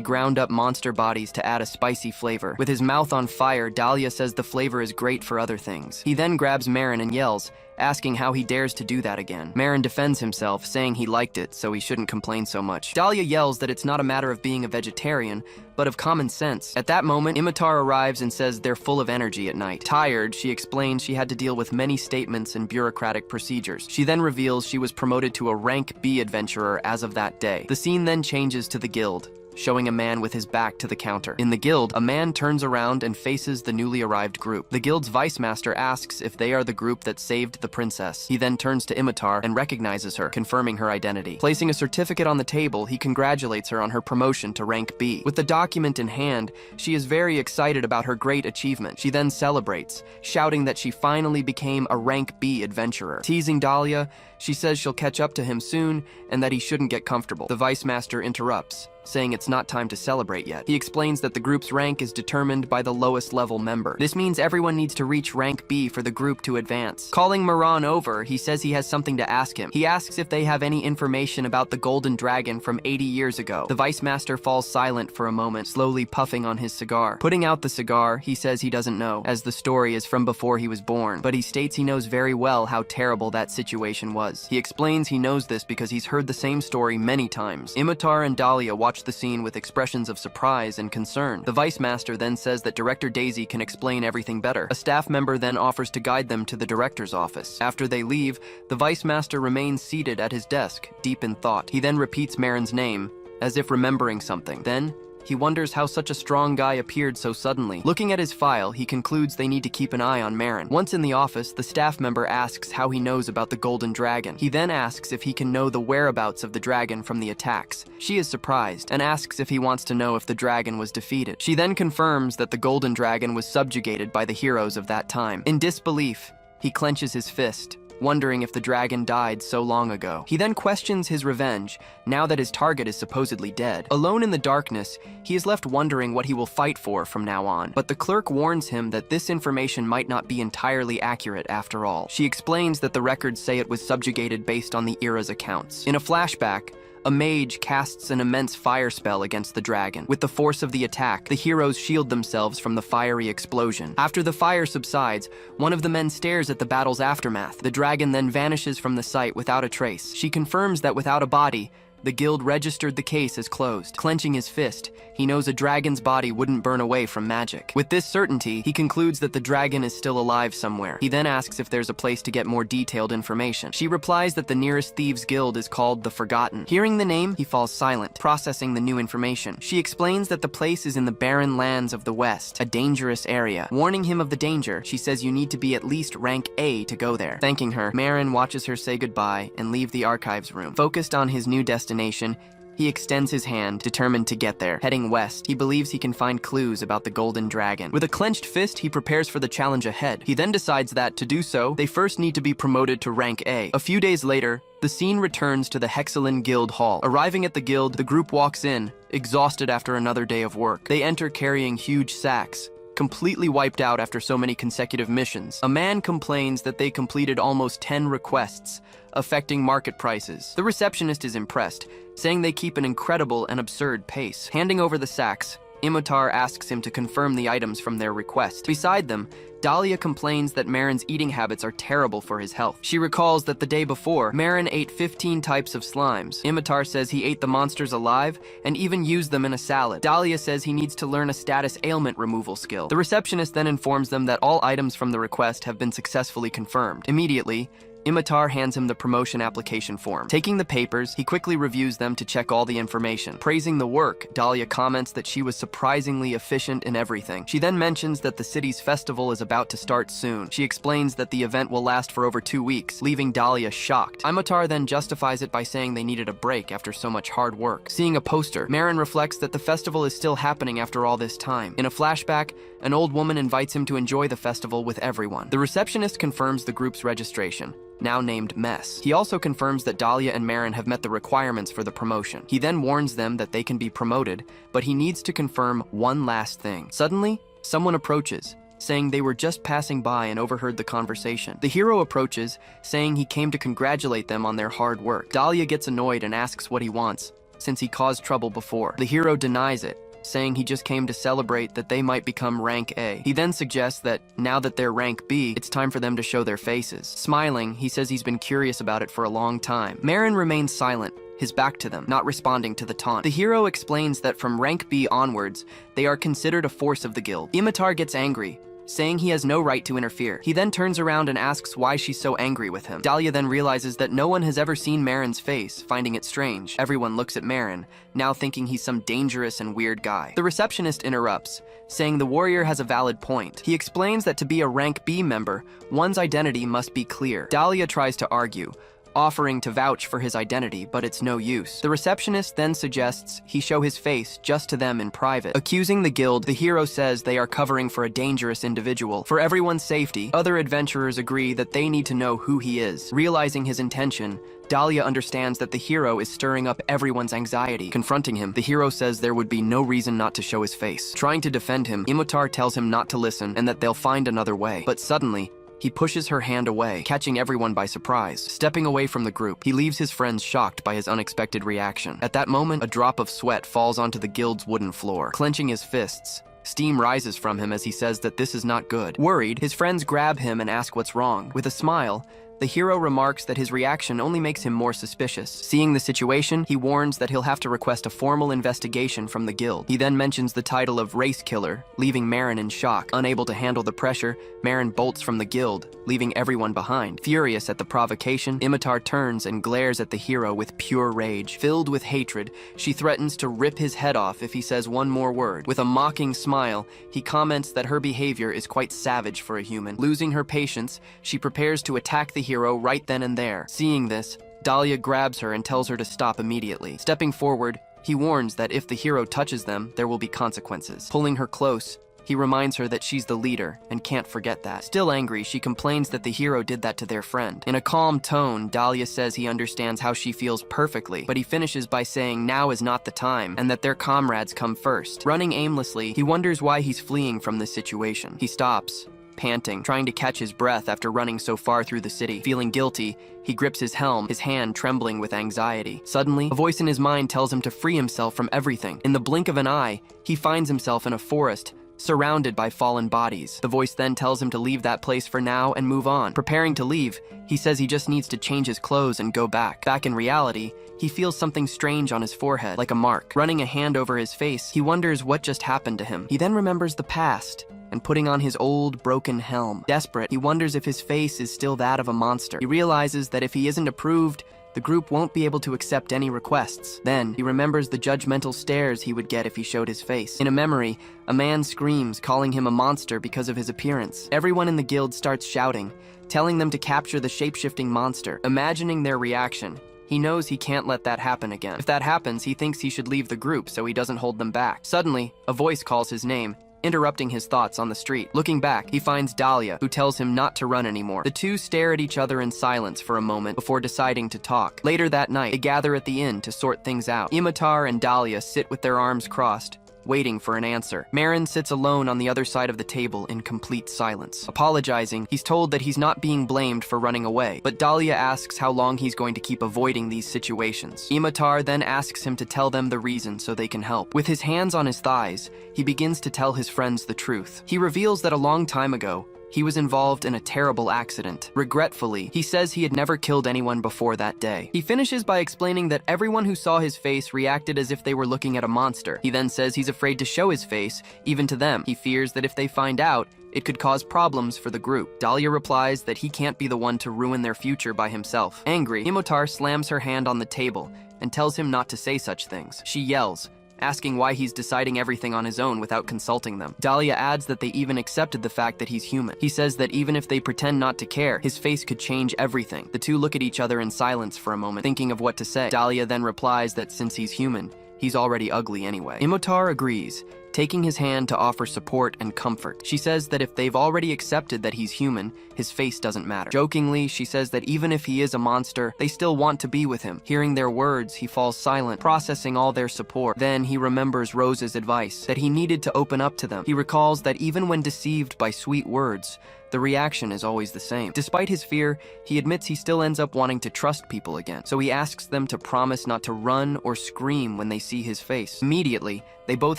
ground up monster bodies to add a spicy flavor. With his mouth on fire, Dahlia says the flavor is great for other things. He then grabs Marin and yells, asking how he dares to do that again. Marin defends himself, saying he liked it, so he shouldn't complain so much. Dahlia yells that it's not a matter of being a vegetarian, but of common sense. At that moment, Imitar arrives and says they're full of energy at night. Tired, she explains she had to deal with many statements and bureaucratic procedures. She then reveals she was promoted to a rank B adventurer as of that day. The scene then changes to the guild, showing a man with his back to the counter. In the guild, a man turns around and faces the newly arrived group. The guild's vice master asks if they are the group that saved the princess. He then turns to Imitar and recognizes her, confirming her identity. Placing a certificate on the table, he congratulates her on her promotion to rank B. With the document in hand, she is very excited about her great achievement. She then celebrates, shouting that she finally became a rank B adventurer. Teasing Dahlia, she says she'll catch up to him soon and that he shouldn't get comfortable. The vice master interrupts, saying it's not time to celebrate yet. He explains that the group's rank is determined by the lowest level member. This means everyone needs to reach rank B for the group to advance. Calling Moran over, he says he has something to ask him. He asks if they have any information about the golden dragon from 80 years ago. The vice master falls silent for a moment, slowly puffing on his cigar. Putting out the cigar, he says he doesn't know, as the story is from before he was born, but he states he knows very well how terrible that situation was. He explains he knows this because he's heard the same story many times. Imitar and Dahlia watch the scene with expressions of surprise and concern. The vice master then says that Director Daisy can explain everything better. A staff member then offers to guide them to the director's office. After they leave, the vice master remains seated at his desk, deep in thought. He then repeats Marin's name, as if remembering something. Then, he wonders how such a strong guy appeared so suddenly. Looking at his file, he concludes they need to keep an eye on Marin. Once in the office, the staff member asks how he knows about the golden dragon. He then asks if he can know the whereabouts of the dragon from the attacks. She is surprised and asks if he wants to know if the dragon was defeated. She then confirms that the golden dragon was subjugated by the heroes of that time. In disbelief, he clenches his fist, wondering if the dragon died so long ago. He then questions his revenge, now that his target is supposedly dead. Alone in the darkness, he is left wondering what he will fight for from now on. But the clerk warns him that this information might not be entirely accurate after all. She explains that the records say it was subjugated based on the era's accounts. In a flashback, a mage casts an immense fire spell against the dragon. With the force of the attack, the heroes shield themselves from the fiery explosion. After the fire subsides, one of the men stares at the battle's aftermath. The dragon then vanishes from the site without a trace. She confirms that without a body, The guild registered the case as closed. Clenching his fist, he knows a dragon's body wouldn't burn away from magic. With this certainty, he concludes that the dragon is still alive somewhere. He then asks if there's a place to get more detailed information. She replies that the nearest thieves' guild is called the Forgotten. Hearing the name, he falls silent, processing the new information. She explains that the place is in the barren lands of the West, a dangerous area. Warning him of the danger, she says you need to be at least rank A to go there. Thanking her, Marin watches her say goodbye and leave the archives room. Focused on his new destination, he extends his hand, determined to get there. Heading west, he believes he can find clues about the Golden Dragon. With a clenched fist, he prepares for the challenge ahead. He then decides that, to do so, they first need to be promoted to rank A. A few days later, the scene returns to the Hexalin Guild Hall. Arriving at the guild, the group walks in, exhausted after another day of work. They enter carrying huge sacks, completely wiped out after so many consecutive missions. A man complains that they completed almost 10 requests, affecting market prices. The receptionist is impressed, saying they keep an incredible and absurd pace. Handing over the sacks, Imotar asks him to confirm the items from their request. Beside them, Dahlia complains that Marin's eating habits are terrible for his health. She recalls that the day before, Marin ate 15 types of slimes. Imotar says he ate the monsters alive and even used them in a salad. Dahlia says he needs to learn a status ailment removal skill. The receptionist then informs them that all items from the request have been successfully confirmed. Immediately, Imotar hands him the promotion application form. Taking the papers, he quickly reviews them to check all the information. Praising the work, Dahlia comments that she was surprisingly efficient in everything. She then mentions that the city's festival is about to start soon. She explains that the event will last for over 2 weeks, leaving Dahlia shocked. Imotar then justifies it by saying they needed a break after so much hard work. Seeing a poster, Marin reflects that the festival is still happening after all this time. In a flashback, an old woman invites him to enjoy the festival with everyone. The receptionist confirms the group's registration, now named Mess. He also confirms that Dahlia and Marin have met the requirements for the promotion. He then warns them that they can be promoted, but he needs to confirm one last thing. Suddenly, someone approaches, saying they were just passing by and overheard the conversation. The hero approaches, saying he came to congratulate them on their hard work. Dahlia gets annoyed and asks what he wants, since he caused trouble before. The hero denies it, saying he just came to celebrate that they might become rank A. He then suggests that, now that they're rank B, it's time for them to show their faces. Smiling, he says he's been curious about it for a long time. Marin remains silent, his back to them, not responding to the taunt. The hero explains that from rank B onwards, they are considered a force of the guild. Imotar gets angry, saying he has no right to interfere. He then turns around and asks why she's so angry with him. Dahlia then realizes that no one has ever seen Marin's face, finding it strange. Everyone looks at Marin, now thinking he's some dangerous and weird guy. The receptionist interrupts, saying the warrior has a valid point. He explains that to be a rank B member, one's identity must be clear. Dahlia tries to argue, offering to vouch for his identity, but it's no use. The receptionist then suggests he show his face just to them in private. Accusing the guild, the hero says they are covering for a dangerous individual. For everyone's safety, other adventurers agree that they need to know who he is. Realizing his intention, Dahlia understands that the hero is stirring up everyone's anxiety. Confronting him, the hero says there would be no reason not to show his face. Trying to defend him, Imotar tells him not to listen and that they'll find another way. But suddenly, he pushes her hand away, catching everyone by surprise. Stepping away from the group, he leaves his friends shocked by his unexpected reaction. At that moment, a drop of sweat falls onto the guild's wooden floor. Clenching his fists, steam rises from him as he says that this is not good. Worried, his friends grab him and ask what's wrong. With a smile, the hero remarks that his reaction only makes him more suspicious. Seeing the situation, he warns that he'll have to request a formal investigation from the guild. He then mentions the title of race killer, leaving Marin in shock. Unable to handle the pressure, Marin bolts from the guild, leaving everyone behind. Furious at the provocation, Imotar turns and glares at the hero with pure rage. Filled with hatred, she threatens to rip his head off if he says one more word. With a mocking smile, he comments that her behavior is quite savage for a human. Losing her patience, she prepares to attack the hero right then and there. Seeing this, Dahlia grabs her and tells her to stop immediately. Stepping forward, he warns that if the hero touches them, there will be consequences. Pulling her close, he reminds her that she's the leader and can't forget that. Still angry, she complains that the hero did that to their friend. In a calm tone, Dahlia says he understands how she feels perfectly, but he finishes by saying now is not the time and that their comrades come first. Running aimlessly, he wonders why he's fleeing from this situation. He stops, panting, trying to catch his breath after running so far through the city. Feeling guilty, he grips his helm, his hand trembling with anxiety. Suddenly, a voice in his mind tells him to free himself from everything. In the blink of an eye, he finds himself in a forest, surrounded by fallen bodies. The voice then tells him to leave that place for now and move on. Preparing to leave, he says he just needs to change his clothes and go back. Back in reality, he feels something strange on his forehead, like a mark. Running a hand over his face, he wonders what just happened to him. He then remembers the past and putting on his old, broken helm. Desperate, he wonders if his face is still that of a monster. He realizes that if he isn't approved, the group won't be able to accept any requests. Then, he remembers the judgmental stares he would get if he showed his face. In a memory, a man screams, calling him a monster because of his appearance. Everyone in the guild starts shouting, telling them to capture the shape-shifting monster. Imagining their reaction, he knows he can't let that happen again. If that happens, he thinks he should leave the group so he doesn't hold them back. Suddenly, a voice calls his name, interrupting his thoughts on the street. Looking back, he finds Dahlia, who tells him not to run anymore. The two stare at each other in silence for a moment before deciding to talk. Later that night, they gather at the inn to sort things out. Imitar and Dahlia sit with their arms crossed, waiting for an answer. Marin sits alone on the other side of the table in complete silence. Apologizing, he's told that he's not being blamed for running away, but Dahlia asks how long he's going to keep avoiding these situations. Imitar then asks him to tell them the reason so they can help. With his hands on his thighs, he begins to tell his friends the truth. He reveals that a long time ago, he was involved in a terrible accident. Regretfully, he says he had never killed anyone before that day. He finishes by explaining that everyone who saw his face reacted as if they were looking at a monster. He then says he's afraid to show his face, even to them. He fears that if they find out, it could cause problems for the group. Dahlia replies that he can't be the one to ruin their future by himself. Angry, Imotar slams her hand on the table and tells him not to say such things. She yells, asking why he's deciding everything on his own without consulting them. Dahlia adds that they even accepted the fact that he's human. He says that even if they pretend not to care, his face could change everything. The two look at each other in silence for a moment, thinking of what to say. Dahlia then replies that since he's human, he's already ugly anyway. Imotar agrees, taking his hand to offer support and comfort. She says that if they've already accepted that he's human, his face doesn't matter. Jokingly, she says that even if he is a monster, they still want to be with him. Hearing their words, he falls silent, processing all their support. Then he remembers Rose's advice, that he needed to open up to them. He recalls that even when deceived by sweet words, the reaction is always the same. Despite his fear, he admits he still ends up wanting to trust people again, so he asks them to promise not to run or scream when they see his face. Immediately, they both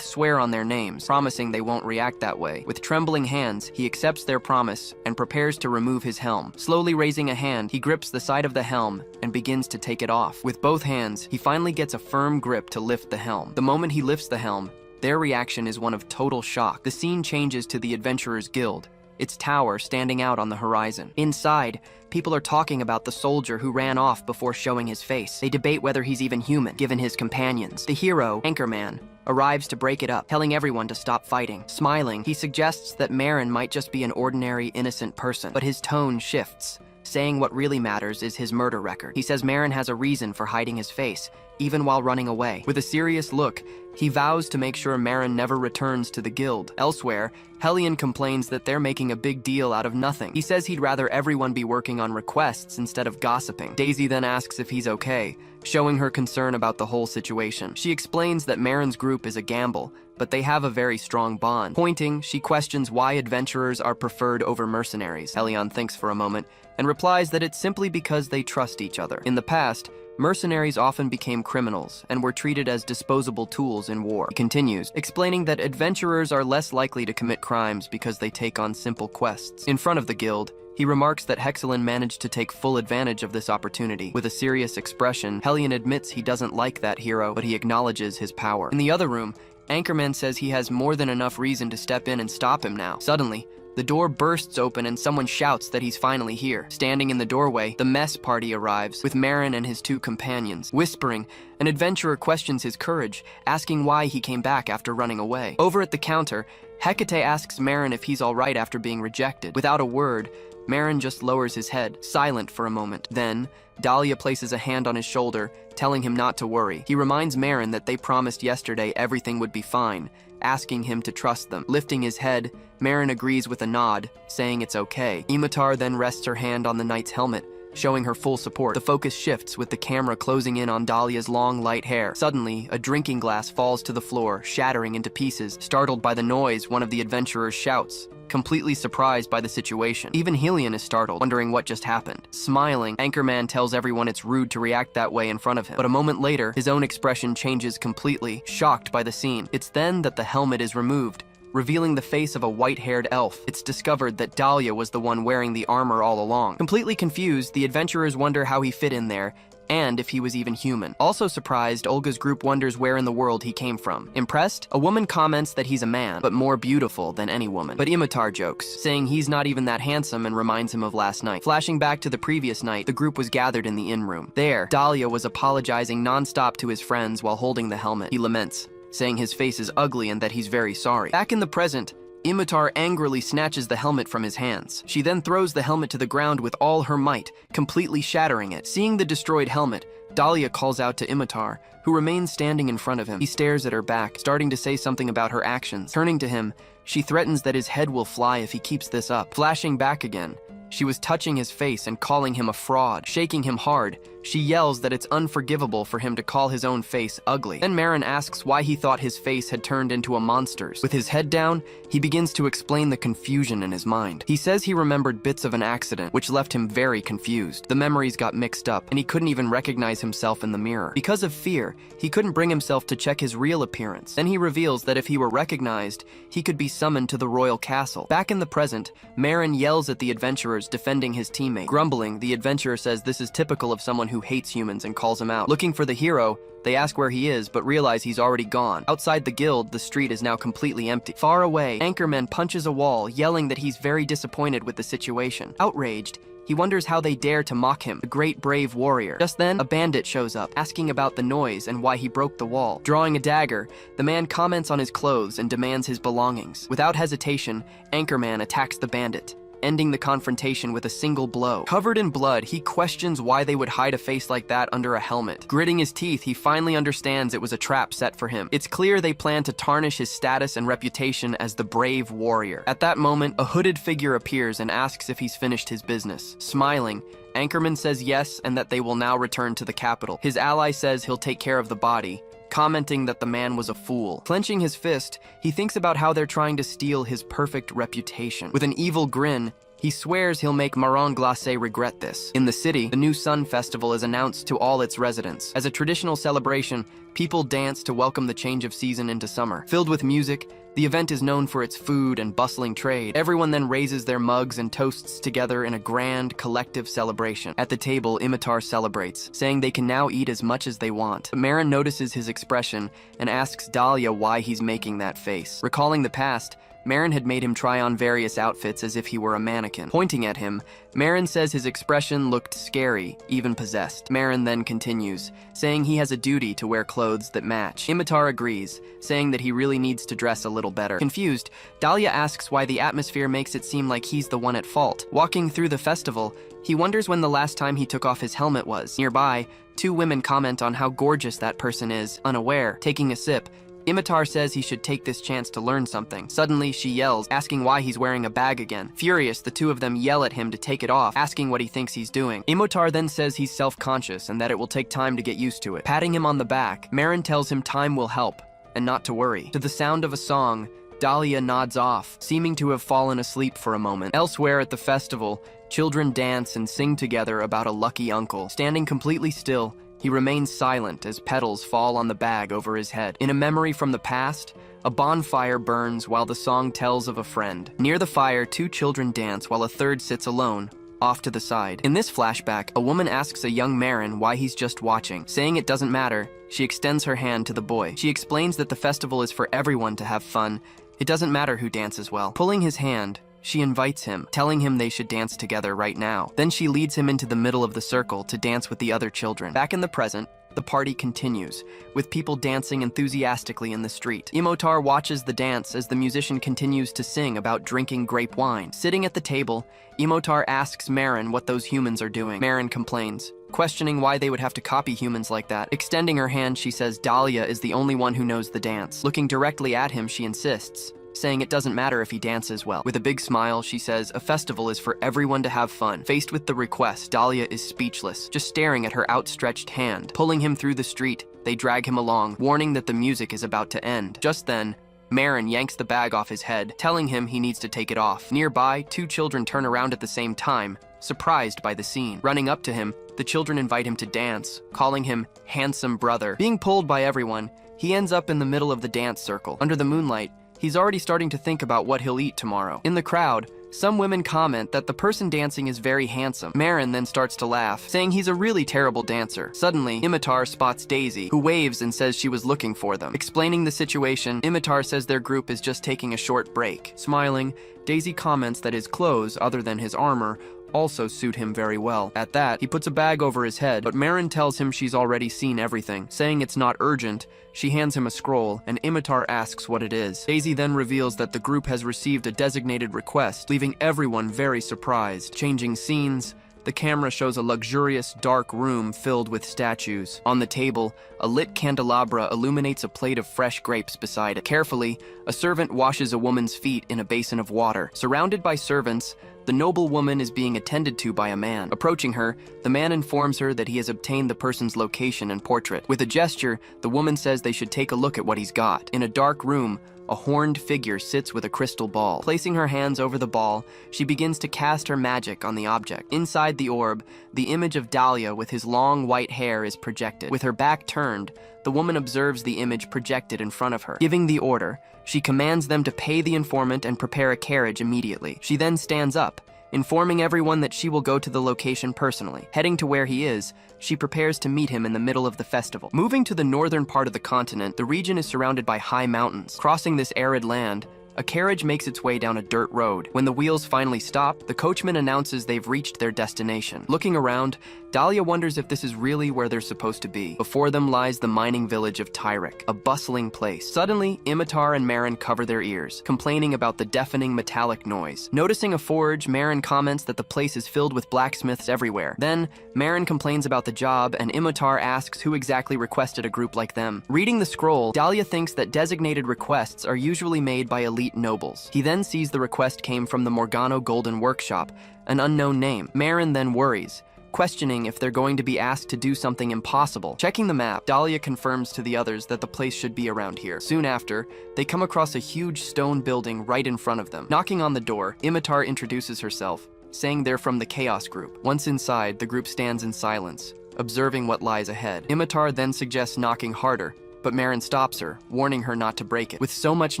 swear on their names, promising they won't react that way. With trembling hands, he accepts their promise and prepares to remove his helm. Slowly raising a hand, he grips the side of the helm and begins to take it off. With both hands, he finally gets a firm grip to lift the helm. The moment he lifts the helm, their reaction is one of total shock. The scene changes to the Adventurers Guild, its tower standing out on the horizon. Inside, people are talking about the soldier who ran off before showing his face. They debate whether he's even human, given his companions. The hero, Anchorman, arrives to break it up, telling everyone to stop fighting. Smiling, he suggests that Marin might just be an ordinary, innocent person, but his tone shifts, saying what really matters is his murder record. He says Marin has a reason for hiding his face, even while running away. With a serious look, he vows to make sure Marin never returns to the guild. Elsewhere, Hellion complains that they're making a big deal out of nothing. He says he'd rather everyone be working on requests instead of gossiping. Daisy then asks if he's okay, showing her concern about the whole situation. She explains that Marin's group is a gamble, but they have a very strong bond. Pointing, she questions why adventurers are preferred over mercenaries. Hellion thinks for a moment and replies that it's simply because they trust each other. In the past, mercenaries often became criminals and were treated as disposable tools in war. He continues, explaining that adventurers are less likely to commit crimes because they take on simple quests. In front of the guild, he remarks that Hexalin managed to take full advantage of this opportunity. With a serious expression, Hellion admits he doesn't like that hero, but he acknowledges his power. In the other room, Anchorman says he has more than enough reason to step in and stop him now. Suddenly, the door bursts open and someone shouts that he's finally here. Standing in the doorway, the mess party arrives, with Marin and his two companions. Whispering, an adventurer questions his courage, asking why he came back after running away. Over at the counter, Hecate asks Marin if he's alright after being rejected. Without a word, Marin just lowers his head, silent for a moment. Then, Dahlia places a hand on his shoulder, telling him not to worry. He reminds Marin that they promised yesterday everything would be fine, asking him to trust them. Lifting his head, Marin agrees with a nod, saying it's okay. Imitar then rests her hand on the knight's helmet, showing her full support. The focus shifts with the camera closing in on Dahlia's long, light hair. Suddenly, a drinking glass falls to the floor, shattering into pieces. Startled by the noise, one of the adventurers shouts, completely surprised by the situation. Even Hellion is startled, wondering what just happened. Smiling, Anchorman tells everyone it's rude to react that way in front of him. But a moment later, his own expression changes completely, shocked by the scene. It's then that the helmet is removed, revealing the face of a white-haired elf. It's discovered that Dahlia was the one wearing the armor all along. Completely confused, the adventurers wonder how he fit in there, and if he was even human. Also surprised, Olga's group wonders where in the world he came from. Impressed, a woman comments that he's a man, but more beautiful than any woman. But Imitar jokes, saying he's not even that handsome and reminds him of last night. Flashing back to the previous night, the group was gathered in the inn room. There, Dahlia was apologizing non-stop to his friends while holding the helmet. He laments, saying his face is ugly and that he's very sorry. Back in the present, Imitar angrily snatches the helmet from his hands. She then throws the helmet to the ground with all her might, completely shattering it. Seeing the destroyed helmet, Dahlia calls out to Imitar, who remains standing in front of him. He stares at her back, starting to say something about her actions. Turning to him, she threatens that his head will fly if he keeps this up. Flashing back again, she was touching his face and calling him a fraud, shaking him hard. She yells that it's unforgivable for him to call his own face ugly. Then Marin asks why he thought his face had turned into a monster's. With his head down, he begins to explain the confusion in his mind. He says he remembered bits of an accident, which left him very confused. The memories got mixed up, and he couldn't even recognize himself in the mirror. Because of fear, he couldn't bring himself to check his real appearance. Then he reveals that if he were recognized, he could be summoned to the royal castle. Back in the present, Marin yells at the adventurers defending his teammate. Grumbling, the adventurer says this is typical of someone who hates humans and calls him out. Looking for the hero, they ask where he is, but realize he's already gone. Outside the guild, the street is now completely empty. Far away, Anchorman punches a wall, yelling that he's very disappointed with the situation. Outraged, he wonders how they dare to mock him, the great brave warrior. Just then, a bandit shows up, asking about the noise and why he broke the wall. Drawing a dagger, the man comments on his clothes and demands his belongings. Without hesitation, Anchorman attacks the bandit, ending the confrontation with a single blow. Covered in blood, he questions why they would hide a face like that under a helmet. Gritting his teeth, he finally understands it was a trap set for him. It's clear they plan to tarnish his status and reputation as the brave warrior. At that moment, a hooded figure appears and asks if he's finished his business. Smiling, Anchorman says yes and that they will now return to the capital. His ally says he'll take care of the body, commenting that the man was a fool. Clenching his fist, he thinks about how they're trying to steal his perfect reputation. With an evil grin, he swears he'll make Manhwa Galaxy regret this. In the city, the new Sun Festival is announced to all its residents. As a traditional celebration, people dance to welcome the change of season into summer. Filled with music, the event is known for its food and bustling trade. Everyone then raises their mugs and toasts together in a grand, collective celebration. At the table, Imitar celebrates, saying they can now eat as much as they want. But Marin notices his expression and asks Dahlia why he's making that face. Recalling the past, Marin had made him try on various outfits as if he were a mannequin. Pointing at him, Marin says his expression looked scary, even possessed. Marin then continues, saying he has a duty to wear clothes that match. Imitar agrees, saying that he really needs to dress a little better. Confused, Dahlia asks why the atmosphere makes it seem like he's the one at fault. Walking through the festival, he wonders when the last time he took off his helmet was. Nearby, two women comment on how gorgeous that person is, unaware. Taking a sip, Imitar says he should take this chance to learn something. Suddenly, she yells, asking why he's wearing a bag again. Furious, the two of them yell at him to take it off, asking what he thinks he's doing. Imitar then says he's self-conscious and that it will take time to get used to it. Patting him on the back, Marin tells him time will help, and not to worry. To the sound of a song, Dahlia nods off, seeming to have fallen asleep for a moment. Elsewhere at the festival, children dance and sing together about a lucky uncle. Standing completely still, he remains silent as petals fall on the bag over his head. In a memory from the past, a bonfire burns while the song tells of a friend. Near the fire, two children dance while a third sits alone, off to the side. In this flashback, a woman asks a young Marin why he's just watching. Saying it doesn't matter, she extends her hand to the boy. She explains that the festival is for everyone to have fun. It doesn't matter who dances well. Pulling his hand, she invites him, telling him they should dance together right now. Then she leads him into the middle of the circle to dance with the other children. Back in the present, the party continues, with people dancing enthusiastically in the street. Imitar watches the dance as the musician continues to sing about drinking grape wine. Sitting at the table, Imitar asks Marin what those humans are doing. Marin complains, questioning why they would have to copy humans like that. Extending her hand, she says Dahlia is the only one who knows the dance. Looking directly at him, she insists, saying it doesn't matter if he dances well. With a big smile, she says a festival is for everyone to have fun. Faced with the request, Dahlia is speechless, just staring at her outstretched hand. Pulling him through the street, they drag him along, warning that the music is about to end. Just then, Marin yanks the bag off his head, telling him he needs to take it off. Nearby, two children turn around at the same time, surprised by the scene. Running up to him, the children invite him to dance, calling him handsome brother. Being pulled by everyone, he ends up in the middle of the dance circle. Under the moonlight, he's already starting to think about what he'll eat tomorrow. In the crowd, Some women comment that the person dancing is very handsome. Maren then starts to laugh, saying he's a really terrible dancer. Suddenly, Imitar spots Daisy, who waves and says she was looking for them. Explaining the situation, Imitar says their group is just taking a short break. Smiling, Daisy comments that his clothes, other than his armor, also suit him very well. At that, he puts a bag over his head, but Maren tells him she's already seen everything. Saying it's not urgent, she hands him a scroll, and Imitar asks what it is. Daisy then reveals that the group has received a designated request, leaving everyone very surprised. Changing scenes, the camera shows a luxurious, dark room filled with statues. On the table, a lit candelabra illuminates a plate of fresh grapes beside it. Carefully, a servant washes a woman's feet in a basin of water. Surrounded by servants, the noble woman is being attended to by a man. Approaching her, the man informs her that he has obtained the person's location and portrait. With a gesture, the woman says they should take a look at what he's got. In a dark room, a horned figure sits with a crystal ball. Placing her hands over the ball, she begins to cast her magic on the object. Inside the orb, the image of Dahlia with his long white hair is projected. With her back turned, the woman observes the image projected in front of her. Giving the order, she commands them to pay the informant and prepare a carriage immediately. She then stands up, informing everyone that she will go to the location personally. Heading to where he is, she prepares to meet him in the middle of the festival. Moving to the northern part of the continent, the region is surrounded by high mountains. Crossing this arid land, a carriage makes its way down a dirt road. When the wheels finally stop, the coachman announces they've reached their destination. Looking around, Dahlia wonders if this is really where they're supposed to be. Before them lies the mining village of Tyrek, a bustling place. Suddenly, Imitar and Maren cover their ears, complaining about the deafening metallic noise. Noticing a forge, Maren comments that the place is filled with blacksmiths everywhere. Then, Maren complains about the job, and Imitar asks who exactly requested a group like them. Reading the scroll, Dahlia thinks that designated requests are usually made by elite nobles. He then sees the request came from the Morgano Golden Workshop, an unknown name. Maren then worries, questioning if they're going to be asked to do something impossible. Checking the map, Dahlia confirms to the others that the place should be around here. Soon after, they come across a huge stone building right in front of them. Knocking on the door, Imitar introduces herself, saying they're from the Chaos Group. Once inside, the group stands in silence, observing what lies ahead. Imitar then suggests knocking harder, but Maren stops her, warning her not to break it. With so much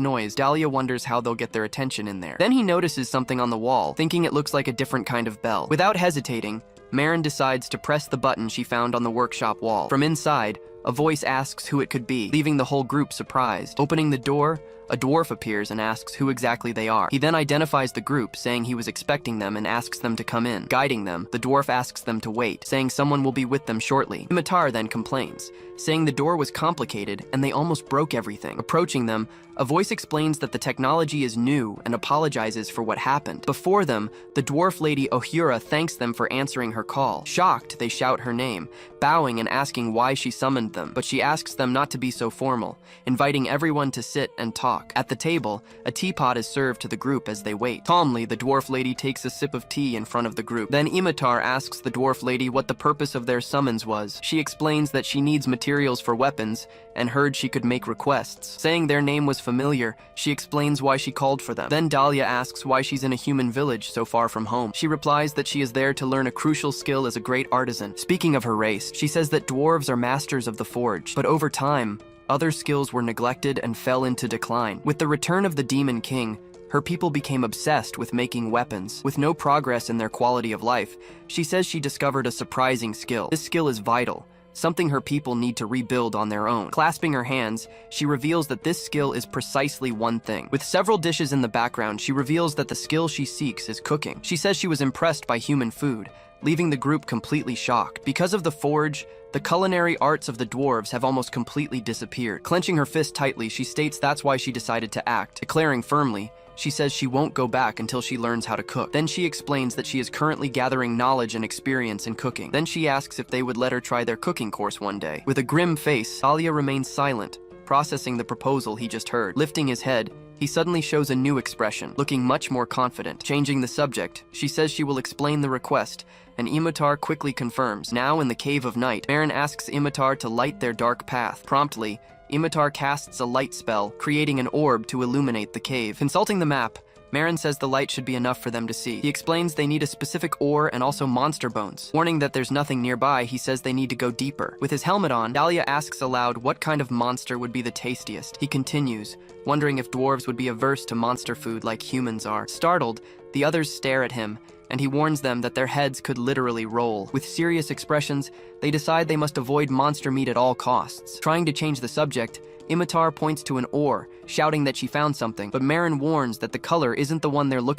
noise, Dahlia wonders how they'll get their attention in there. Then he notices something on the wall, thinking it looks like a different kind of bell. Without hesitating, Maren decides to press the button she found on the workshop wall. From inside, a voice asks who it could be, leaving the whole group surprised. Opening the door, a dwarf appears and asks who exactly they are. He then identifies the group, saying he was expecting them and asks them to come in. Guiding them, the dwarf asks them to wait, saying someone will be with them shortly. Imitar then complains, saying the door was complicated and they almost broke everything. Approaching them, a voice explains that the technology is new and apologizes for what happened. Before them, the dwarf lady Ohura thanks them for answering her call. Shocked, they shout her name, bowing and asking why she summoned them, but she asks them not to be so formal, inviting everyone to sit and talk. At the table, a teapot is served to the group as they wait. Calmly, the dwarf lady takes a sip of tea in front of the group. Then Imitar asks the dwarf lady what the purpose of their summons was. She explains that she needs materials for weapons and heard she could make requests. Saying their name was familiar, she explains why she called for them. Then Dahlia asks why she's in a human village so far from home. She replies that she is there to learn a crucial skill as a great artisan. Speaking of her race, she says that dwarves are masters of the forge, but over time, other skills were neglected and fell into decline. With the return of the Demon King, her people became obsessed with making weapons. With no progress in their quality of life, she says she discovered a surprising skill. This skill is vital, something her people need to rebuild on their own. Clasping her hands, she reveals that this skill is precisely one thing. With several dishes in the background, she reveals that the skill she seeks is cooking. She says she was impressed by human food, leaving the group completely shocked. Because of the forge, the culinary arts of the dwarves have almost completely disappeared. Clenching her fist tightly, she states that's why she decided to act. Declaring firmly, she says she won't go back until she learns how to cook. Then she explains that she is currently gathering knowledge and experience in cooking. Then she asks if they would let her try their cooking course one day. With a grim face, Dahlia remains silent, processing the proposal he just heard. Lifting his head, he suddenly shows a new expression, looking much more confident. Changing the subject, she says she will explain the request, and Imitar quickly confirms. Now in the Cave of Night, Maren asks Imitar to light their dark path. Promptly, Imitar casts a light spell, creating an orb to illuminate the cave. Consulting the map, Marin says the light should be enough for them to see. He explains they need a specific ore and also monster bones. Warning that there's nothing nearby, he says they need to go deeper. With his helmet on, Dahlia asks aloud what kind of monster would be the tastiest. He continues, wondering if dwarves would be averse to monster food like humans are. Startled, the others stare at him, and he warns them that their heads could literally roll. With serious expressions, they decide they must avoid monster meat at all costs. Trying to change the subject, Imitar points to an ore, shouting that she found something, but Marin warns that the color isn't the one they're looking